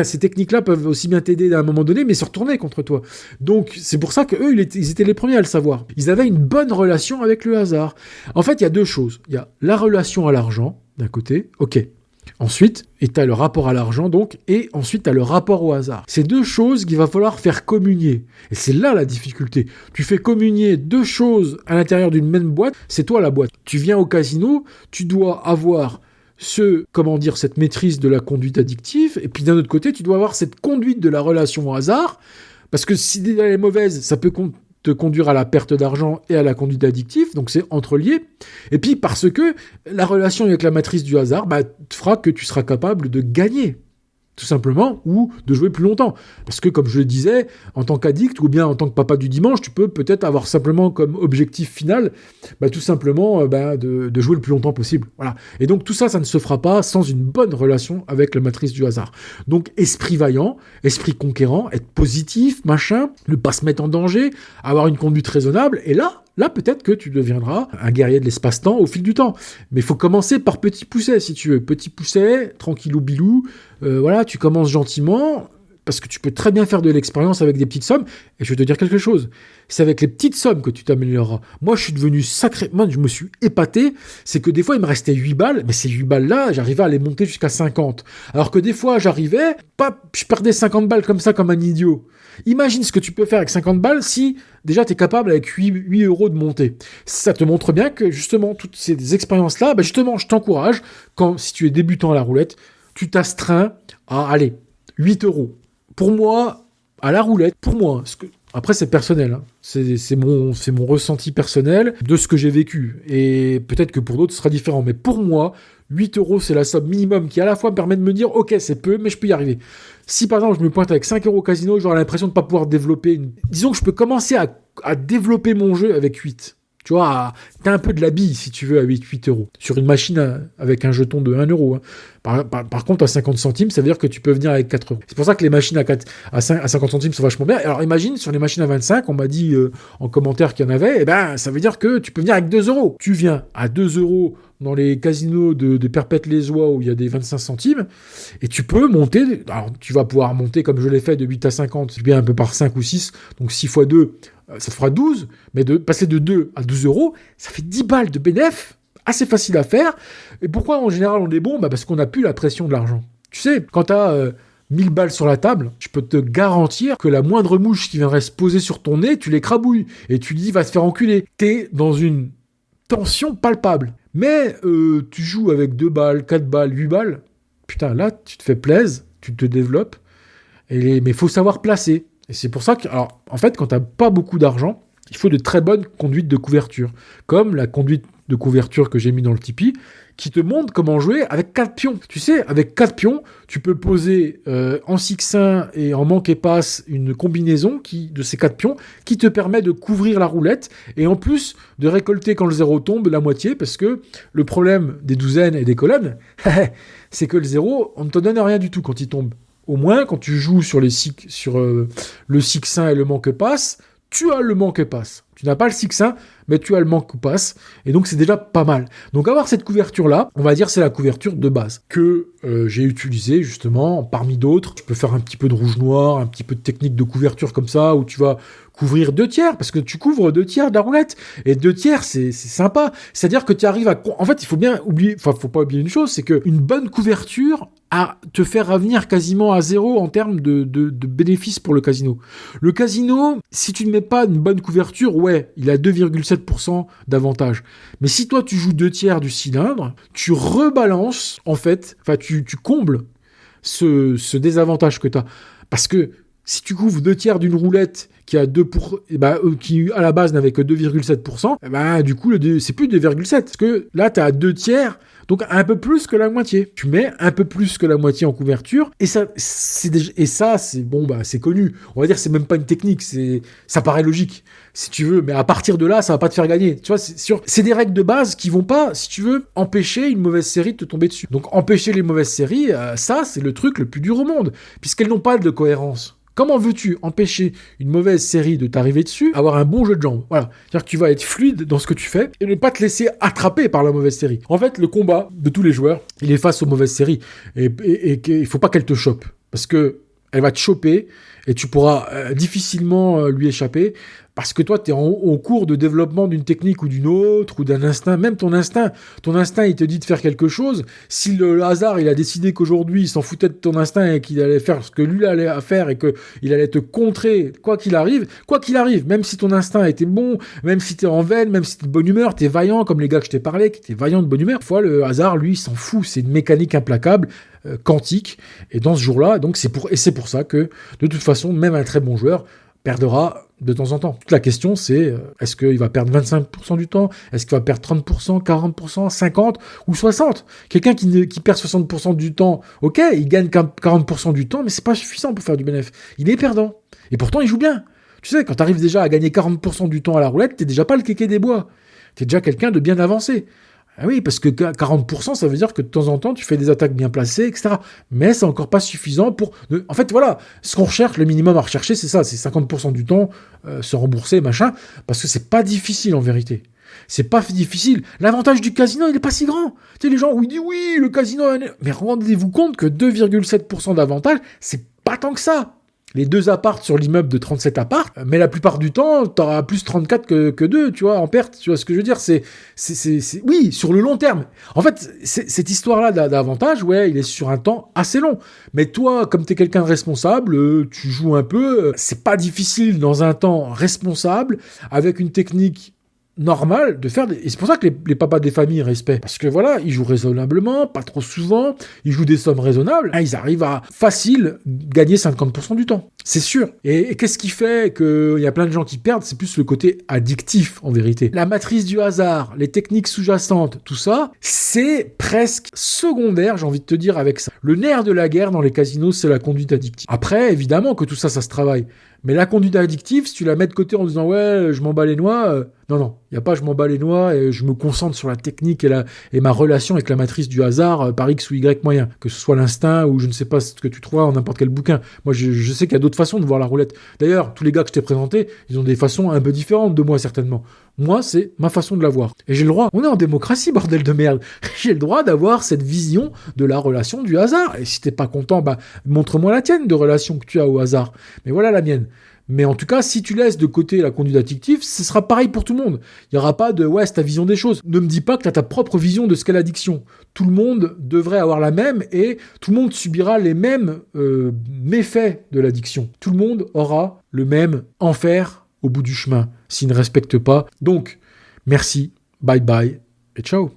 ces techniques-là peuvent aussi bien t'aider à un moment donné, mais se retourner contre toi. Donc, c'est pour ça qu'eux, ils étaient les premiers à le savoir. Ils avaient une bonne relation avec le hasard. En fait, il y a 2 choses. Il y a la relation à l'argent, d'un côté, ok. Ensuite, et tu as le rapport à l'argent, donc, et ensuite tu as le rapport au hasard. C'est 2 choses qu'il va falloir faire communier. Et c'est là la difficulté. Tu fais communier 2 choses à l'intérieur d'une même boîte, c'est toi la boîte. Tu viens au casino, tu dois avoir cette maîtrise de la conduite addictive, et puis d'un autre côté, tu dois avoir cette conduite de la relation au hasard, parce que si elle est mauvaise, ça peut te conduire à la perte d'argent et à la conduite addictive, donc c'est entrelié. Et puis parce que la relation avec la matrice du hasard fera que tu seras capable de gagner, tout simplement, ou de jouer plus longtemps. Parce que, comme je le disais, en tant qu'addict, ou bien en tant que papa du dimanche, tu peux peut-être avoir simplement comme objectif final, tout simplement, de jouer le plus longtemps possible. Voilà. Et donc, tout ça, ça ne se fera pas sans une bonne relation avec la matrice du hasard. Donc, esprit vaillant, esprit conquérant, être positif, machin, ne pas se mettre en danger, avoir une conduite raisonnable, et là, peut-être que tu deviendras un guerrier de l'espace-temps au fil du temps. Mais il faut commencer par petit pousset, si tu veux. Petit pousset, tranquillou bilou. Tu commences gentiment. parce que tu peux très bien faire de l'expérience avec des petites sommes, et je vais te dire quelque chose, c'est avec les petites sommes que tu t'amélioreras. Moi, je suis devenu sacrément, je me suis épaté, c'est que des fois, il me restait 8 balles, mais ces 8 balles-là, j'arrivais à les monter jusqu'à 50. Alors que des fois, je perdais 50 balles comme ça, comme un idiot. Imagine ce que tu peux faire avec 50 balles si, déjà, tu es capable avec 8 euros de monter. Ça te montre bien que, justement, toutes ces expériences-là, justement, je t'encourage, si tu es débutant à la roulette, tu t'astreins à, allez, 8 euros. Pour moi, à la roulette, après c'est personnel, hein. C'est mon ressenti personnel de ce que j'ai vécu. Et peut-être que pour d'autres ce sera différent. Mais pour moi, 8 euros c'est la somme minimum qui à la fois me permet de me dire ok c'est peu mais je peux y arriver. Si par exemple je me pointe avec 5 euros au casino, j'aurai l'impression de ne pas pouvoir développer. Disons que je peux commencer à développer mon jeu avec 8. Tu vois, t'as un peu de la bille, si tu veux, à 8 euros. Sur une machine avec un jeton de 1 euro. Hein. Par contre, à 50 centimes, ça veut dire que tu peux venir avec 4 euros. C'est pour ça que les machines à 50 centimes sont vachement bien. Alors imagine, sur les machines à 25, on m'a dit en commentaire qu'il y en avait, ça veut dire que tu peux venir avec 2 euros. Tu viens à 2 euros dans les casinos de Perpète-les-Oies où il y a des 25 centimes, et tu peux monter, alors tu vas pouvoir monter comme je l'ai fait de 8 à 50, bien un peu par 5 ou 6, donc 6 fois 2, ça te fera 12, mais de passer de 2 à 12 euros, ça fait 10 balles de bénéf, assez facile à faire. Et pourquoi en général on est bon ? Parce qu'on n'a plus la pression de l'argent. Tu sais, quand tu as 1000 balles sur la table, je peux te garantir que la moindre mouche qui viendrait se poser sur ton nez, tu l'écrabouilles, et tu dis va se faire enculer. T'es dans une tension palpable. Mais tu joues avec 2 balles, 4 balles, 8 balles, putain là tu te fais plaisir, tu te développes, mais il faut savoir placer. Et c'est pour ça que, alors, en fait, quand tu n'as pas beaucoup d'argent, il faut de très bonnes conduites de couverture. Comme la conduite de couverture que j'ai mis dans le Tipeee, qui te montre comment jouer avec 4 pions. Tu sais, avec 4 pions, tu peux poser en 6-1 et en manque et passe une combinaison de ces 4 pions qui te permet de couvrir la roulette et en plus de récolter quand le zéro tombe la moitié, parce que le problème des douzaines et des colonnes, c'est que le zéro, on ne te donne rien du tout quand il tombe. Au moins, quand tu joues sur le 6-1 et le manque-passe, tu as le manque-passe. Tu n'as pas le 6-1, mais tu as le manque-passe. Et donc, c'est déjà pas mal. Donc, avoir cette couverture-là, on va dire c'est la couverture de base que j'ai utilisée, justement, parmi d'autres. Tu peux faire un petit peu de rouge-noir, un petit peu de technique de couverture comme ça, où tu vas couvrir 2 tiers, parce que tu couvres 2 tiers de la roulette. Et 2 tiers, c'est sympa. C'est-à-dire que tu arrives à... En fait, il faut faut pas oublier une chose, c'est qu'une bonne couverture à te faire revenir quasiment à zéro en termes de bénéfices pour le casino. Le casino, si tu ne mets pas une bonne couverture, ouais, il a 2,7% d'avantage. Mais si toi, tu joues 2 tiers du cylindre, tu rebalances, en fait, tu combles ce désavantage que tu as. Parce que si tu couvres 2 tiers d'une roulette qui a qui à la base n'avait que 2,7%, du coup, c'est plus 2,7. Parce que là, tu as 2 tiers, donc un peu plus que la moitié. Tu mets un peu plus que la moitié en couverture, et ça, c'est c'est connu. On va dire, c'est même pas une technique, ça paraît logique, si tu veux, mais à partir de là, ça va pas te faire gagner. Tu vois, c'est des règles de base qui vont pas, si tu veux, empêcher une mauvaise série de te tomber dessus. Donc, empêcher les mauvaises séries, ça, c'est le truc le plus dur au monde, puisqu'elles n'ont pas de cohérence. Comment veux-tu empêcher une mauvaise série de t'arriver dessus, avoir un bon jeu de jambes ? Voilà. C'est-à-dire que tu vas être fluide dans ce que tu fais et ne pas te laisser attraper par la mauvaise série. En fait, le combat de tous les joueurs, il est face aux mauvaises séries. Et il faut pas qu'elle te chope. Parce que elle va te choper et tu pourras difficilement lui échapper. Parce que toi, tu es au cours de développement d'une technique ou d'une autre, ou d'un instinct, même ton instinct, il te dit de faire quelque chose. Si le hasard, il a décidé qu'aujourd'hui, il s'en foutait de ton instinct et qu'il allait faire ce que lui allait faire et qu'il allait te contrer, quoi qu'il arrive, même si ton instinct était bon, même si tu es en veine, même si tu es de bonne humeur, tu es vaillant, comme les gars que je t'ai parlé, qui étaient vaillants de bonne humeur. Des fois, le hasard, lui, il s'en fout. C'est une mécanique implacable, quantique. Et dans ce jour-là, donc c'est pour ça que, de toute façon, même un très bon joueur perdra de temps en temps. Toute la question, c'est est-ce qu'il va perdre 25% du temps ? Est-ce qu'il va perdre 30%, 40%, 50% ou 60%? Quelqu'un qui perd 60% du temps, ok, il gagne 40% du temps, mais c'est pas suffisant pour faire du bénéfice. Il est perdant. Et pourtant, il joue bien. Tu sais, quand tu arrives déjà à gagner 40% du temps à la roulette, t'es déjà pas le kéké des bois. T'es déjà quelqu'un de bien avancé. Ah oui, parce que 40%, ça veut dire que de temps en temps, tu fais des attaques bien placées, etc. Mais c'est encore pas suffisant pour... En fait, voilà, ce qu'on recherche, le minimum à rechercher, c'est ça, c'est 50% du temps, se rembourser, machin, parce que c'est pas difficile en vérité. C'est pas difficile. L'avantage du casino, il est pas si grand. Tu sais, les gens, où ils disent, oui, le casino... Mais rendez-vous compte que 2,7% d'avantage, c'est pas tant que ça. les 2 apparts sur l'immeuble de 37 apparts, mais la plupart du temps, t'auras plus 34 que 2, tu vois, en perte, tu vois ce que je veux dire, oui, sur le long terme. En fait, cette histoire-là d'avantage, ouais, il est sur un temps assez long. Mais toi, comme t'es quelqu'un de responsable, tu joues un peu, c'est pas difficile dans un temps responsable, avec une technique normal de faire et c'est pour ça que les papas des familles respectent, parce que voilà, ils jouent raisonnablement, pas trop souvent, ils jouent des sommes raisonnables, ils arrivent à facile gagner 50% du temps, c'est sûr. Et qu'est-ce qui fait qu'il y a plein de gens qui perdent? C'est plus le côté addictif en vérité. La matrice du hasard, les techniques sous-jacentes, tout ça, c'est presque secondaire, j'ai envie de te dire, avec ça. Le nerf de la guerre dans les casinos, c'est la conduite addictive. Après, évidemment que tout ça, ça se travaille. Mais la conduite addictive, si tu la mets de côté en disant ouais, je m'en bats les noix, non, il n'y a pas je m'en bats les noix et je me concentre sur la technique et ma relation avec la matrice du hasard par X ou Y moyen, que ce soit l'instinct ou je ne sais pas ce que tu trouves en n'importe quel bouquin. Moi, je sais qu'il y a d'autres façons de voir la roulette. D'ailleurs, tous les gars que je t'ai présentés, ils ont des façons un peu différentes de moi certainement. Moi, c'est ma façon de la voir. Et j'ai le droit, on est en démocratie, bordel de merde. J'ai le droit d'avoir cette vision de la relation du hasard. Et si t'es pas content, montre-moi la tienne de relation que tu as au hasard. Mais voilà la mienne. Mais en tout cas, si tu laisses de côté la conduite addictive, ce sera pareil pour tout le monde. Il n'y aura pas de « ouais, c'est ta vision des choses ». Ne me dis pas que tu as ta propre vision de ce qu'est l'addiction. Tout le monde devrait avoir la même et tout le monde subira les mêmes méfaits de l'addiction. Tout le monde aura le même enfer au bout du chemin s'il ne respecte pas. Donc, merci, bye bye et ciao.